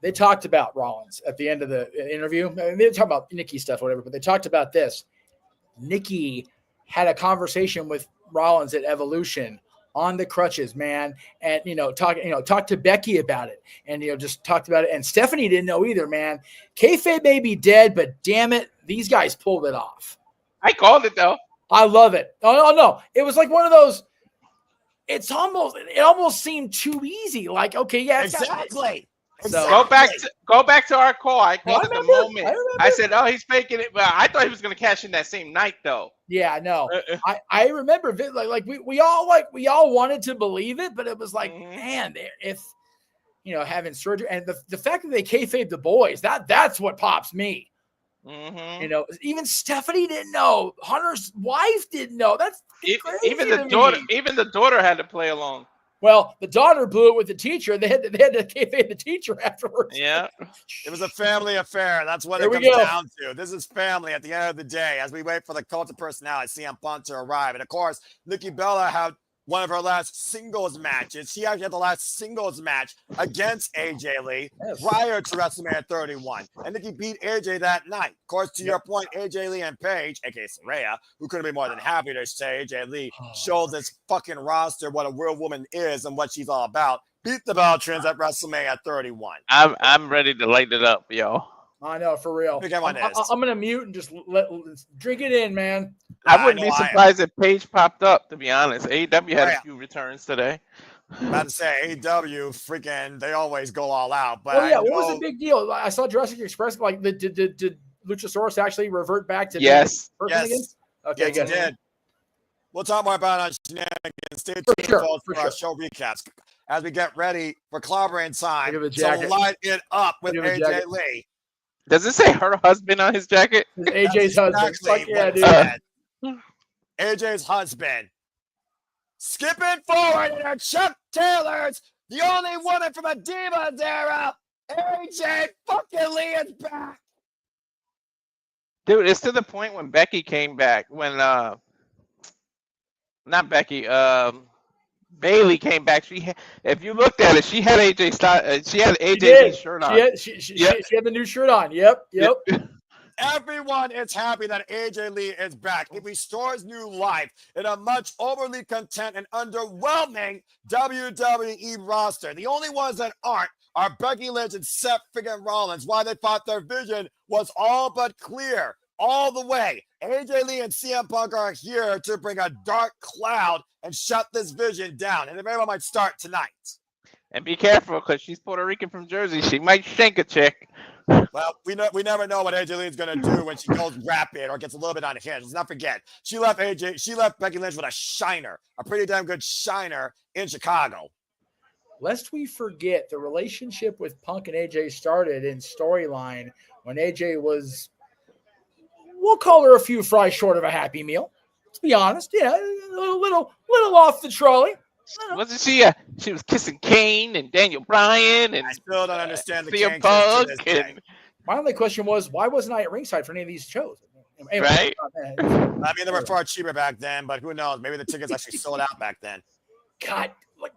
They talked about Rollins at the end of the interview. I mean, they talked about Nikki stuff, whatever, but they talked about this. Nikki had a conversation with Rollins at Evolution on the crutches, man, and talk to Becky about it, and just talked about it. And Stephanie didn't know either, man. Kayfabe may be dead, but damn it, these guys pulled it off. I called it though. I love it. Oh no, it was like one of those. It almost seemed too easy. Like, okay, yeah, exactly. So, go back to our call. I called it the moment. I said, "Oh, he's faking it," but I thought he was going to cash in that same night, though. Yeah, no, I remember like we all wanted to believe it, but it was like, man, if having surgery and the fact that they kayfabe the boys, that's what pops me. Mm-hmm. Even Stephanie didn't know. Hunter's wife didn't know. That's crazy. Even the daughter had to play along. Well, the daughter blew it with the teacher. They had to kayfabe the teacher afterwards. Yeah, it was a family affair. That's what it comes down to. This is family at the end of the day. As we wait for the cult of personality, CM Punk to arrive, and of course, Nikki Bella had one of her last singles matches. She actually had the last singles match against AJ Lee prior to WrestleMania 31. And Nikki beat AJ that night. Of course, to your point, AJ Lee and Paige, aka Saraya, who couldn't be more than happy to say AJ Lee showed this fucking roster what a real woman is and what she's all about. Beat the Beltrans at WrestleMania 31. I'm ready to light it up, yo. I know, for real. I'm going to mute and just drink it in, man. I wouldn't be surprised if Paige popped up, to be honest. AEW had a few returns today. About to say, AEW, freaking, they always go all out. But what was the big deal? I saw Jurassic Express, like, did Luchasaurus actually revert back to yes. Again? Okay, yes, good. He did. We'll talk more about it on Shenanigans. Stay tuned for our show recaps as we get ready for clobbering time to light it up with AJ Lee. Does it say her husband on his jacket? AJ's husband. Exactly yeah, dude. AJ's husband. Skipping forward in her Chuck Taylors, the only woman from a Divas era, AJ fucking Lee is back. Dude, it's to the point when Becky came back. When not Becky, Bailey came back. If you looked at it, she had she had AJ's shirt on. She had the new shirt on. Yep. Everyone is happy that AJ Lee is back. It restores new life in a much overly content and underwhelming WWE roster. The only ones that aren't are Becky Lynch and Seth Freakin Rollins. Why they thought their vision was all but clear all the way. AJ Lee and CM Punk are here to bring a dark cloud and shut this vision down. And the very well might start tonight. And be careful, because she's Puerto Rican from Jersey. She might shank a chick. Well, we never know what AJ Lee is going to do when she goes rapid or gets a little bit on hand. Let's not forget, she left Becky Lynch with a shiner, a pretty damn good shiner in Chicago. Lest we forget, the relationship with Punk and AJ started in storyline when AJ was, we'll call her a few fries short of a Happy Meal. Let's be honest. Yeah, a little off the trolley. Wasn't she? She was kissing Kane and Daniel Bryan, and I still don't understand the CM Punk. My only question was, why wasn't I at ringside for any of these shows? Anyway, right? I mean, they were far cheaper back then, but who knows? Maybe the tickets actually sold out back then. God,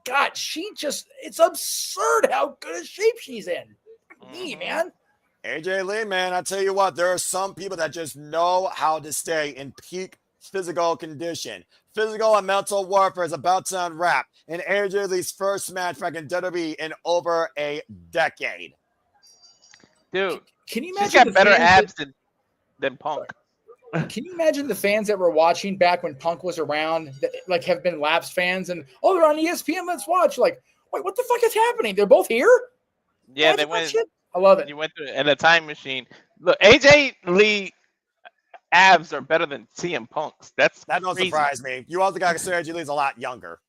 it's absurd how good a shape she's in. Me, man. AJ Lee, man, I tell you what, there are some people that just know how to stay in peak physical condition. Physical and mental warfare is about to unwrap in AJ Lee's first match back in WWE in over a decade. Dude, can you imagine she's got better abs than Punk? Can you imagine the fans that were watching back when Punk was around, that, like, have been lapsed fans, and they're on ESPN, let's watch. Like, wait, what the fuck is happening? They're both here? Yeah, they went. I love it. You went through in a time machine. Look, AJ Lee abs are better than CM Punk's. That don't surprise me. You also got to consider AJ Lee's a lot younger.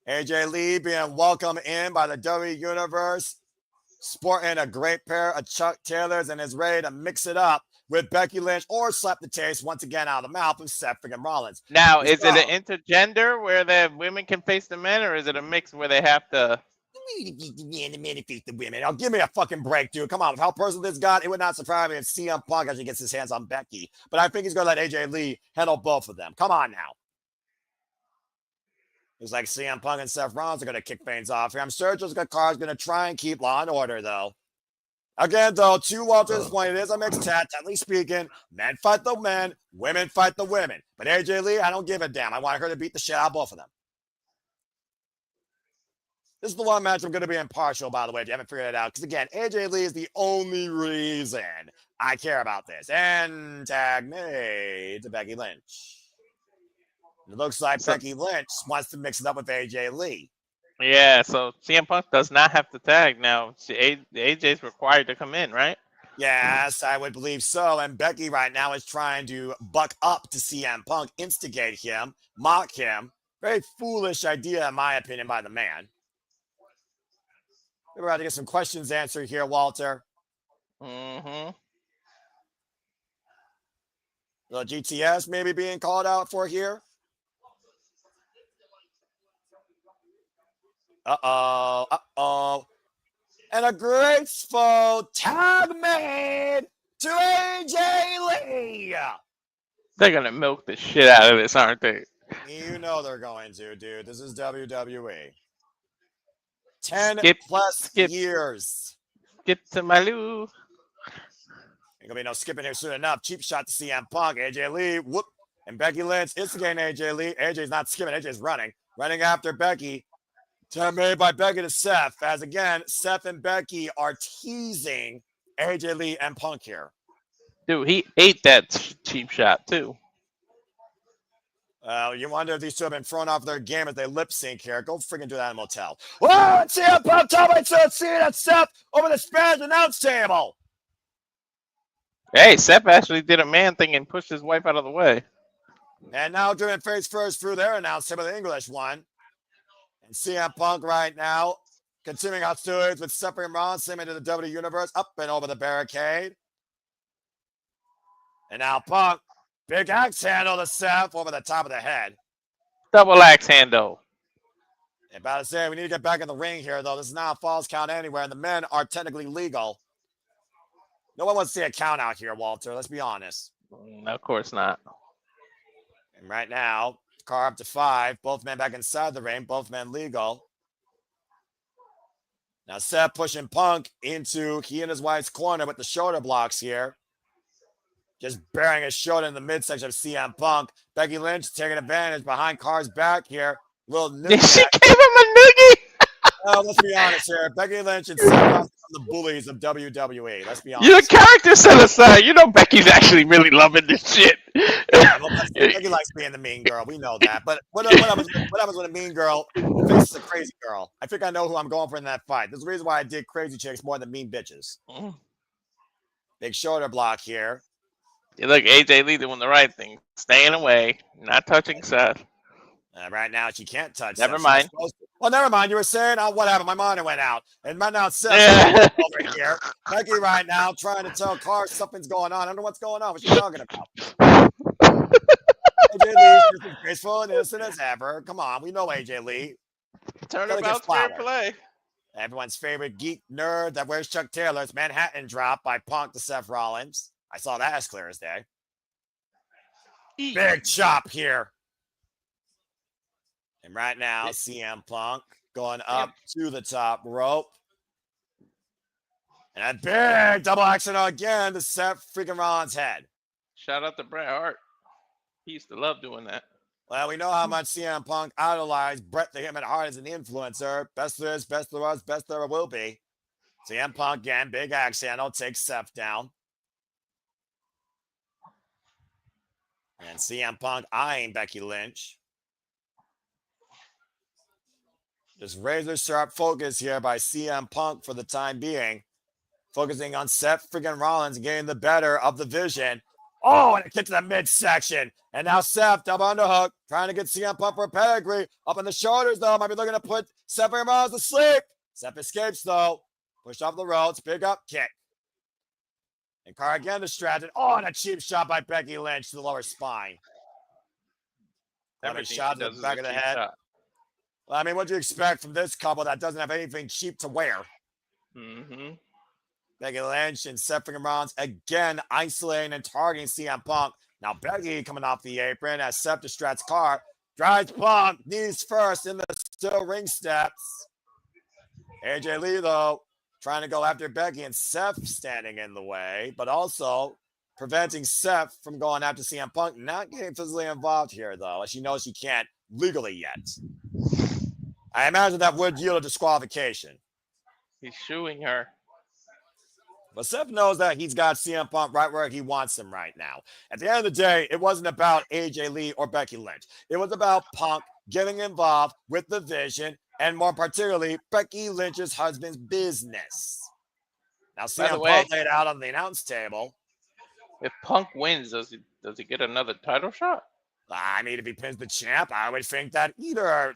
AJ Lee being welcomed in by the WWE Universe, sporting a great pair of Chuck Taylors, and is ready to mix it up with Becky Lynch or slap the taste once again out of the mouth of Seth Freakin Rollins. Now, is it an intergender where the women can face the men, or is it a mix where they have to? The women. Now, give me a fucking break, dude. Come on. With how personal this got, it would not surprise me if CM Punk actually gets his hands on Becky. But I think he's going to let AJ Lee handle both of them. Come on now. Looks like CM Punk and Seth Rollins are going to kick things off here. I'm sure Jessica Carr is going to try and keep law and order, though. Again, though, to Walter's point, it is a mixed tag, technically speaking. Men fight the men, women fight the women. But AJ Lee, I don't give a damn. I want her to beat the shit out of both of them. This is the one match I'm going to be impartial, by the way, if you haven't figured it out. Because, again, AJ Lee is the only reason I care about this. And tag made to Becky Lynch. It looks like Becky Lynch wants to mix it up with AJ Lee. Yeah, so CM Punk does not have to tag now. AJ's required to come in, right? Yes, I would believe so. And Becky right now is trying to buck up to CM Punk, instigate him, mock him. Very foolish idea, in my opinion, by the man. We're about to get some questions answered here, Walter. Mm-hmm. The GTS maybe being called out for here. Uh-oh. And a graceful tag made to AJ Lee. They're going to milk the shit out of this, aren't they? You know they're going to, dude. This is WWE. 10 plus years. Skip to Malou. Ain't gonna be no skipping here soon enough. Cheap shot to CM Punk. AJ Lee, whoop. And Becky Lynch instigating AJ Lee. AJ's not skipping. AJ's running. Running after Becky. Turn made by Becky to Seth. As again, Seth and Becky are teasing AJ Lee and Punk here. Dude, he ate that cheap shot too. You wonder if these two have been thrown off their game as they lip sync here. Go freaking do that in a motel. Whoa, it's CM Punk, top right, so Cena, Seth over the Spanish announce table. Hey, Seth actually did a man thing and pushed his wife out of the way. And now doing face first through their announce table, the English one. And CM Punk right now continuing hostilities with Seth and Bron, same into the WWE Universe, up and over the barricade. And now Punk. Big axe handle to Seth over the top of the head. Double axe handle. About to say, we need to get back in the ring here, though. This is not a falls count anywhere, and the men are technically legal. No one wants to see a count out here, Walter. Let's be honest. Of course not. And right now, car up to 5. Both men back inside the ring. Both men legal. Now Seth pushing Punk into he and his wife's corner with the shoulder blocks here. Just bearing his shoulder in the midsection of CM Punk. Becky Lynch taking advantage behind Carr's back here. Little She gave him a noogie. let's be honest here. Becky Lynch and Seth are the bullies of WWE. Let's be honest. You're the character set aside. You know Becky's actually really loving this shit. Yeah, well, Becky likes being the mean girl. We know that. But what happens when a mean girl faces a crazy girl? I think I know who I'm going for in that fight. There's a reason why I did crazy chicks more than mean bitches. Big shoulder block here. You look, AJ Lee doing the right thing. Staying away. Not touching Seth. Right now, she can't touch. Never Seth. mind. Well, never mind. You were saying, what happened? My monitor went out. And right now, Seth over here. Becky right now trying to tell Carr something's going on. I don't know what's going on. What's she talking about? AJ Lee is as graceful and innocent as ever. Come on. We know AJ Lee. Turnabout's fair play. Everyone's favorite geek nerd that wears Chuck Taylor's Manhattan Drop by Punk to Seth Rollins. I saw that as clear as day. Big chop here. And right now, CM Punk going up to the top rope. And a big double accident again to Seth freaking Rollins' head. Shout out to Bret Hart. He used to love doing that. Well, we know how much CM Punk idolized Bret the Hitman Hart as an influencer. Best there is, best there was, best there will be. CM Punk again, big axe handle, takes Seth down. And CM Punk eyeing Becky Lynch. Just razor sharp focus here by CM Punk for the time being. Focusing on Seth freaking Rollins getting the better of the vision. Oh, and it kicked to the midsection. And now Seth double underhook, trying to get CM Punk for a pedigree. Up on the shoulders, though. Might be looking to put Seth freaking Rollins to sleep. Seth escapes, though. Pushed off the ropes. Big up kick. And Carr again distracted. Oh, and a cheap shot by Becky Lynch to the lower spine. Every shot to the back of the head. Shot. Well, I mean, what do you expect from this couple that doesn't have anything cheap to wear? Mm-hmm. Becky Lynch and Seth freaking Rollins again isolating and targeting CM Punk. Now Becky coming off the apron as Seth distracts Carr. Drives Punk, knees first in the steel ring steps. AJ Lee, though, trying to go after Becky and Seth standing in the way, but also preventing Seth from going after CM Punk. Not getting physically involved here, though, as she knows she can't legally yet. I imagine that would yield a disqualification. He's shooing her. But Seth knows that he's got CM Punk right where he wants him right now. At the end of the day, it wasn't about AJ Lee or Becky Lynch. It was about Punk getting involved with the vision and more particularly Becky Lynch's husband's business. Now CM Punk laid out on the announce table. If Punk wins, does he get another title shot? I mean, if he pins the champ, I would think that either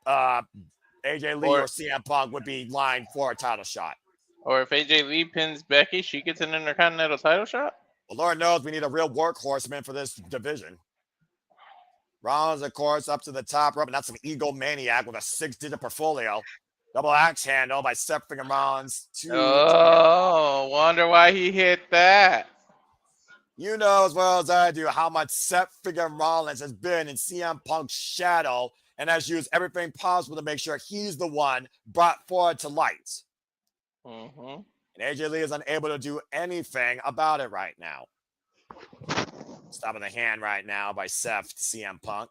AJ Lee or CM Punk would be lined for a title shot. Or if AJ Lee pins Becky, she gets an Intercontinental title shot? Well, Lord knows we need a real workhorseman for this division. Rollins, of course, up to the top rope, and that's an egomaniac with a 6-digit portfolio. Double axe handle by Seth freaking Rollins. Oh, wonder why he hit that. You know as well as I do how much Seth freaking Rollins has been in CM Punk's shadow and has used everything possible to make sure he's the one brought forward to light. Mm-hmm. And AJ Lee is unable to do anything about it right now. Stopping the hand right now by Seth to CM Punk.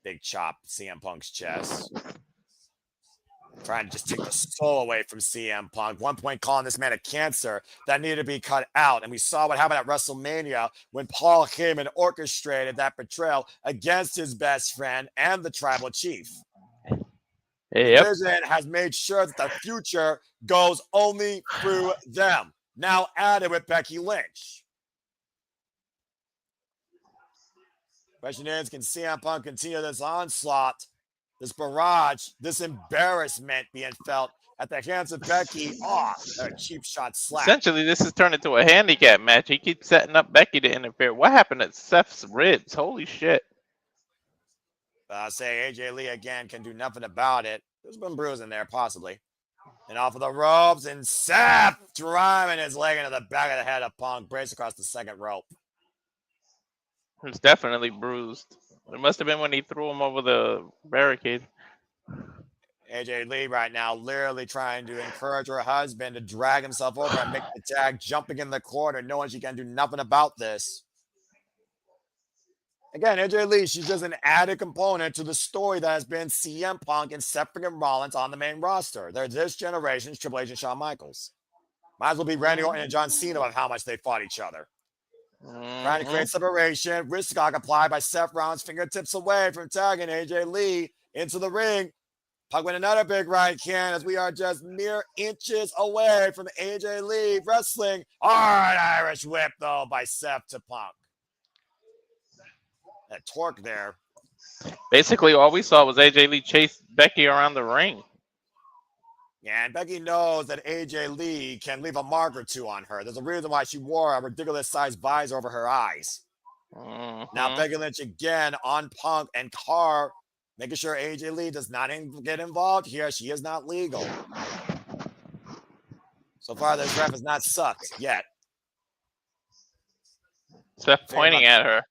Big chop CM Punk's chest. Trying to just take the soul away from CM Punk. One point calling this man a cancer that needed to be cut out. And we saw what happened at WrestleMania when Paul Heyman orchestrated that betrayal against his best friend and the tribal chief. Yep. Vision has made sure that the future goes only through them. Now added with Becky Lynch. Question is, can CM Punk continue this onslaught, this barrage, this embarrassment being felt at the hands of Becky? A cheap shot slap. Essentially, this has turned into a handicap match. He keeps setting up Becky to interfere. What happened to Seth's ribs? Holy shit. Say AJ Lee again can do nothing about it. There's been bruising there, possibly. And off of the ropes, and Seth driving his leg into the back of the head of Punk, brace across the second rope. It's definitely bruised. It must have been when he threw him over the barricade. AJ Lee right now literally trying to encourage her husband to drag himself over and make the tag, jumping in the corner, knowing she can do nothing about this. Again, AJ Lee, she's just an added component to the story that has been CM Punk and Seth freaking Rollins on the main roster. They're this generation's Triple H and Shawn Michaels. Might as well be Randy Orton and John Cena of how much they fought each other. Trying to create separation. Wrist lock applied by Seth Rollins, fingertips away from tagging AJ Lee into the ring. Punk with another big right hand as we are just mere inches away from AJ Lee wrestling. Hard Irish whip, though, by Seth to Punk. That torque there. Basically, all we saw was AJ Lee chase Becky around the ring. Yeah, and Becky knows that AJ Lee can leave a mark or two on her. There's a reason why she wore a ridiculous sized visor over her eyes. Now Becky Lynch again on Punk and Carr, making sure AJ Lee does not get involved here. She is not legal. So far, this ref has not sucked yet. Seth pointing at her.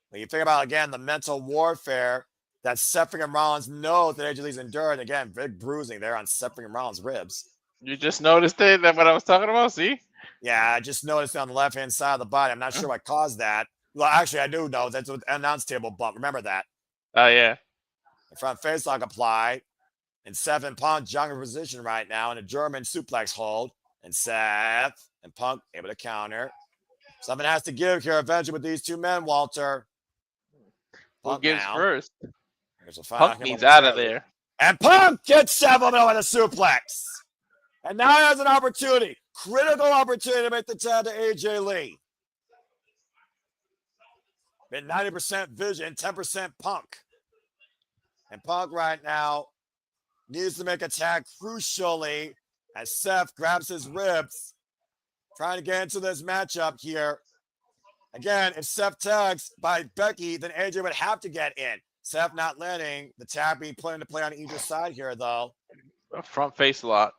When you think about, again, the mental warfare that Seth freaking Rollins knows that AJ Lee's endured. Again, big bruising there on Seth freaking Rollins' ribs. You just noticed it? That's what I was talking about? See? Yeah, I just noticed it on the left-hand side of the body. I'm not sure what caused that. Well, actually, I do know. That's an announce table bump. Remember that. Oh, yeah. The front face lock applied. And Seth and Punk jungle position right now in a German suplex hold. And Seth and Punk able to counter. Something has to give here eventually with these two men, Walter. Who gives first? Punk needs out of there. And Punk gets Seth over with a suplex. And now he has an opportunity, critical opportunity to make the tag to AJ Lee. Been 90% Vision, 10% Punk. And Punk right now needs to make a tag crucially as Seth grabs his ribs, trying to get into this matchup here. Again, if Seth tags by Becky, then AJ would have to get in. Seth not letting the tag being put into play on either side here, though. A front face lock.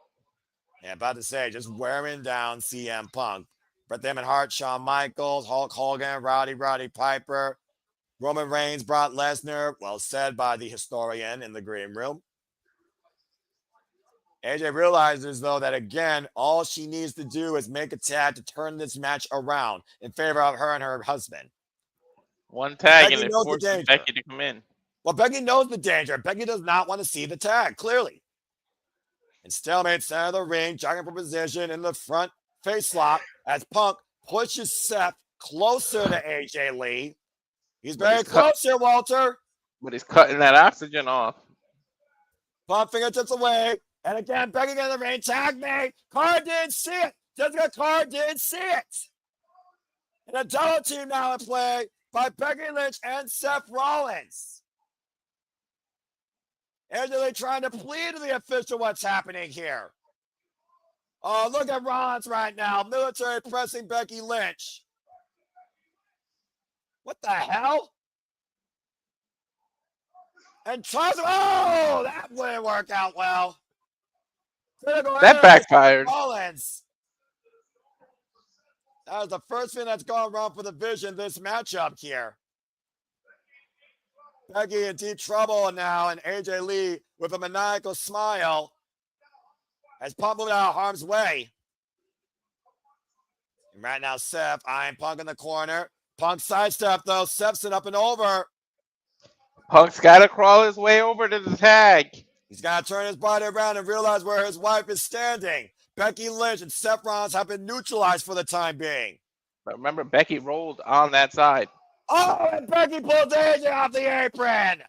Yeah, about to say, just wearing down CM Punk. Bret the Hitman Hart, Shawn Michaels, Hulk Hogan, Roddy Piper, Roman Reigns, Brock Lesnar. Well said by the historian in the green room. AJ realizes, though, that again, all she needs to do is make a tag to turn this match around in favor of her and her husband. One tag Becky and it forces Becky to come in. Well, Becky knows the danger. Becky does not want to see the tag, clearly. And stalemate center of the ring, jogging for position in the front face lock as Punk pushes Seth closer to AJ Lee. He's very close here, Walter. But he's cutting that oxygen off. Punk fingertips away. And again, Becky in the ring, tag me. Carr didn't see it. Jessica Carr didn't see it. And a double team now in play by Becky Lynch and Seth Rollins. AJ Lee trying to plead to the official what's happening here. Oh, look at Rollins right now. Military pressing Becky Lynch. What the hell? And oh, that wouldn't work out well. That backfired. Rollins. That was the first thing that's gone wrong for the Vision this matchup here. Becky in deep trouble now, and AJ Lee with a maniacal smile as Punk moving out of harm's way. And right now, Seth eyeing Punk in the corner. Punk sidestep, though. Seth's it up and over. Punk's got to crawl his way over to the tag. He's got to turn his body around and realize where his wife is standing. Becky Lynch and Seth Rollins have been neutralized for the time being. But remember, Becky rolled on that side. Oh, and Becky pulls AJ off the apron.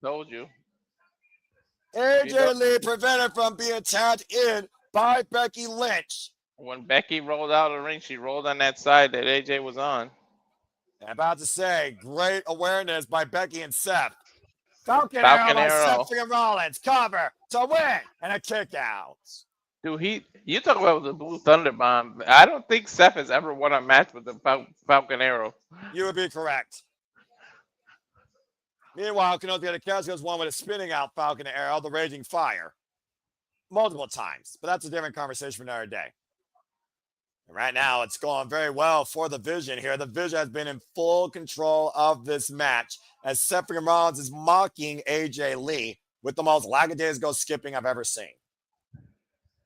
Told you. AJ Lee prevented from being tagged in by Becky Lynch. When Becky rolled out of the ring, she rolled on that side that AJ was on. I'm about to say, great awareness by Becky and Seth. Falcon arrow by Seth and Rollins. Cover to win and a kick out. Dude, you talk about the Blue Thunder Bomb. I don't think Seth has ever won a match with the Falcon Arrow. You would be correct. Meanwhile, Keno's got a Casco's one with a spinning out Falcon arrow, the Raging Fire. Multiple times, but that's a different conversation for another day. And right now, it's going very well for the Vision here. The Vision has been in full control of this match as Seth Rollins is mocking AJ Lee with the most lackadaisical skipping I've ever seen.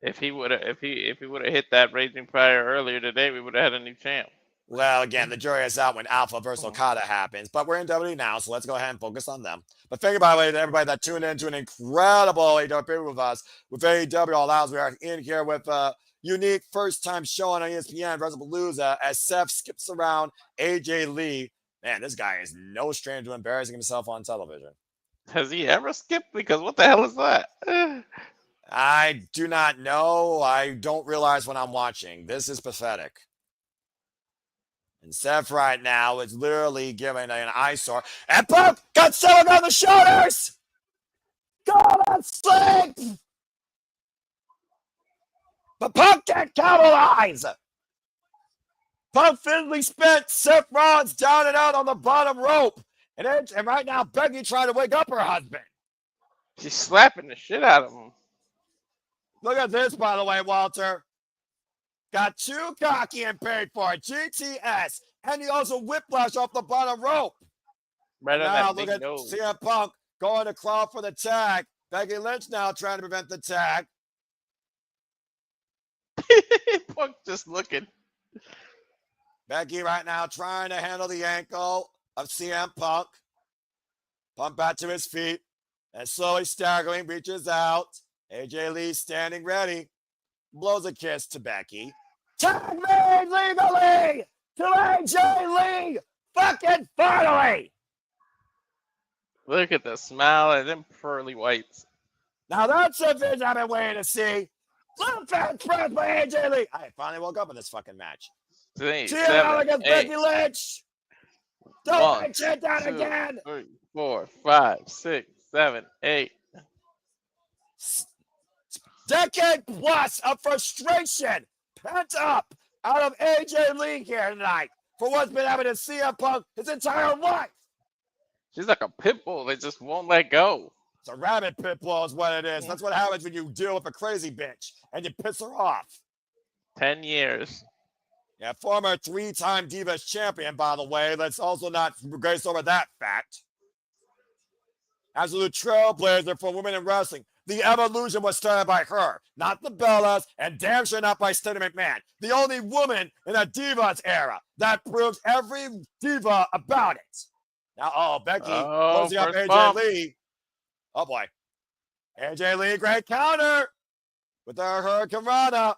If he would have hit that Raging Fire earlier today, we would have had a new champ. Well, again, the jury is out when Alpha versus Okada happens, but we're in WWE now, so let's go ahead and focus on them. But thank you, by the way, to everybody that tuned in to an incredible AEW period with us with AEW All Out. We are in here with a unique first-time showing on ESPN, Wrestlepalooza, as Seth skips around AJ Lee. Man, this guy is no stranger to embarrassing himself on television. Has he ever skipped? Because what the hell is that? I do not know. I don't realize when I'm watching. This is pathetic. And Seth right now is literally giving an eyesore. And Punk got someone on the shoulders! Go to sleep! But Punk can't capitalize! Punk physically spent Seth Rollins down and out on the bottom rope. And right now, Becky trying to wake up her husband. She's slapping the shit out of him. Look at this, by the way, Walter. Got too cocky and paid for it. GTS. And he also whiplash off the bottom rope. Right on now, that big look at nose. CM Punk going to crawl for the tag. Becky Lynch now trying to prevent the tag. Punk just looking. Becky right now trying to handle the ankle of CM Punk. Punk back to his feet. And slowly staggering, reaches out. AJ Lee standing ready. Blows a kiss to Becky. Tag me legally to AJ Lee. Fucking finally. Look at the smile and them pearly whites. Now that's the vision I've been waiting to see. Little fat press by AJ Lee. I finally woke up in this fucking match. Three, against Becky Lynch. Don't let shit down again. 3, 4, 5, 6, 7, 8. Decade plus of frustration pent up out of AJ Lee here tonight for what's been happening to CM Punk his entire life. She's like a pit bull that just won't let go. It's a rabbit pit bull is what it is. That's what happens when you deal with a crazy bitch and you piss her off. 10 years. Yeah, former 3-time Divas champion, by the way. Let's also not grace over that fact. Absolute trailblazer for women in wrestling. The evolution was started by her, not the Bellas, and damn sure not by Stephanie McMahon. The only woman in the Divas era. That proves every diva about it. Now, Becky closing up AJ bump. Lee. Oh, boy. AJ Lee, great counter with her Hurricane Rana.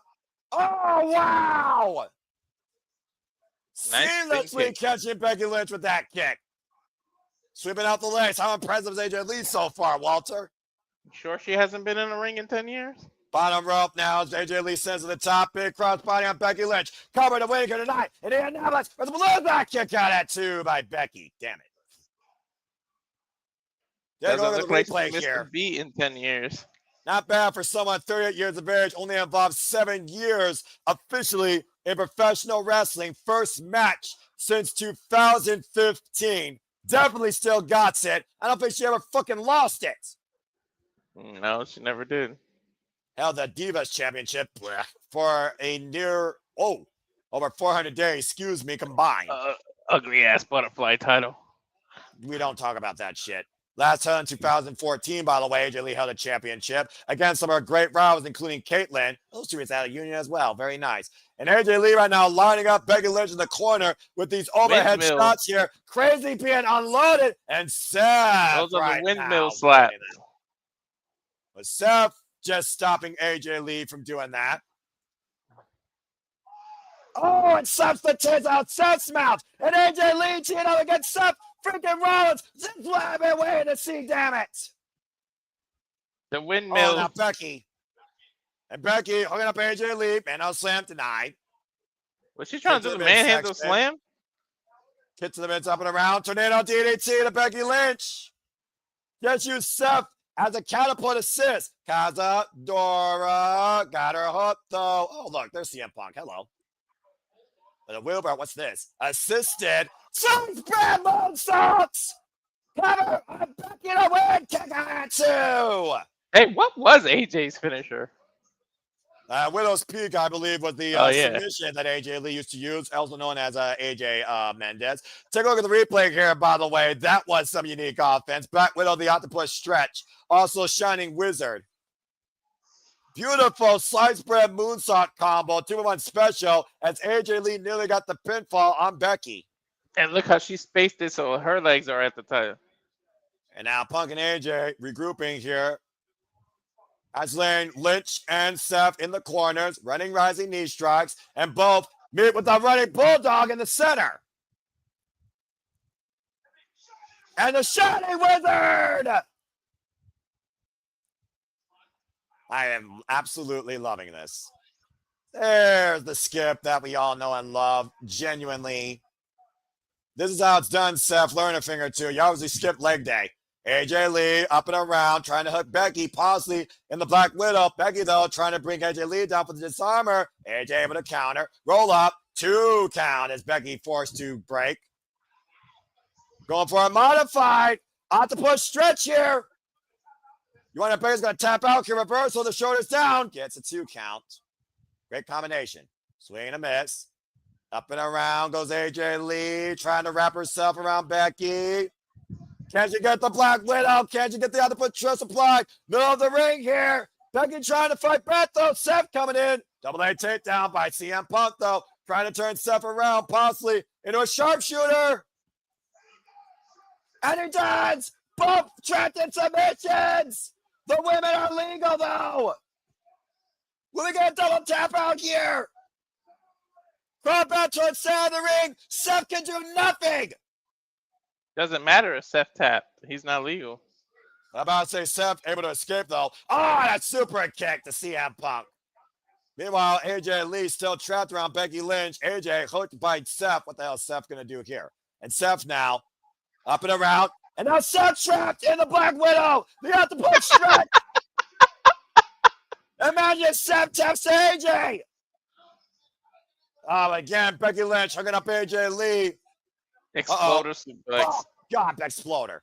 Oh, wow. Nice Seamlessly catching Becky Lynch with that kick. Sweeping out the legs. How impressive is AJ Lee so far, Walter? Sure she hasn't been in a ring in 10 years? Bottom rope now as AJ Lee sends to the top. Big crossbody on Becky Lynch. Covered to Vaquer tonight. And Indianapolis with a balloon kick out at 2 by Becky. Damn it. There goes the replay here. Beat in 10 years. Not bad for someone 38 years of age, only involved 7 years officially in professional wrestling. First match since 2015. Definitely still got it. I don't think she ever fucking lost it. No, she never did. Held the Divas Championship for a near, over 400 days, excuse me, combined. Ugly ass butterfly title. We don't talk about that shit. Last held in 2014, by the way, AJ Lee held a championship against some of her great rivals, including Caitlyn. Those two is out of union as well. Very nice. And AJ Lee right now lining up Becky Lynch in the corner with these overhead shots here. Crazy being unloaded. And Seth. Those are the windmill slaps. But Seth just stopping AJ Lee from doing that. Oh, and Seth's the tits out Seth's mouth. And AJ Lee cheating up against Seth freaking Rollins. This is what I've been waiting to see, damn it. The windmill. Oh, now Becky. And Becky hooking up AJ Lee. Man, no slam tonight. Was she trying to do the manhandle slam? Kick to the mid, up and around. Tornado DDT to Becky Lynch. Yes, you Seth as a catapult assist. Cazadora got her hooked though. Oh, look, there's CM Punk. Hello. But a wheelbarrow, what's this? Assisted. Sun's brand moonsaults. Cover. Becky to win. Kick out 2. Hey, what was AJ's finisher? Widow's Peak, I believe, was the Oh, yeah. submission that AJ Lee used to use, also known as AJ Mendez. Take a look at the replay here, by the way. That was some unique offense. Black Widow, the octopus stretch. Also, Shining Wizard. Beautiful slice spread moonsault combo, 2-1 special, as AJ Lee nearly got the pinfall on Becky. And look how she spaced it so her legs are at the top. And now Punk and AJ regrouping here. As Lynch and Seth in the corners, running rising knee strikes, and both meet with the running bulldog in the center. And the Shining Wizard! I am absolutely loving this. There's the skip that we all know and love, genuinely. This is how it's done, Seth. Learn a thing or two. You obviously skip leg day. AJ Lee up and around, trying to hook Becky, possibly in the Black Widow. Becky, though, trying to bring AJ Lee down for the disarmer. AJ able to counter. Roll up. 2 count as Becky forced to break. Going for a modified. Octopus stretch here. You want to Becky's going to tap out here. Reversal. The shoulders down. Gets a 2 count. Great combination. Swing and a miss. Up and around goes AJ Lee, trying to wrap herself around Becky. Can't you get the Black Widow? Can't you get the other foot trust applied? Middle of the ring here. Becky trying to fight back, though. Seth coming in. Double A takedown by CM Punk, though. Trying to turn Seth around, possibly into a sharpshooter. And he does. Both trapped in submissions. The women are legal, though. Will we get a double tap out here? Crowd back towards center of the ring. Seth can do nothing. Doesn't matter if Seth tapped. He's not legal. I'm about to say Seth able to escape, though. Oh, that super kick to CM Punk. Meanwhile, AJ Lee still trapped around Becky Lynch. AJ hooked by Seth. What the hell is Seth going to do here? And Seth now up and around. And now Seth trapped in the Black Widow. They have to push stretch. Imagine Seth taps to AJ. Oh, again, Becky Lynch hooking up AJ Lee. Exploder suplex. Oh, God, Exploder.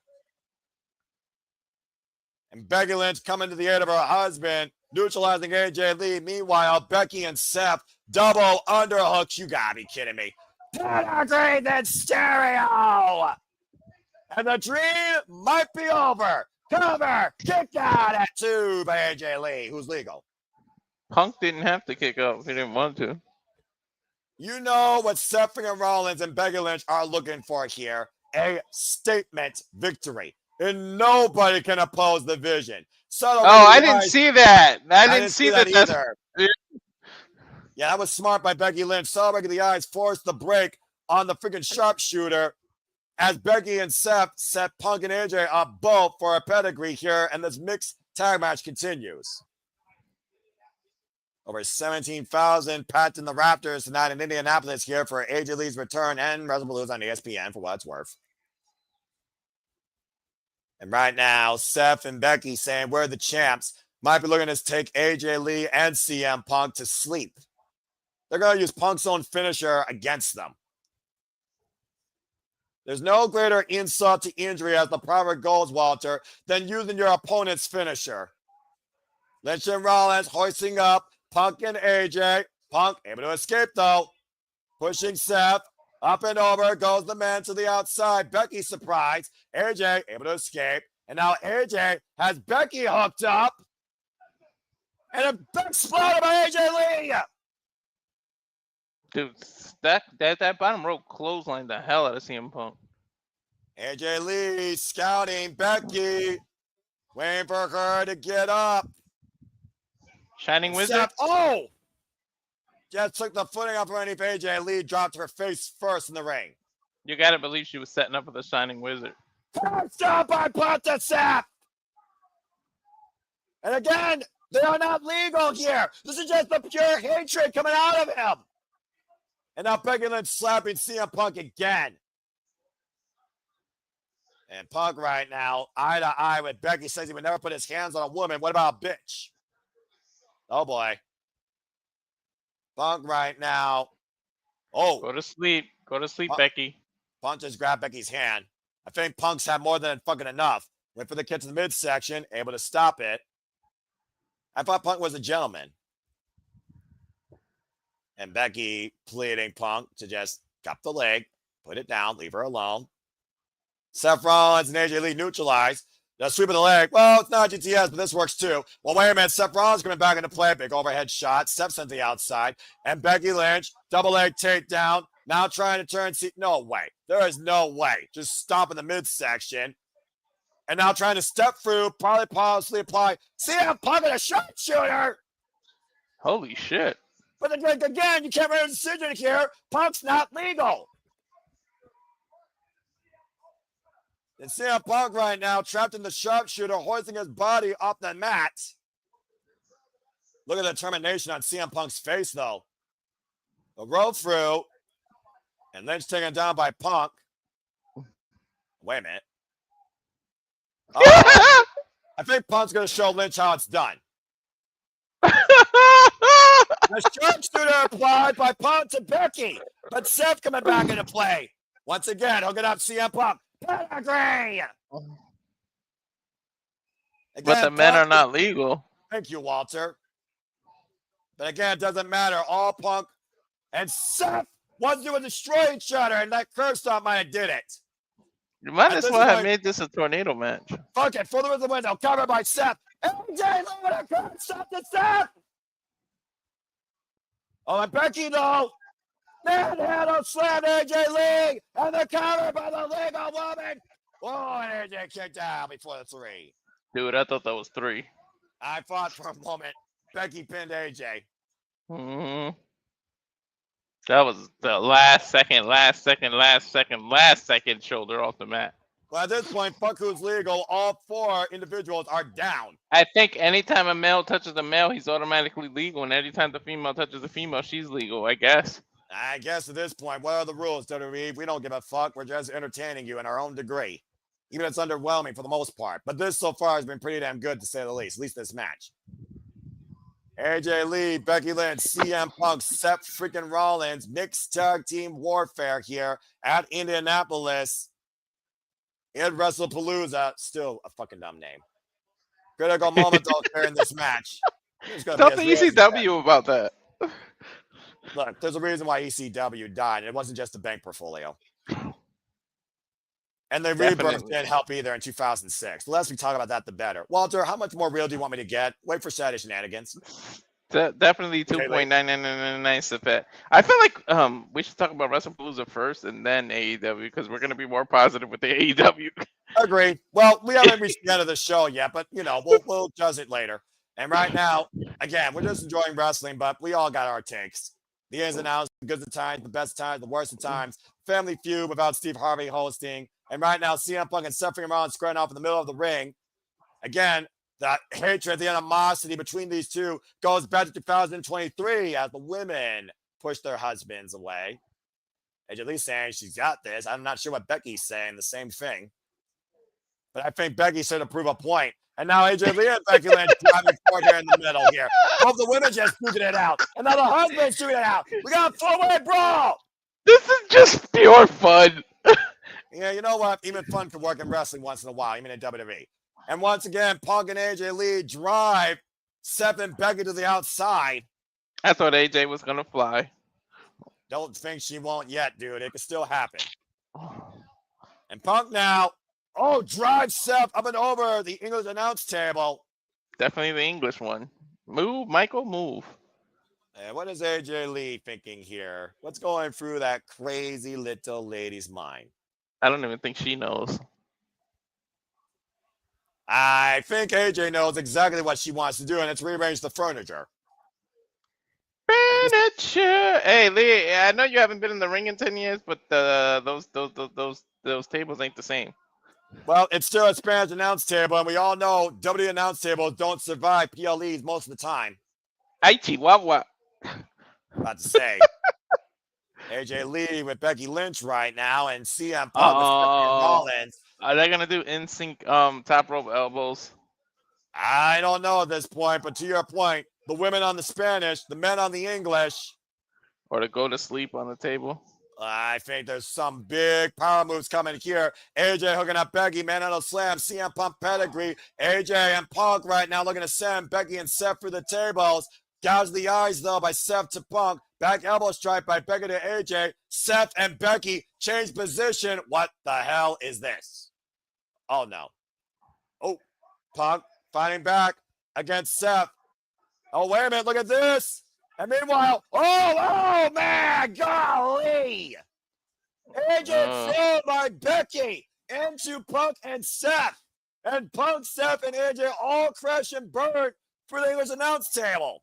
And Becky Lynch coming to the aid of her husband, neutralizing AJ Lee. Meanwhile, Becky and Seth double underhooks. You gotta be kidding me. Pedigree then stereo. And the dream might be over. Cover, kick out at 2 by AJ Lee, who's legal. Punk didn't have to kick up if he didn't want to. You know what Seth and Rollins and Becky Lynch are looking for here. A statement victory. And nobody can oppose the vision. I didn't see that. I didn't see that either. Yeah, that was smart by Becky Lynch. Celebrating the eyes forced the break on the freaking sharpshooter as Becky and Seth set Punk and AJ up both for a pedigree here, and this mixed tag match continues. Over 17,000 packed in the Raptors tonight in Indianapolis here for AJ Lee's return and Wrestlepalooza on ESPN for what it's worth. And right now, Seth and Becky saying we're the champs might be looking to take AJ Lee and CM Punk to sleep. They're going to use Punk's own finisher against them. There's no greater insult to injury as the private goes, Walter, than using your opponent's finisher. Lynch and Rollins hoisting up Punk and AJ. Punk able to escape, though. Pushing Seth. Up and over goes the man to the outside. Becky surprised. AJ able to escape. And now AJ has Becky hooked up. And a big splatter by AJ Lee. Dude, that bottom rope clothesline the hell out of CM Punk. AJ Lee scouting Becky. Waiting for her to get up. Shining Wizard. Oh! Just took the footing off underneath AJ Lee, dropped her face first in the ring. You gotta believe she was setting up for the Shining Wizard. First up by Ponta Seth. And again, they are not legal here. This is just the pure hatred coming out of him. And now Becky Lynch slapping CM Punk again. And Punk right now, eye to eye with Becky, says he would never put his hands on a woman. What about a bitch? Oh, boy. Punk right now. Oh. Go to sleep. Go to sleep, Punk, Becky. Punk just grabbed Becky's hand. I think Punk's had more than fucking enough. Went for the kick to the midsection, able to stop it. I thought Punk was a gentleman. And Becky pleading Punk to just cup the leg, put it down, leave her alone. Seth Rollins and AJ Lee neutralized. The sweep of the leg. Well, it's not GTS, but this works too. Well, wait a minute. Seth Rollins coming back into play. Big overhead shot. Seth sent the outside. And Becky Lynch, double leg takedown. Now trying to turn. No way. There is no way. Just stop in the midsection. And now trying to step through, probably possibly apply. See, I'm pumping a sharpshooter. Holy shit. But again, you can't make a decision here. Punk's not legal. And CM Punk right now trapped in the sharpshooter, hoisting his body off the mat. Look at the determination on CM Punk's face, though. A roll through. And Lynch taken down by Punk. Wait a minute. I think Punk's going to show Lynch how it's done. The sharpshooter applied by Punk to Becky. But Seth coming back into play. Once again, hooking up CM Punk. Pedigree! Again, But the men are not legal. Thank you, Walter. But again, it doesn't matter. All Punk and Seth wants to destroy each other, and that curve stop might have did it. You might as well have made this a tornado match. Fuck it, further in the window, covered by Seth. AJ Lee with a curve stop to Seth. Oh, and Becky, though. Manhandle slam AJ Lee, and the cover by the legal woman. Oh, and AJ kicked out before the 3. Dude, I thought that was 3. I thought for a moment Becky pinned AJ. Mm-hmm. That was the last second shoulder off the mat. Well, at this point, fuck who's legal. All 4 individuals are down. I think anytime a male touches a male, he's automatically legal, and anytime the female touches a female, she's legal, I guess. I guess at this point, what are the rules, WWE? We don't give a fuck. We're just entertaining you in our own degree. Even if it's underwhelming for the most part. But this so far has been pretty damn good, to say the least. At least this match. AJ Lee, Becky Lynch, CM Punk, Seth freaking Rollins. Mixed tag team warfare here at Indianapolis. In Wrestlepalooza. Still a fucking dumb name. Critical moment though here in this match. Tell the ECW about that. Look, there's a reason why ECW died. It wasn't just the bank portfolio. And the rebirth didn't help either in 2006. The less we talk about that, the better. Walter, how much more real do you want me to get? Wait for Saturday shenanigans. Definitely 2.9999 Seth. I feel like we should talk about Wrestlepalooza first and then AEW because we're going to be more positive with the AEW. Agreed. Well, we haven't reached the end of the show yet, but, you know, we'll judge it later. And right now, again, we're just enjoying wrestling, but we all got our takes. The ins and outs, the good of times, the best times, the worst of times. Family Feud without Steve Harvey hosting. And right now, CM Punk and Seth Rollins squaring off in the middle of the ring. Again, the hatred, the animosity between these two goes back to 2023 as the women push their husbands away. AJ Lee saying she's got this. I'm not sure what Becky's saying, the same thing. But I think Becky's here to prove a point. And now AJ Lee and Becky Lynch driving forward here in the middle here. Both the women just shooting it out. And now the husband's shooting it out. We got a 4-way brawl. This is just pure fun. Yeah, you know what? Even fun can work in wrestling once in a while, even in WWE. And once again, Punk and AJ Lee drive Seth and Becky to the outside. I thought AJ was going to fly. Don't think she won't yet, dude. It could still happen. And Punk now, drive Seth up and over the English announce table. Definitely the English one. Move, Michael, move. And what is AJ Lee thinking here? What's going through that crazy little lady's mind? I don't even think she knows. I think AJ knows exactly what she wants to do, and it's rearrange the furniture. Furniture. Hey, Lee, I know you haven't been in the ring in 10 years, but those tables ain't the same. Well, it's still a Spanish announce table, and we all know WWE announce tables don't survive PLEs most of the time. Ay, Chihuahua. About to say. AJ Lee with Becky Lynch right now, and CM Punk with Rollins. Are they gonna do in sync top rope elbows? I don't know at this point, but to your point, the women on the Spanish, the men on the English. Or to go to sleep on the table. I think there's some big power moves coming here. AJ hooking up Becky, manhandle slam, CM Punk pedigree. AJ and Punk right now looking to send Becky and Seth through the tables. Gouge the eyes, though, by Seth to Punk. Back elbow strike by Becky to AJ. Seth and Becky change position. What the hell is this? Oh, no. Oh, Punk fighting back against Seth. Oh, wait a minute. Look at this. And meanwhile, oh, man, golly. AJ thrown by Becky into Punk and Seth. And Punk, Seth, and AJ all crash and burn for the English announce table.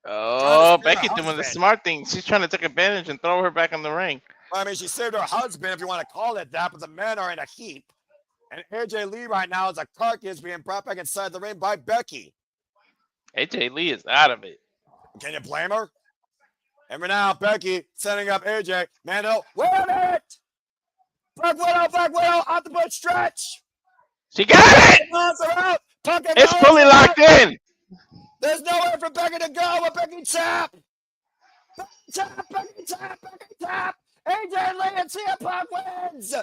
Oh, Becky doing the smart thing. She's trying to take advantage and throw her back in the ring. Well, I mean, she saved her husband, if you want to call it that, but the men are in a heap. And AJ Lee right now is a carcass being brought back inside the ring by Becky. AJ Lee is out of it. Can you blame her? And for now, Becky setting up AJ. Mando, wait a minute! Black Widow, out the butt stretch! She got it! It's fully locked in! There's nowhere for Becky to go with Becky tap! Becky tap! AJ Lee and CM Punk wins!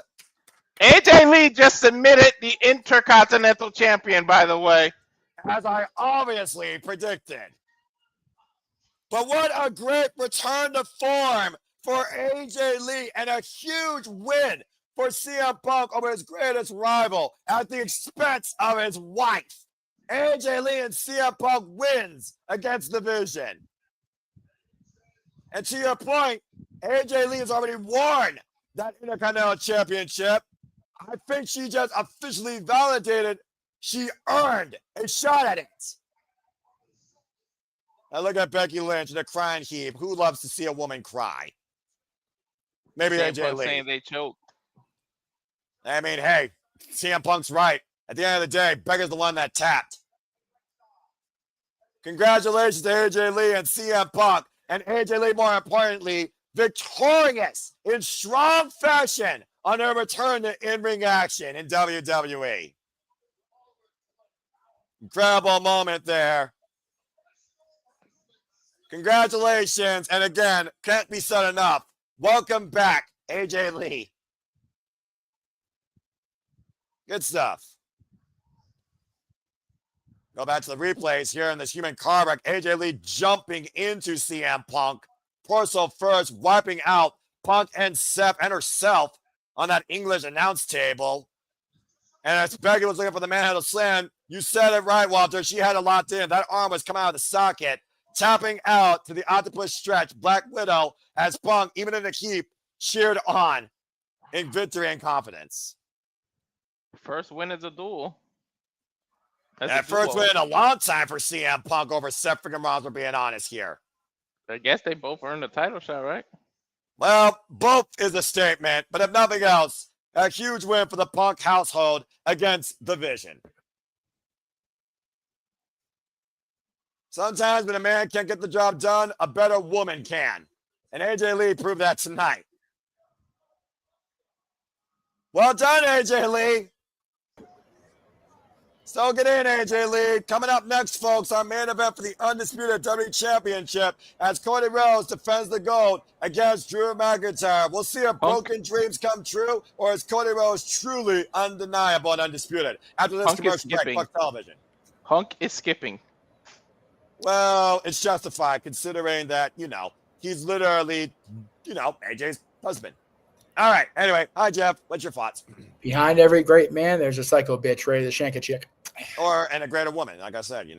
AJ Lee just submitted the Intercontinental Champion, by the way. As I obviously predicted. But what a great return to form for AJ Lee and a huge win for CM Punk over his greatest rival at the expense of his wife. AJ Lee and CM Punk wins against the Vision. And to your point, AJ Lee has already won that Intercontinental Championship. I think she just officially validated she earned a shot at it. Now look at Becky Lynch in a crying heap. Who loves to see a woman cry? Maybe AJ Lee. Saying they choked. I mean, hey, CM Punk's right. At the end of the day, Becca's the one that tapped. Congratulations to AJ Lee and CM Punk. And AJ Lee, more importantly, victorious in strong fashion on their return to in-ring action in WWE. Incredible moment there. Congratulations. And again, can't be said enough. Welcome back, AJ Lee. Good stuff. Go back to the replays here in this human car wreck. AJ Lee jumping into CM Punk. Torso first, wiping out Punk and Seth and herself on that English announce table. And as Becky was looking for the manhandle slam, you said it right, Walter. She had it locked in. That arm was coming out of the socket. Tapping out to the octopus stretch. Black Widow as Punk, even in the heap, cheered on in victory and confidence. First win is a duel. That first win in a long time for CM Punk over Seth freaking Rollins, for being honest here. I guess they both earned a title shot, right? Well, both is a statement, but if nothing else, a huge win for the Punk household against the Vision. Sometimes when a man can't get the job done, a better woman can. And AJ Lee proved that tonight. Well done, AJ Lee. So get in, AJ Lee. Coming up next, folks, our main event for the Undisputed WWE Championship as Cody Rhodes defends the gold against Drew McIntyre. We'll see if broken dreams come true, or is Cody Rhodes truly undeniable and undisputed? After this commercial break, fuck television. Punk is skipping. Well, it's justified considering that, he's literally, AJ's husband. All right. Anyway, hi, Jeff. What's your thoughts? Behind every great man, there's a psycho bitch ready to shank a chick. And a greater woman, like I said,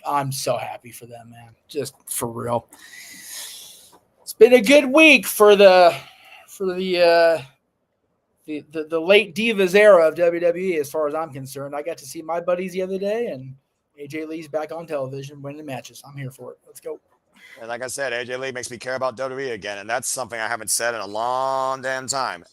I'm so happy for them, man. Just for real. It's been a good week for the late Divas era of WWE, as far as I'm concerned. I got to see my buddies the other day, and AJ Lee's back on television winning the matches. I'm here for it. Let's go. And like I said, AJ Lee makes me care about WWE again, and that's something I haven't said in a long damn time.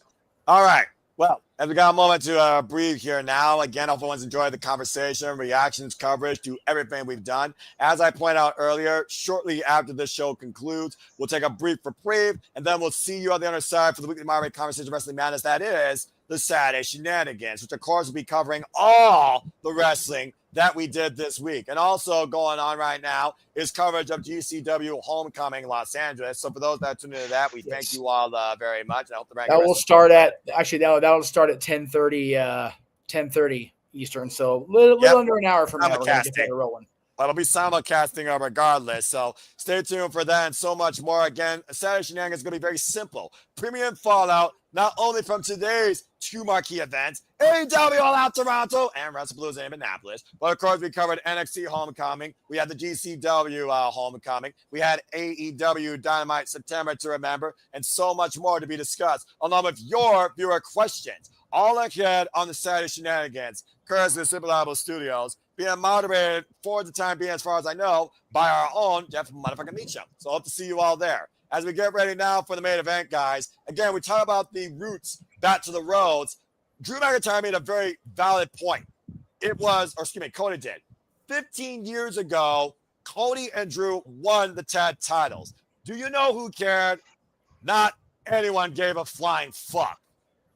All right. Well, as we got a moment to breathe here now, again, hope everyone's enjoyed the conversation, reactions, coverage to everything we've done. As I pointed out earlier, shortly after this show concludes, we'll take a brief reprieve, and then we'll see you on the other side for the weekly moderate conversation Wrestling Madness. That is the Saturday Shenanigans, which of course will be covering all the wrestling that we did this week. And also going on right now is coverage of GCW Homecoming Los Angeles. So for those that tune into that, we thank you all very much. I hope the that will start at that'll start at 10:30 Eastern. So little under an hour from now, we're going to get rolling. It'll be simulcasting regardless. So stay tuned for that and so much more. Again, Saturday Shenanigans is going to be very simple. Premium fallout, not only from today's two marquee events, AEW All Out Toronto and Wrestlepalooza in Indianapolis, but of course we covered NXT Homecoming. We had the GCW Homecoming. We had AEW Dynamite September to remember, and so much more to be discussed, along with your viewer questions. All ahead on the Saturday Shenanigans, courtesy of Simple Audible Studios, being moderated for the time being, as far as I know, by our own Jeff Motherfucking Meacham. So hope to see you all there. As we get ready now for the main event, guys, again, we talk about the roots back to the Rhodes. Drew McIntyre made a very valid point. Cody did. 15 years ago, Cody and Drew won the tag titles. Do you know who cared? Not anyone gave a flying fuck.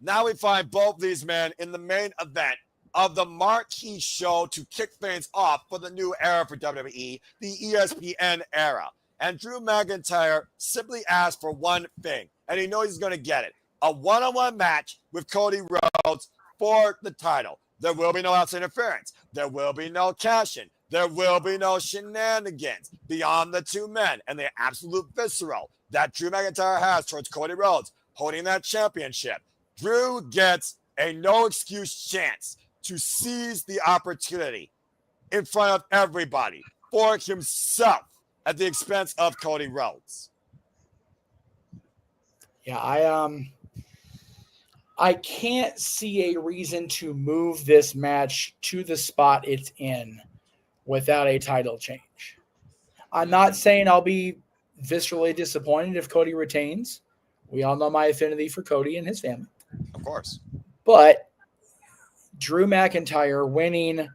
Now we find both these men in the main event of the marquee show to kick things off for the new era for WWE, the ESPN era. And Drew McIntyre simply asked for one thing, and he knows he's going to get it. A one-on-one match with Cody Rhodes for the title. There will be no outside interference. There will be no cash-in. There will be no shenanigans beyond the two men and the absolute visceral that Drew McIntyre has towards Cody Rhodes holding that championship. Drew gets a no-excuse chance to seize the opportunity in front of everybody for himself at the expense of Cody Rhodes. Yeah, I can't see a reason to move this match to the spot it's in without a title change. I'm not saying I'll be viscerally disappointed if Cody retains. We all know my affinity for Cody and his family. Of course. But Drew McIntyre winning,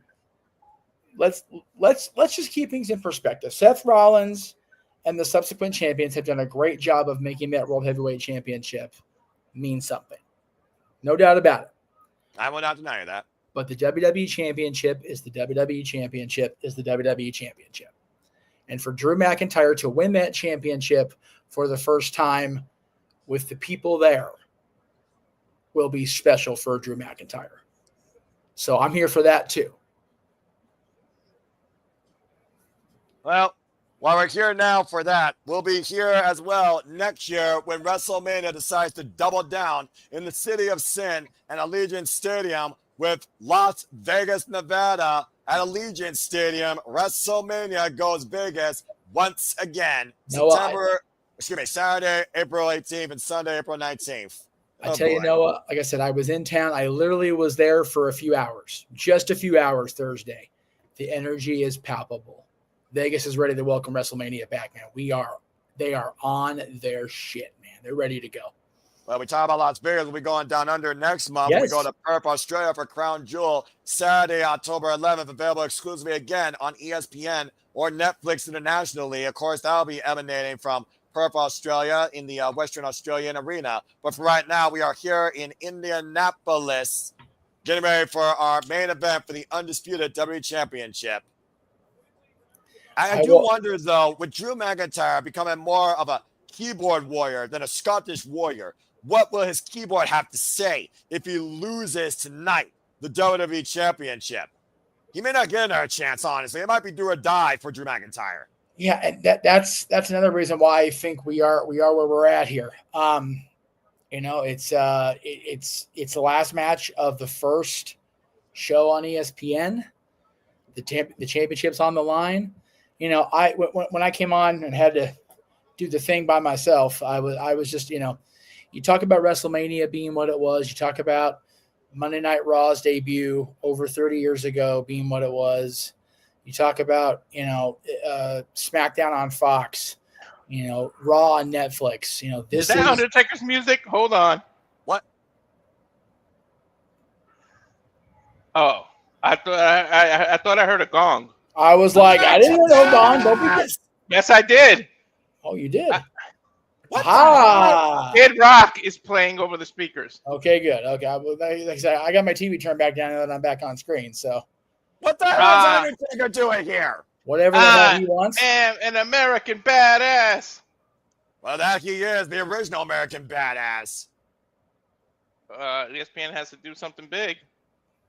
let's just keep things in perspective. Seth Rollins and the subsequent champions have done a great job of making that World Heavyweight Championship mean something. No doubt about it. I will not deny that. But the WWE Championship is the WWE Championship is the WWE Championship. And for Drew McIntyre to win that championship for the first time with the people there will be special for Drew McIntyre. So I'm here for that too. Well, while we're here now for that, we'll be here as well next year when WrestleMania decides to double down in the city of sin and Allegiant Stadium with Las Vegas, Nevada at Allegiant Stadium. WrestleMania goes Vegas once again. Saturday, April 18th and Sunday, April 19th. I tell you, Noah, like I said, I was in town. I literally was there for a few hours, just a few hours Thursday. The energy is palpable. Vegas is ready to welcome WrestleMania back, man. They are on their shit, man. They're ready to go. Well, we talk about Las Vegas. We'll be going down under next month. Yes. We go to Perth, Australia for Crown Jewel, Saturday, October 11th, available exclusively again on ESPN or Netflix internationally. Of course, that'll be emanating from Perth, Australia in the Western Australian arena. But for right now, we are here in Indianapolis getting ready for our main event for the undisputed WWE Championship. I do wonder, though, with Drew McIntyre becoming more of a keyboard warrior than a Scottish warrior, what will his keyboard have to say if he loses tonight the WWE Championship? He may not get another chance, honestly. It might be do or die for Drew McIntyre. Yeah, and that's another reason why I think we are where we're at here. It's the last match of the first show on ESPN. The championship's on the line. When I came on and had to do the thing by myself, I was just, you talk about WrestleMania being what it was. You talk about Monday Night Raw's debut over 30 years ago being what it was. You talk about, SmackDown on Fox, Raw on Netflix. This is Undertaker's music. Hold on. What? Oh, I thought I heard a gong. I was like, I didn't know gong. Don't be Yes, I did. Oh, you did. Kid Rock is playing over the speakers. Okay, good. Okay, like I said, I got my TV turned back down and I'm back on screen. So what the hell is Undertaker doing here? Whatever the hell he wants. And an American badass. Well, that he is the original American badass. ESPN has to do something big.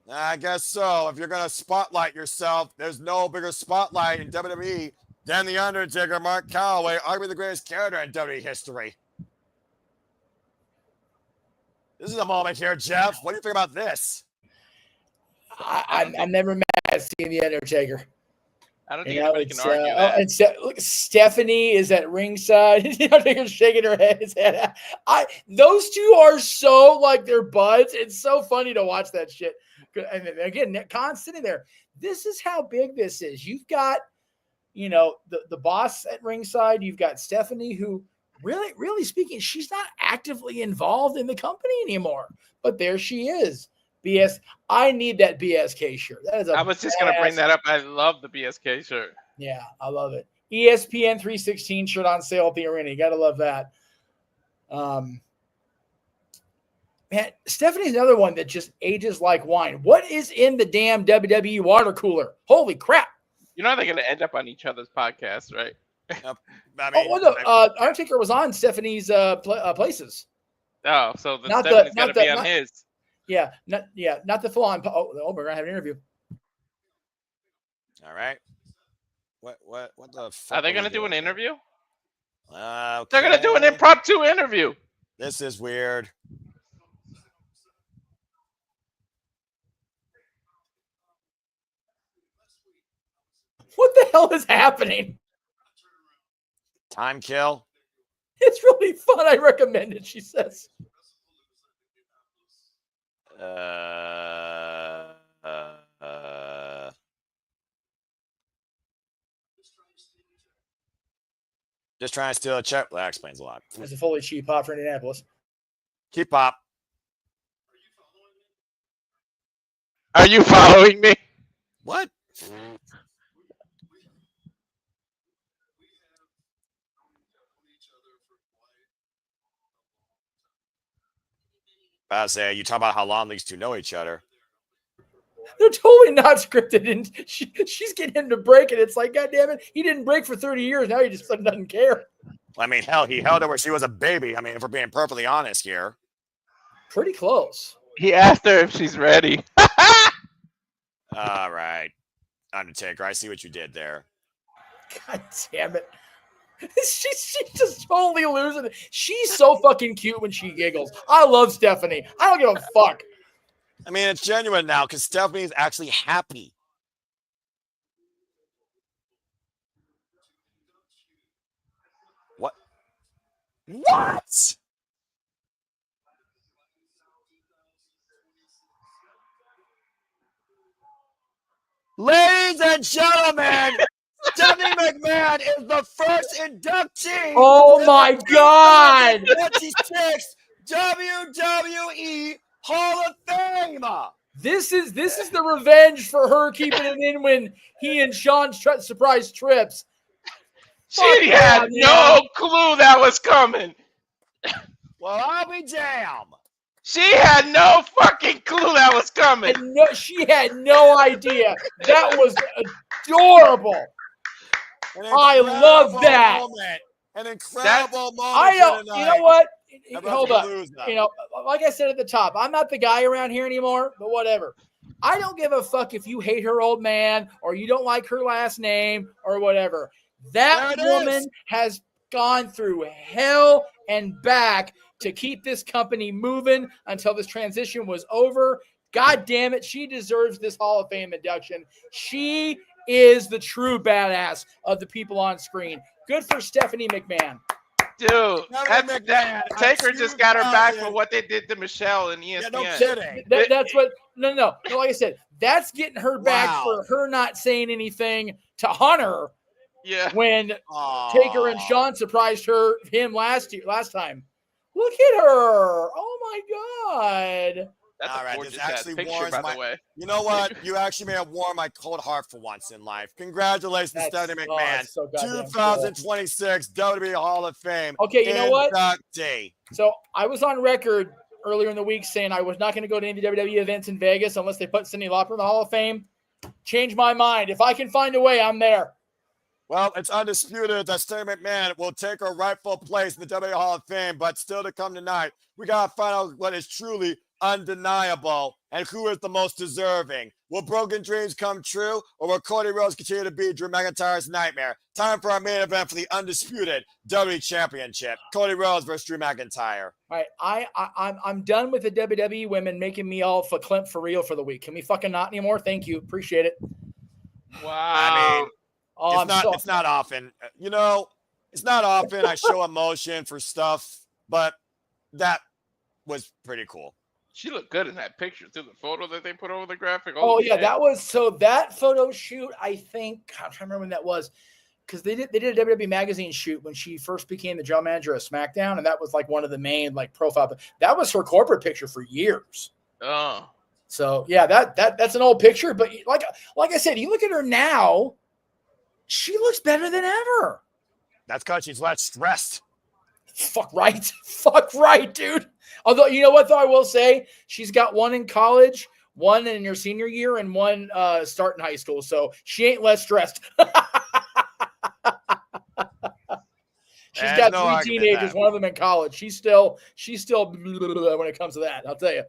I guess so. If you're gonna spotlight yourself, there's no bigger spotlight in WWE than the Undertaker, Mark Calloway, arguably the greatest character in WWE history. This is a moment here, Jeff. What do you think about this? I'm never mad at seeing the Undertaker. I don't think anybody can argue that. And look, Stephanie is at ringside. The Undertaker's shaking her head. Those two are so like they're buds. It's so funny to watch that shit. And again, Khan's sitting there. This is how big this is. You've got, the boss at ringside. You've got Stephanie, who really speaking, she's not actively involved in the company anymore. But there she is. BS. I need that BSK shirt. I was just going to bring that up. I love the BSK shirt. Yeah, I love it. ESPN 316 shirt on sale at the arena. You got to love that. Man, Stephanie's another one that just ages like wine. What is in the damn WWE water cooler? Holy crap. They're going to end up on each other's podcasts, right? Undertaker was on Stephanie's places. Oh, so Stephanie's got to be on his. Yeah, not the full on. We're gonna have an interview. All right. What the fuck? Are they gonna do an interview? Okay. They're gonna do an impromptu interview. This is weird. What the hell is happening? Time kill. It's really fun. I recommend it, she says. Just trying to steal a check. Well, that explains a lot. It's a fully cheap pop for Indianapolis. Keep pop. Are you following me? What? I say, you talk about how long these two know each other. They're totally not scripted, and she's getting him to break it. It's like, God damn it, he didn't break for 30 years. Now he just doesn't care. I mean, hell, he held her where she was a baby. I mean, if we're being perfectly honest here. Pretty close. He asked her if she's ready. All right. Undertaker, I see what you did there. God damn it. She's just totally losing it. She's so fucking cute when she giggles. I love Stephanie. I don't give a fuck. I mean, it's genuine now because Stephanie is actually happy. What? What? Ladies and gentlemen, Stephanie McMahon is the first inductee. Oh my God! 26 WWE Hall of Fame. This is the revenge for her keeping it in when he and Sean surprise trips. She had no clue that was coming. Well, I'll be damned. She had no fucking clue that was coming. She had no idea. That was adorable. I love that. An incredible moment. I don't. You know what? Hold up. Like I said at the top, I'm not the guy around here anymore. But whatever. I don't give a fuck if you hate her old man or you don't like her last name or whatever. That woman has gone through hell and back to keep this company moving until this transition was over. God damn it, she deserves this Hall of Fame induction. She is the true badass of the people on screen. Good for Stephanie McMahon. Dude, Taker just got her back for what they did to Michelle and ESPN. Yeah, no kidding. That's what. No. Like I said, that's getting her back for her not saying anything to Hunter. Yeah. When Taker and Sean surprised him last time. Look at her. Oh my God. That's All a right, gorgeous this ass actually picture, warms by my. the way. You know what? You actually may have warmed my cold heart for once in life. Congratulations, Stephanie McMahon. it's so goddamn 2026 WWE Hall of Fame. Okay, you know what? inductee. So I was on record earlier in the week saying I was not going to go to any WWE events in Vegas unless they put Cyndi Lauper in the Hall of Fame. Change my mind. If I can find a way, I'm there. Well, it's undisputed that Stephanie McMahon will take her rightful place in the WWE Hall of Fame, but still to come tonight, we got to find out what is truly undeniable and who is the most deserving. Will broken dreams come true, or will Cody Rhodes continue to be Drew McIntyre's nightmare? Time for our main event for the undisputed WWE Championship. Cody Rhodes versus Drew McIntyre. All right, I'm done with the WWE women making me all for Clint for real for the week. Can we fucking not anymore? Thank you, appreciate it. Wow. I mean, Oh, it's not often. You know, it's not often I show emotion for stuff, but that was pretty cool. She looked good in that picture too. The photo that they put over the graphic. Oh yeah, shit. that was so that photo shoot. I think I'm trying to remember when that was because they did a WWE magazine shoot when she first became the general manager of SmackDown, and that was like one of the main like profile. That was her corporate picture for years. Oh, so yeah, that's an old picture, but like I said, you look at her now, she looks better than ever. That's because she's less stressed. Fuck right, dude. Although, you know what, though, I will say, she's got one in college, one in her senior year, and one starting high school. So she ain't less stressed. She's got three teenagers, one of them in college. She's still when it comes to that, I'll tell you.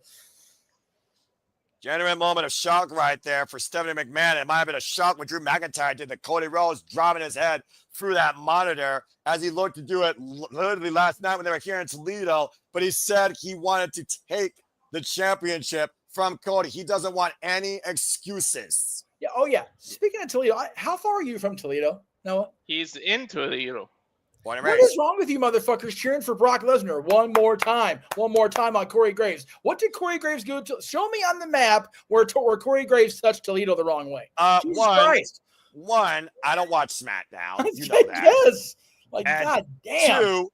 Genuine moment of shock right there for Stephanie McMahon. It might have been a shock when Drew McIntyre did the Cody Rhodes dropping his head through that monitor as he looked to do it literally last night when they were here in Toledo. But he said he wanted to take the championship from Cody. He doesn't want any excuses. Yeah. Oh, yeah. Speaking of Toledo, how far are you from Toledo, Noah? He's in Toledo. What is wrong with you motherfuckers cheering for Brock Lesnar one more time on Corey Graves? What did Corey Graves do? Show me on the map where Corey Graves touched Toledo the wrong way. Jesus Christ. One, I don't watch SmackDown. You know that. Yes. Like, and God damn. Two,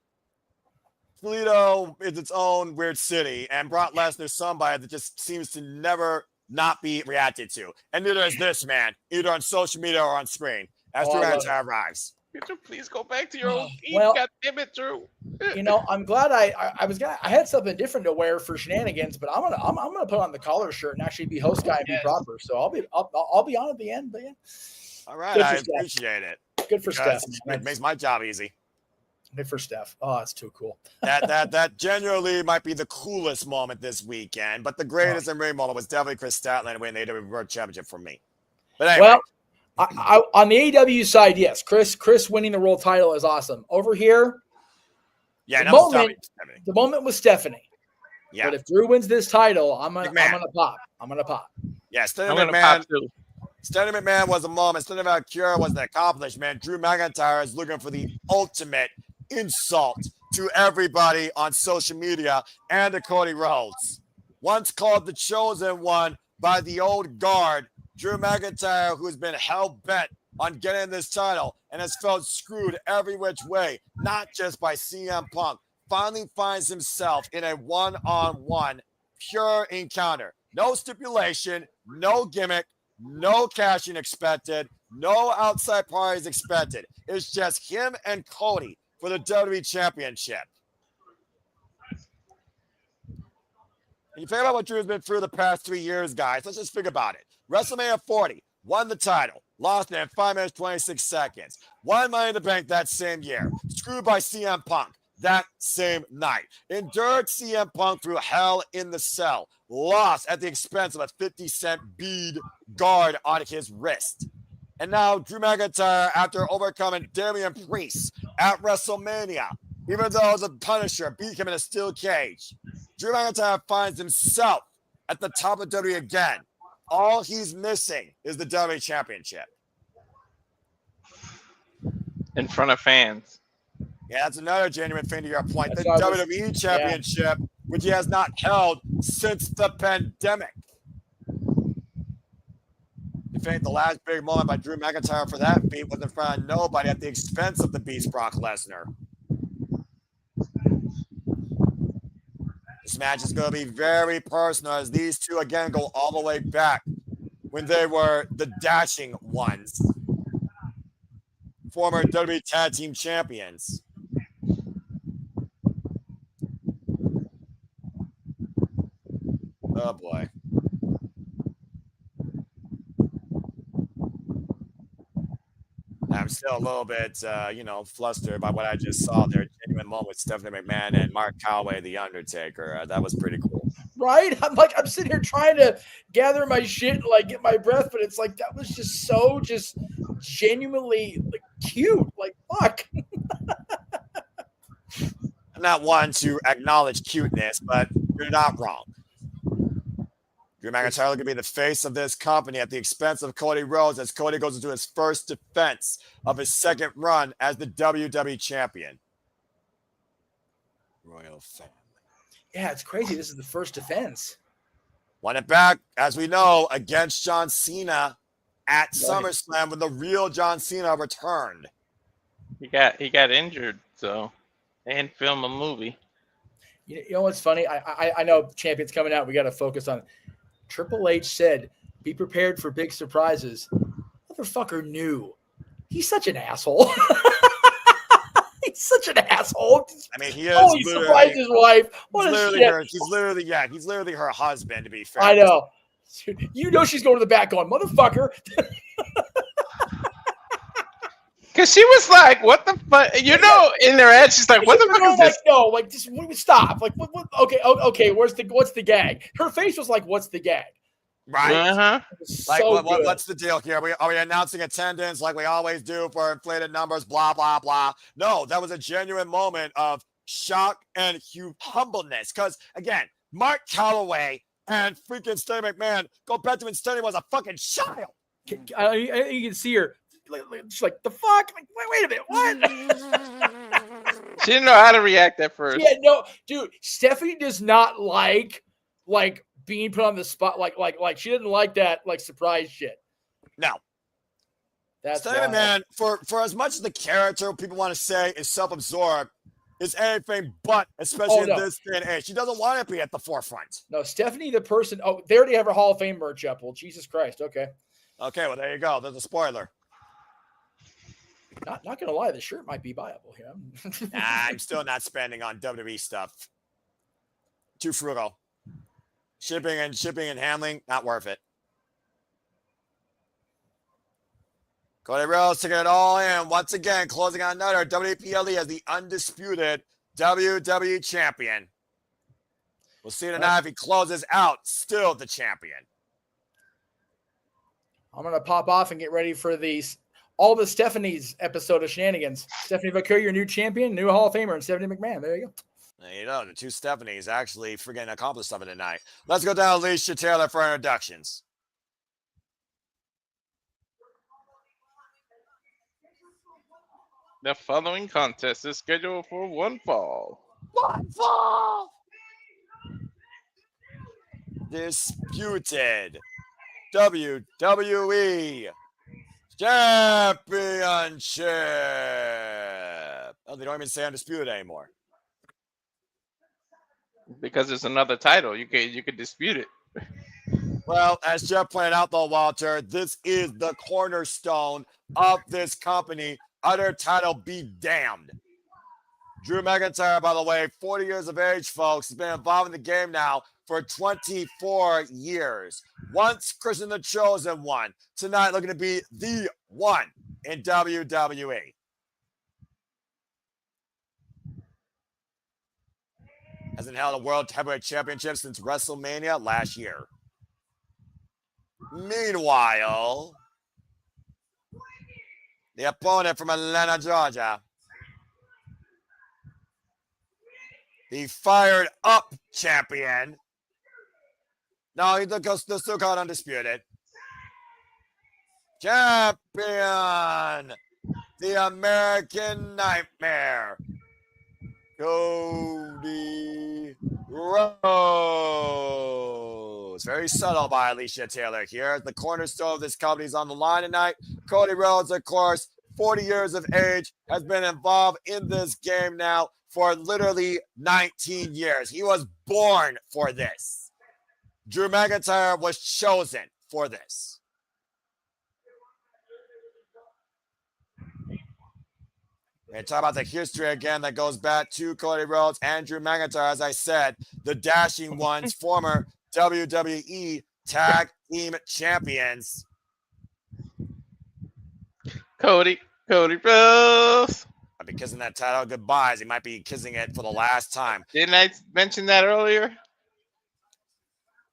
Toledo is its own weird city, and Brock Lesnar is somebody that just seems to never not be reacted to. And neither is this man, either on social media or on screen, as Drew McIntyre arrives. Could you please go back to your old team? Well, God damn it, Drew. You know, I'm glad I had something different to wear for shenanigans, but I'm gonna put on the collar shirt and actually be host guy and be proper. So I'll be on at the end. But yeah. All right, I appreciate it. Good for Steph. It makes my job easy. Good for Steph. Oh, that's too cool. that genuinely might be the coolest moment this weekend, but the greatest and ring moment was definitely Chris Statlander winning the AEW World Championship for me. But anyway. Well, I, on the AEW side, yes, Chris winning the world title is awesome. Over here, the moment was Stephanie. Yeah. But if Drew wins this title, I'm gonna pop. Yeah, Stephanie McMahon was a moment. Stephanie Vaquer was an accomplishment. Drew McIntyre is looking for the ultimate insult to everybody on social media and to Cody Rhodes. Once called the chosen one by the old guard, Drew McIntyre, who's been hell-bent on getting this title and has felt screwed every which way, not just by CM Punk, finally finds himself in a one-on-one pure encounter. No stipulation, no gimmick, no cashing expected, no outside parties expected. It's just him and Cody for the WWE Championship. And you think about what Drew's been through the past 3 years, guys. Let's just think about it. WrestleMania 40, won the title, lost it in 5 minutes, 26 seconds. Won Money in the Bank that same year. Screwed by CM Punk that same night. Endured CM Punk through Hell in the Cell. Lost at the expense of a 50-cent bead guard on his wrist. And now Drew McIntyre, after overcoming Damian Priest at WrestleMania, even though the Punisher beat him in a steel cage, Drew McIntyre finds himself at the top of WWE again. All he's missing is the WWE Championship. In front of fans. Yeah, that's another genuine thing to your point. The WWE Championship, which he has not held since the pandemic. You think the last big moment by Drew McIntyre for that feat was in front of nobody at the expense of the Beast Brock Lesnar. This match is going to be very personal as these two again go all the way back when they were the Dashing Ones, former WWE Tag Team Champions. Oh boy. I'm still a little bit, flustered by what I just saw there. Genuine moment with Stephanie McMahon and Mark Calloway, The Undertaker. That was pretty cool. Right? I'm sitting here trying to gather my shit and like get my breath, but it's like that was just so genuinely like cute. Like fuck. I'm not one to acknowledge cuteness, but you're not wrong. Drew McIntyre going to be the face of this company at the expense of Cody Rhodes as Cody goes into his first defense of his second run as the WWE champion. Royal family. Yeah, it's crazy. This is the first defense. Won it back, as we know, against John Cena at SummerSlam when the real John Cena returned. He got injured, so they didn't film a movie. You know what's funny? I know champion's coming out. We got to focus on. Triple H said, "Be prepared for big surprises." Motherfucker knew. He's such an asshole. He's such an asshole. I mean, he is. Oh, he surprised his wife. What a shit. He's literally her husband, to be fair. I know. You know she's going to the back going, motherfucker. Because she was like, what the fuck? You know, in their head, she's like, what the fuck is this? No, like, just stop. Like, what? Okay, what's the gag? Her face was like, what's the gag? Right? Uh-huh. Like, what's the deal here? Are we announcing attendance like we always do for inflated numbers, blah, blah, blah? No, that was a genuine moment of shock and humbleness. Because, again, Mark Calloway and freaking Stephanie McMahon go back to when Stephanie was a fucking child. You can see her. She's like, the fuck? Like, wait a minute, what? She didn't know how to react at first. Yeah, no, dude. Stephanie does not like being put on the spot. Like she didn't like that surprise shit. No. That's Stephanie, man, for as much as the character people want to say is self-absorbed, is anything but, especially in this day and age. She doesn't want to be at the forefront. No, Stephanie, the person. Oh, they already have her Hall of Fame merch up. Well, Jesus Christ. Okay. Okay, well, there you go. There's a spoiler. Not gonna lie, the shirt might be buyable here. I'm still not spending on WWE stuff. Too frugal. Shipping and handling, not worth it. Cody Rhodes taking it all in once again, closing on another WPLE as the undisputed WWE champion. We'll see tonight if he closes out, still the champion. I'm gonna pop off and get ready for all the Stephanie's episode of Shenanigans. Stephanie Vaquer, your new champion, new Hall of Famer, and Stephanie McMahon. There you go. There you go. The two Stephanies actually freaking accomplished something tonight. Let's go down to Alicia Taylor for introductions. The following contest is scheduled for one fall. One fall! Disputed WWE Championship. Oh, they don't even say undisputed anymore. Because it's another title. You could dispute it. Well, as Jeff pointed out, though, Walter, this is the cornerstone of this company. Other title be damned. Drew McIntyre, by the way, 40 years of age, folks, has been involved in the game now for 24 years. Once Christian the Chosen One. Tonight looking to be the one in WWE. Hasn't held a World Heavyweight Championship since WrestleMania last year. Meanwhile, the opponent from Atlanta, Georgia, the fired up champion. No, he's still called undisputed. Champion, the American Nightmare, Cody Rhodes. Very subtle by Alicia Taylor here. The cornerstone of this company is on the line tonight. Cody Rhodes, of course, 40 years of age, has been involved in this game now for literally 19 years. He was born for this. Drew McIntyre was chosen for this. And talk about the history again that goes back to Cody Rhodes and Drew McIntyre. As I said, the Dashing Ones, former WWE Tag Team Champions. Cody Rhodes. I'll be kissing that title goodbyes. He might be kissing it for the last time. Didn't I mention that earlier?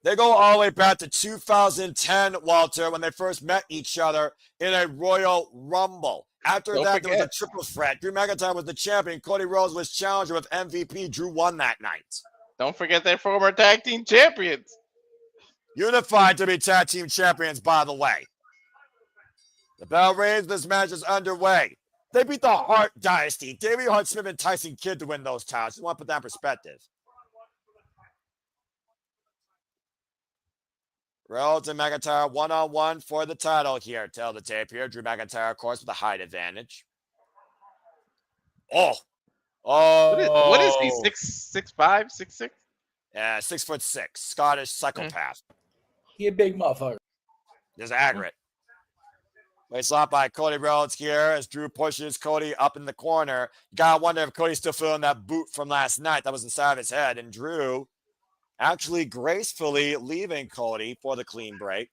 They go all the way back to 2010, Walter, when they first met each other in a Royal Rumble. After that, there was a triple threat. Drew McIntyre was the champion. Cody Rhodes was challenger with MVP. Drew won that night. Don't forget their former tag team champions. Unified to be tag team champions, by the way. The bell rings. This match is underway. They beat the Hart Dynasty. Davey Hart, Smith, and Tyson Kidd to win those titles. You want to put that in perspective. Rhodes and McIntyre one-on-one for the title here. Tell the tape here. Drew McIntyre, of course, with the height advantage. Oh. What is he? 6'5", 6'6"? Yeah, 6'6". Scottish psychopath. He a big motherfucker. Just accurate. Waist slap by Cody Rhodes here as Drew pushes Cody up in the corner. You gotta wonder if Cody's still feeling that boot from last night that was inside of his head. And Drew actually gracefully leaving Cody for the clean break.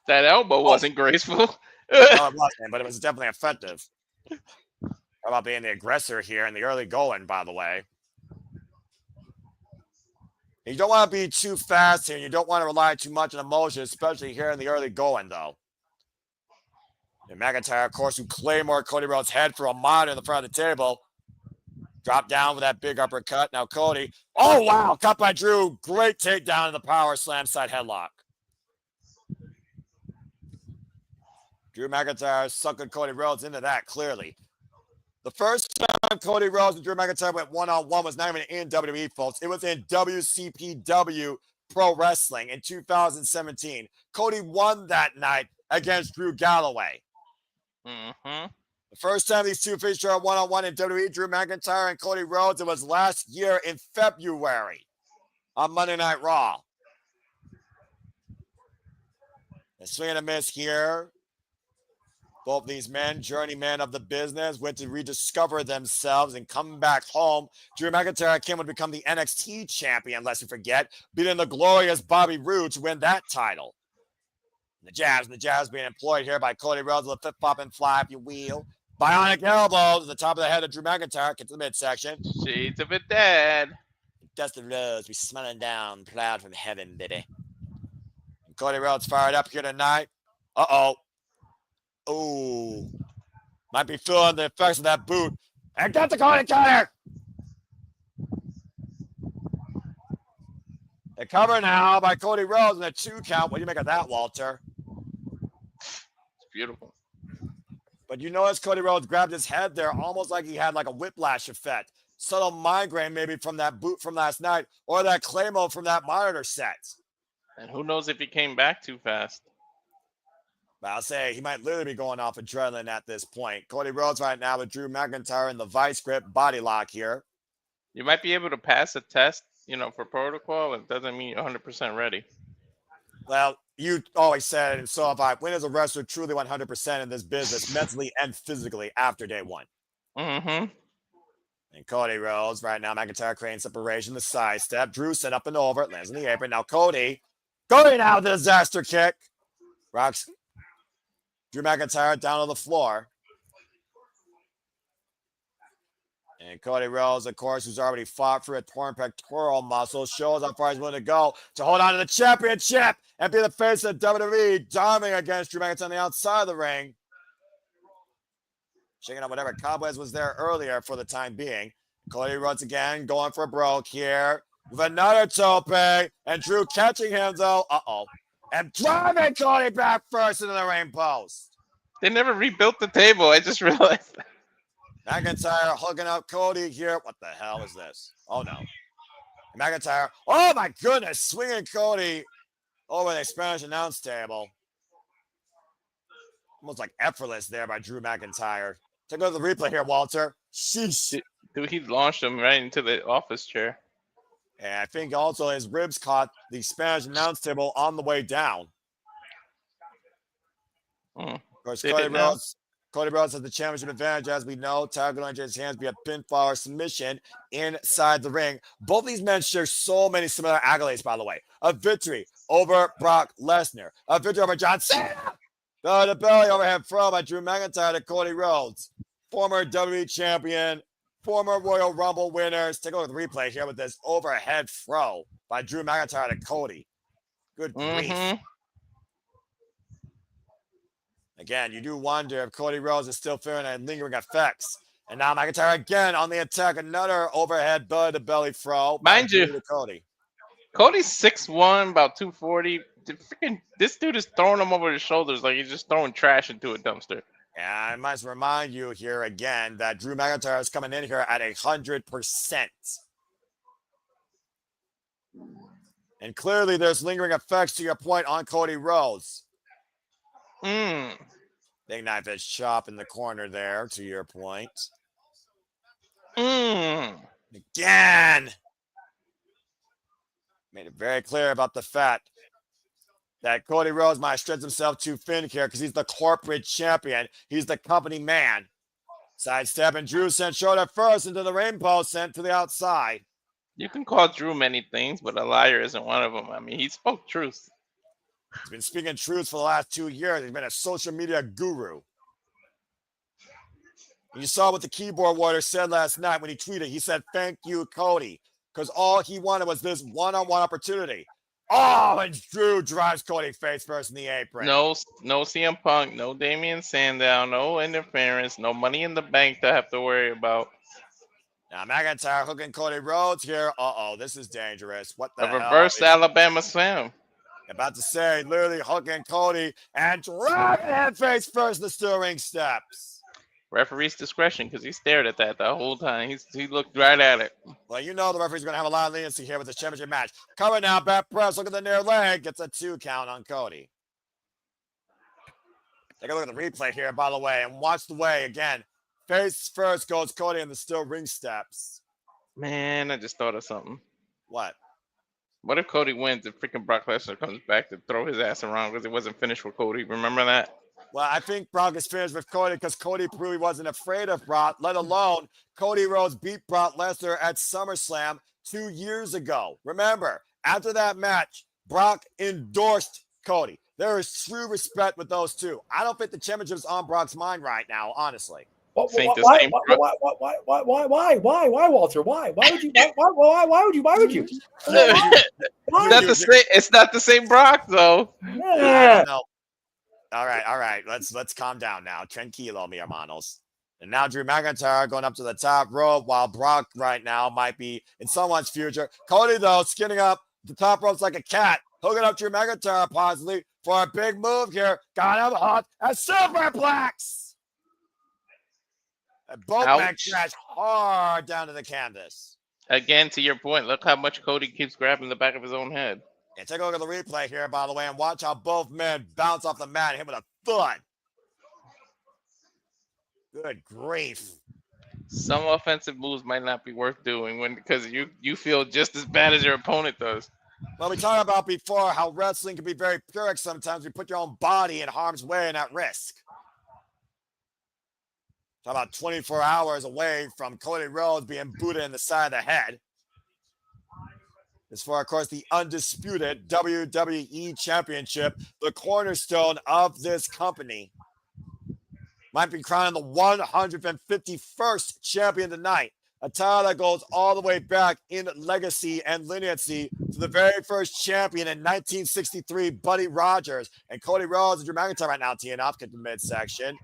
That elbow wasn't graceful. No, it wasn't, but it was definitely effective. How about being the aggressor here in the early going, by the way? You don't want to be too fast here. You don't want to rely too much on emotion, especially here in the early going, though. And McIntyre, of course, who Claymore Cody Rhodes' head for a monitor in the front of the table. Drop down with that big uppercut. Now Cody. Oh, wow. Cut by Drew. Great takedown in the power slam side headlock. Drew McIntyre sucking Cody Rhodes into that, clearly. The first time Cody Rhodes and Drew McIntyre went one-on-one was not even in WWE, folks. It was in WCPW Pro Wrestling in 2017. Cody won that night against Drew Galloway. Mm-hmm. The first time these two faced each other one-on-one in WWE, Drew McIntyre and Cody Rhodes, it was last year in February on Monday Night Raw. A swing and a miss here. Both these men, journeymen of the business, went to rediscover themselves and come back home. Drew McIntyre came to become the NXT champion, lest you forget, beating the glorious Bobby Roode to win that title. The jabs being employed here by Cody Rhodes with a flip-flop and fly, if you will. Bionic elbow to the top of the head of Drew McIntyre. Get to the midsection. Shades of a dad. Dust of Rhodes, we smelling down, cloud from heaven, baby. And Cody Rhodes fired up here tonight. Uh-oh. Oh. Might be feeling the effects of that boot. And get the Cody cutter! The cover now by Cody Rhodes and a 2 count. What do you make of that, Walter? It's beautiful. But you notice Cody Rhodes grabbed his head there almost like he had like a whiplash effect. Subtle migraine maybe from that boot from last night or that Claymore from that monitor set. And who knows if he came back too fast. But I'll say he might literally be going off adrenaline at this point. Cody Rhodes right now with Drew McIntyre in the vice grip body lock here. You might be able to pass a test, for protocol. It doesn't mean you're 100% ready. Well, you always said, and so if I when is a wrestler truly 100% in this business, mentally and physically after day one? Mm-hmm. And Cody Rhodes right now, McIntyre creating separation, the side step. Drew set up and over, lands in the apron. Now Cody now the disaster kick. Rocks Drew McIntyre down on the floor. And Cody Rhodes, of course, who's already fought for a torn pectoral muscle, shows how far he's willing to go to hold on to the championship and be the face of WWE, dominating against Drew McIntyre on the outside of the ring. Shaking up whatever cobwebs was there earlier for the time being. Cody Rhodes again going for broke here with another tope. And Drew catching him, though. Uh-oh. And driving Cody back first into the ring post. They never rebuilt the table. I just realized that. McIntyre hooking up Cody here. What the hell is this? Oh, no. McIntyre. Oh, my goodness. Swinging Cody over the Spanish announce table. Almost like effortless there by Drew McIntyre. Take a look at the replay here, Walter. Sheesh. Dude, he launched him right into the office chair. And I think also his ribs caught the Spanish announce table on the way down. Of course, Cody Rhodes has the championship advantage, as we know. Title going into his hands via pinfall or submission inside the ring. Both these men share so many similar accolades, by the way. A victory over Brock Lesnar. A victory over John Cena. The belly overhead throw by Drew McIntyre to Cody Rhodes. Former WWE champion, former Royal Rumble winners. Take a look at the replay here with this overhead throw by Drew McIntyre to Cody. Good grief. Again, you do wonder if Cody Rhodes is still feeling any lingering effects. And now McIntyre again on the attack. Another overhead belly-to-belly throw. Mind you, to Cody. Cody's 6'1", about 240. This dude is throwing him over his shoulders like he's just throwing trash into a dumpster. And I must remind you here again that Drew McIntyre is coming in here at 100%. And clearly there's lingering effects, to your point, on Cody Rhodes. Big knife edge chop in the corner there, to your point. Again. Made it very clear about the fact that Cody Rhodes might stretch himself too thin here because he's the corporate champion. He's the company man. Sidestep, and Drew sent shoulder first into the ring post, sent to the outside. You can call Drew many things, but a liar isn't one of them. I mean, he spoke truth. He's been speaking truth for the last 2 years. He's been a social media guru. And you saw what the keyboard warrior said last night when he tweeted. He said, "Thank you, Cody," because all he wanted was this one-on-one opportunity. Oh, and Drew drives Cody face first in the apron. No CM Punk, no Damian Sandow, no interference, no Money in the Bank to have to worry about. Now McIntyre hooking Cody Rhodes here. This is dangerous. What the hell? Reverse Alabama Slam. About to say, literally hooking Cody and driving him face first in the steel ring steps. Referee's discretion, because he stared at that the whole time. He looked right at it. Well, you know the referee's going to have a lot of leniency here with this championship match. Coming now, back press. Look at the near leg. Gets a 2 count on Cody. Take a look at the replay here, by the way, and watch the way again. Face first goes Cody in the steel ring steps. Man, I just thought of something. What? What if Cody wins and freaking Brock Lesnar comes back to throw his ass around because it wasn't finished with Cody? Remember that? Well, I think Brock is finished with Cody because Cody proved he wasn't afraid of Brock, let alone Cody Rhodes beat Brock Lesnar at SummerSlam 2 years ago. Remember, after that match, Brock endorsed Cody. There is true respect with those two. I don't think the championship's on Brock's mind right now, honestly. Why, Walter? Why would you? Why would you? It's not the same Brock, though. Yeah. All right. Let's calm down now. Tranquilo, mi hermanos. And now Drew McIntyre going up to the top rope while Brock right now might be in someone's future. Cody, though, skinning up the top ropes like a cat. Hooking up Drew McIntyre possibly for a big move here. Got him hot at Superplex. And both men crash hard down to the canvas. Again, to your point, look how much Cody keeps grabbing the back of his own head. And take a look at the replay here, by the way, and watch how both men bounce off the mat and hit with a thud. Good grief. Some offensive moves might not be worth doing because you feel just as bad as your opponent does. Well, we talked about before how wrestling can be very pyrrhic sometimes. You put your own body in harm's way and at risk. Talk about 24 hours away from Cody Rhodes being booted in the side of the head. It's for, of course, the undisputed WWE Championship, the cornerstone of this company. Might be crowning the 151st champion tonight. A title that goes all the way back in legacy and lineage to the very first champion in 1963, Buddy Rogers. And Cody Rhodes and Drew McIntyre right now teeing up, get the midsection.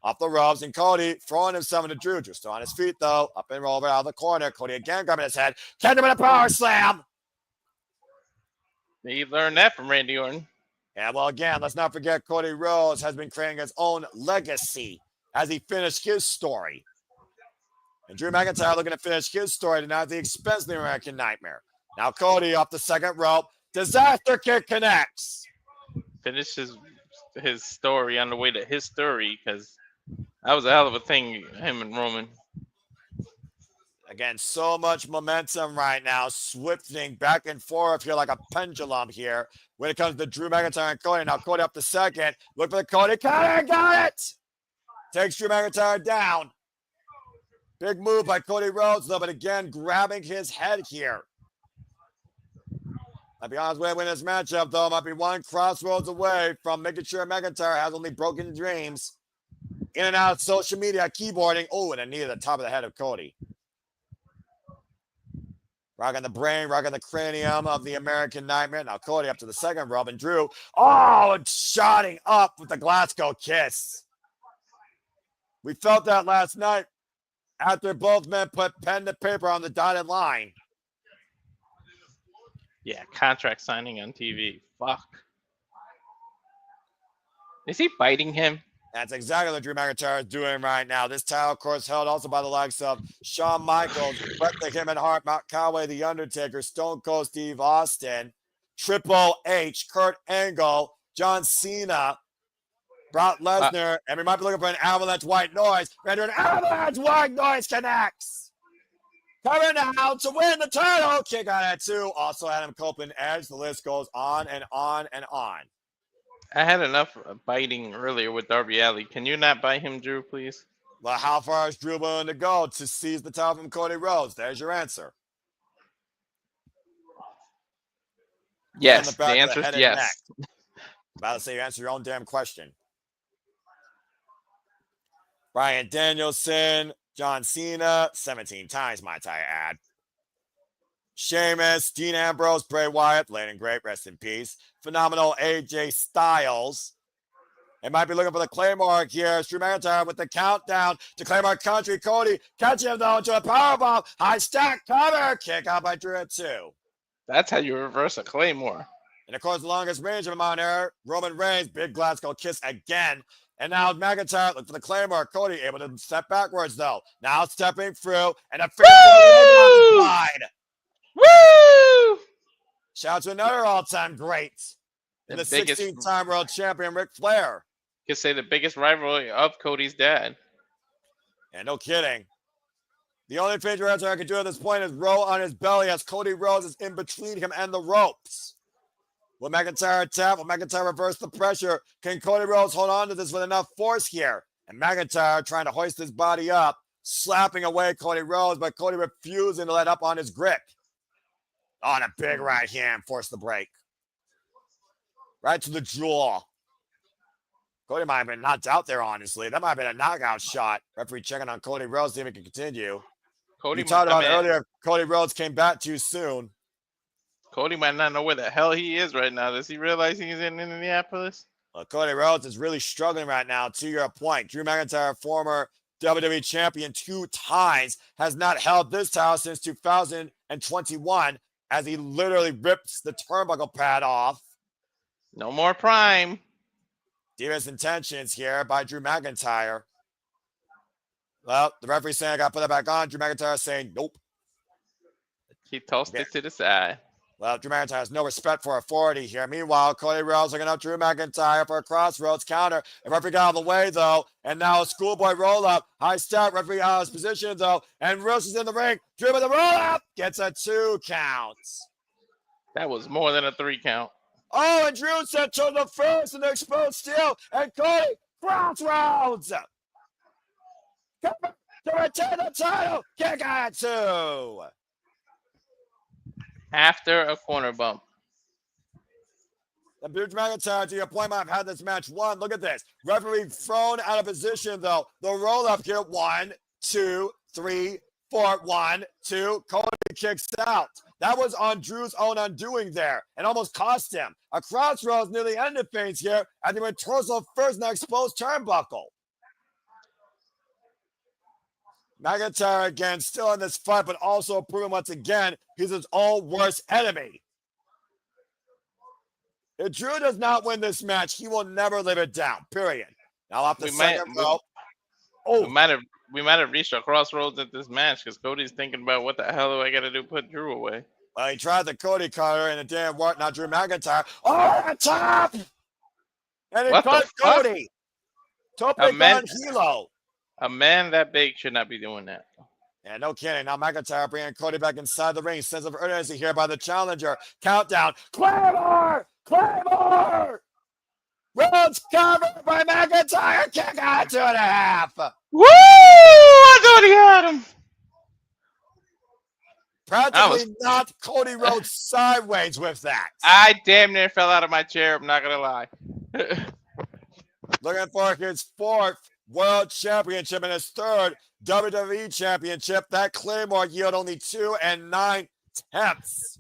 Off the ropes, and Cody throwing himself into Drew. Drew still on his feet, though. Up and roll out of the corner. Cody again grabbing his head. Catch him in a power slam. You learned that from Randy Orton. Yeah, well, again, let's not forget Cody Rhodes has been creating his own legacy as he finished his story. And Drew McIntyre looking to finish his story tonight at the expense of the American Nightmare. Now Cody off the second rope. Disaster kick connects. Finishes his story on the way to his story, because that was a hell of a thing, him and Roman. Again, so much momentum right now, swifting back and forth here like a pendulum here when it comes to Drew McIntyre and Cody. Now Cody up to second. Look for the Cody. Cody got it! Takes Drew McIntyre down. Big move by Cody Rhodes, though, but again, grabbing his head here. I'll be honest with you, win this matchup, though, might be one crossroads away from making sure McIntyre has only broken dreams. In and out of social media, keyboarding. Oh, and a knee to the top of the head of Cody. Rocking the brain, rocking the cranium of the American Nightmare. Now Cody up to the second rope, and Drew, and shotting up with the Glasgow kiss. We felt that last night after both men put pen to paper on the dotted line. Yeah, contract signing on TV. Fuck. Is he biting him? That's exactly what Drew McIntyre is doing right now. This title, of course, held also by the likes of Shawn Michaels, Bret the Him and Hart, Mark Calloway, The Undertaker, Stone Cold Steve Austin, Triple H, Kurt Angle, John Cena, Brock Lesnar, and we might be looking for an Avalanche White Noise. We're going to do an Avalanche White Noise connects. Coming now to win the title. Kick out at 2. Also Adam Copeland Edge. The list goes on and on and on. I had enough biting earlier with Darby Allin. Can you not bite him, Drew, please? Well, how far is Drew willing to go to seize the title from Cody Rhodes? There's your answer. Yes, the answer is yes. About to say you answer your own damn question. Bryan Danielson, John Cena, 17 times, might I add. Sheamus, Dean Ambrose, Bray Wyatt, late and great, rest in peace. Phenomenal AJ Styles. They might be looking for the Claymore here. Drew McIntyre with the countdown to Claymore Country. Cody catching him though into a powerbomb. High stack cover. Kick out by Drew at 2. That's how you reverse a Claymore. And of course, the longest range of him on air, Roman Reigns, big Glasgow kiss again. And now McIntyre, look for the Claymore. Cody able to step backwards though. Now stepping through and a finish slide. Woo! Shout out to another all-time great. And the 16-time world champion, Ric Flair. You could say the biggest rivalry of Cody's dad. And no kidding. The only thing I can do at this point is roll on his belly as Cody Rhodes is in between him and the ropes. Will McIntyre tap? Will McIntyre reverse the pressure? Can Cody Rhodes hold on to this with enough force here? And McIntyre trying to hoist his body up, slapping away Cody Rhodes, but Cody refusing to let up on his grip. On a big right hand, force the break. Right to the jaw. Cody might have been knocked out there, honestly. That might have been a knockout shot. Referee checking on Cody Rhodes, see if he can continue. Cody, you talked about earlier, Cody Rhodes came back too soon. Cody might not know where the hell he is right now. Does he realize he's in Indianapolis? Well, Cody Rhodes is really struggling right now, to your point. Drew McIntyre, former WWE champion 2 times, has not held this title since 2021 as he literally rips the turnbuckle pad off. No more Prime. Devious intentions here by Drew McIntyre. Well, the referee saying I got to put that back on. Drew McIntyre saying nope. He tossed it to the side. Well, Drew McIntyre has no respect for authority here. Meanwhile, Cody Rhodes looking up Drew McIntyre for a crossroads counter. The referee got out of the way, though. And now a schoolboy roll-up. High step. Referee out of his position, though. And Rhodes is in the ring. Drew with the roll-up. Gets a 2 count. That was more than a 3 count. Oh, and Drew sent to the first and exposed steel. And Cody crossroads. Come to retain the title. Kick at 2. After a corner bump. And Drew McIntyre, to your point, might have had this match won. Look at this. Referee thrown out of position, though. The roll-up here. 1, 2, 3, 4. 1, 2. Cody kicks out. That was on Drew's own undoing there and almost cost him. A crossroads nearly ended things here at the reversal first and exposed turnbuckle. McIntyre again still in this fight, but also proving once again he's his own worst enemy. If Drew does not win this match, he will never live it down. Period. Now off the second rope. We might have reached a crossroads at this match because Cody's thinking about what the hell do I got to do to put Drew away. Well, he tried the Cody cutter and it didn't work. Now Drew McIntyre. Oh, at top! And it What the got fuck? Cody. Tope A man- con Hilo. A man that big should not be doing that. Yeah, no kidding. Now McIntyre bringing Cody back inside the ring. Sense of urgency here by the challenger. Countdown. Claymore! Claymore! Rhodes covered by McIntyre. Kick out 2.5. Woo! I thought he had him. Practically knocked Cody Rhodes sideways with that. I damn near fell out of my chair. I'm not gonna lie. Looking for his 4th World Championship and his 3rd WWE Championship. That Claymore yield only 2 9/10.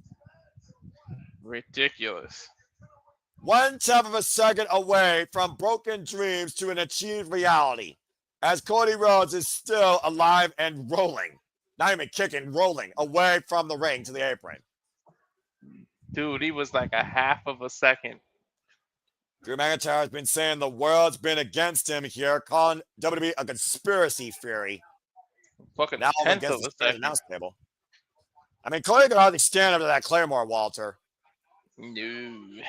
Ridiculous. 1/10 of a second away from broken dreams to an achieved reality, as Cody Rhodes is still alive and rolling. Not even kicking, rolling away from the ring to the apron. Dude, he was like a half of a second. Drew McIntyre has been saying the world's been against him here, calling WWE a conspiracy theory. Fucking Now tenth against of a the second. announce table. I mean, Cody could hardly stand up to that Claymore, Walter. No.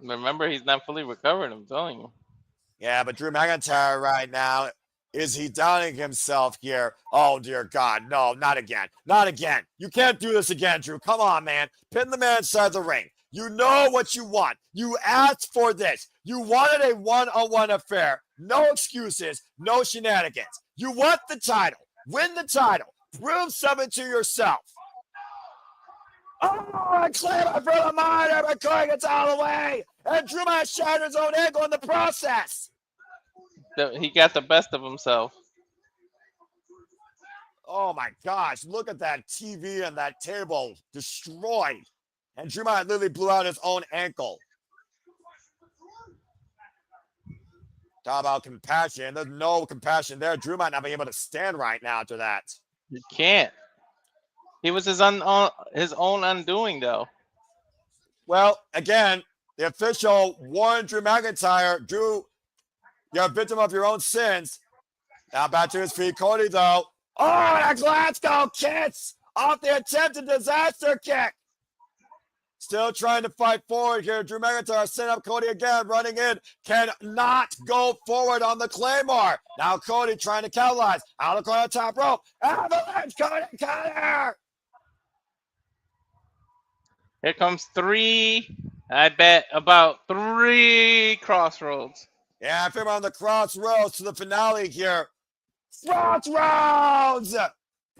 Remember, he's not fully recovered, I'm telling you. Yeah, but Drew McIntyre right now, is he doubting himself here? Oh, dear God. No, not again. Not again. You can't do this again, Drew. Come on, man. Pin the man inside the ring. You know what you want. You asked for this. You wanted a one-on-one affair. No excuses. No shenanigans. You want the title. Win the title. Prove something to yourself. Oh, I claim it for the minor, but Cody gets out of the way. And Drew might shatter his own ankle in the process. He got the best of himself. Oh my gosh, look at that TV and that table destroyed. And Drew might literally blew out his own ankle. Talk about compassion. There's no compassion there. Drew might not be able to stand right now after that. You can't. He was his own undoing, though. Well, again, the official warned Drew McIntyre, Drew, you're a victim of your own sins. Now back to his feet. Cody, though. Oh, that Glasgow kicks off the attempted disaster kick. Still trying to fight forward here. Drew McIntyre set up Cody again, running in. Cannot go forward on the Claymore. Now Cody trying to capitalize. Out of the corner, top rope. Avalanche, Cody, cutter. Here comes about three crossroads. Yeah, I figure on the crossroads to the finale here. Crossroads!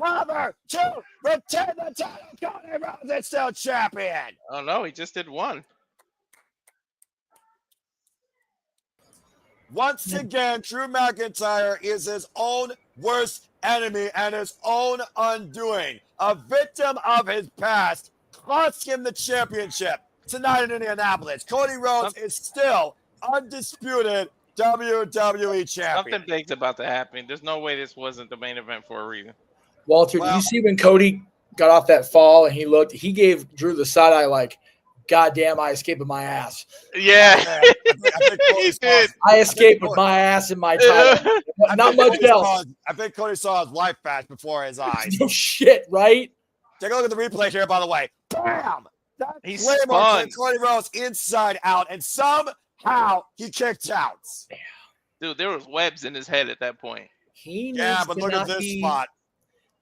Cover 2, retain the title. Cody Rhodes is still champion. Oh, no, he just did one. Once again, Drew McIntyre is his own worst enemy and his own undoing. A victim of his past. Cost him the championship tonight in Indianapolis. Cody Rhodes is still undisputed WWE champion. Something big's about to happen. There's no way this wasn't the main event for a reason. Walter, did you see when Cody got off that fall and he gave Drew the side eye like, goddamn, I escaped with my ass. Yeah. I think He did. I escaped with my ass and my title. Not much else. I think Cody saw his life flash before his eyes. No shit, right? Take a look at the replay here, by the way. Bam! That He Claymore spun. Cody Rhodes inside out, and somehow he kicked out. Dude, there was webs in his head at that point. He needs Yeah, but to look at not this be, spot.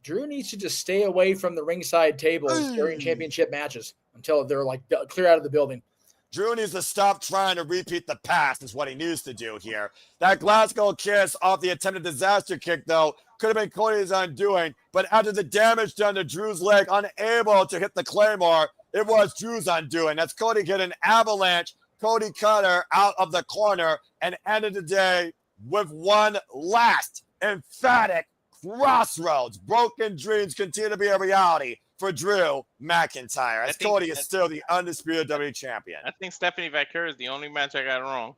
Drew needs to just stay away from the ringside tables during championship matches until they're like clear out of the building. Drew needs to stop trying to repeat the past is what he needs to do here. That Glasgow kiss off the attempted disaster kick, though, could have been Cody's undoing, but after the damage done to Drew's leg, unable to hit the Claymore, it was Drew's undoing. That's Cody getting an avalanche, Cody Cutter out of the corner, and ended the day with one last emphatic crossroads. Broken dreams continue to be a reality for Drew McIntyre, as Cody is still the undisputed WWE champion. I think Stephanie Vaquer is the only match I got wrong.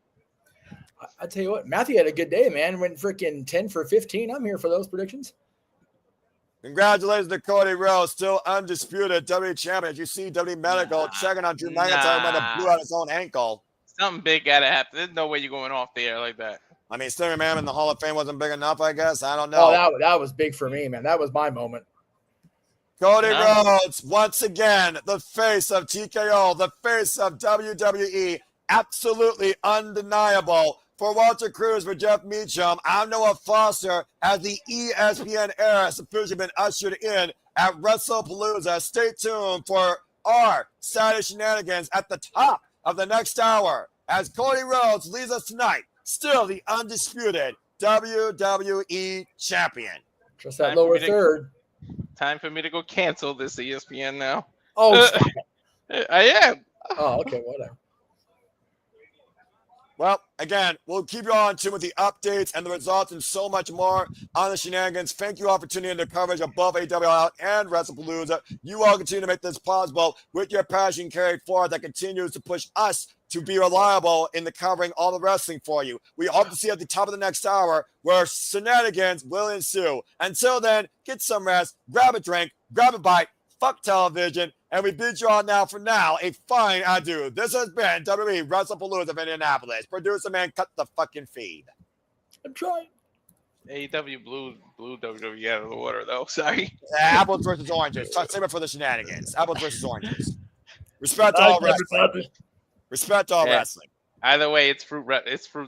I tell you what, Matthew had a good day, man. Went freaking 10 for 15. I'm here for those predictions. Congratulations to Cody Rhodes, still undisputed WWE champion. As you see, WWE Medical checking on Drew McIntyre when he blew out his own ankle. Something big gotta happen. There's no way you're going off the air like that. I mean, Stingray Man in the Hall of Fame wasn't big enough, I guess. I don't know. Oh, that was big for me, man. That was my moment. Cody Rhodes, once again, the face of TKO, the face of WWE, absolutely undeniable. For Walter Cruz, for Jeff Meacham, I'm Noah Foster, as the ESPN era has officially been ushered in at Wrestlepalooza. Stay tuned for our Saturday shenanigans at the top of the next hour, as Cody Rhodes leads us tonight, still the undisputed WWE champion. Just that lower third. Time for me to go cancel this ESPN now. Oh, stop. I am. Oh, okay, whatever. Well, again, we'll keep you on tune with the updates and the results and so much more on the shenanigans. Thank you all for tuning in to coverage above AWL and Wrestlepalooza. You all continue to make this possible with your passion carried forward that continues to push us to be reliable in the covering all the wrestling for you. We hope to see you at the top of the next hour where shenanigans will ensue. Until then, get some rest, grab a drink, grab a bite, fuck television, and we bid you all now for now a fine adieu. This has been WWE Wrestlepalooza of Indianapolis. Producer man, cut the fucking feed. I'm trying. AEW blew WWE out of the water, though. Sorry. Apples versus oranges. Save it for the shenanigans. Apples versus oranges. Respect all wrestling. Respect all wrestling. Either way, it's fruit. It's fruit.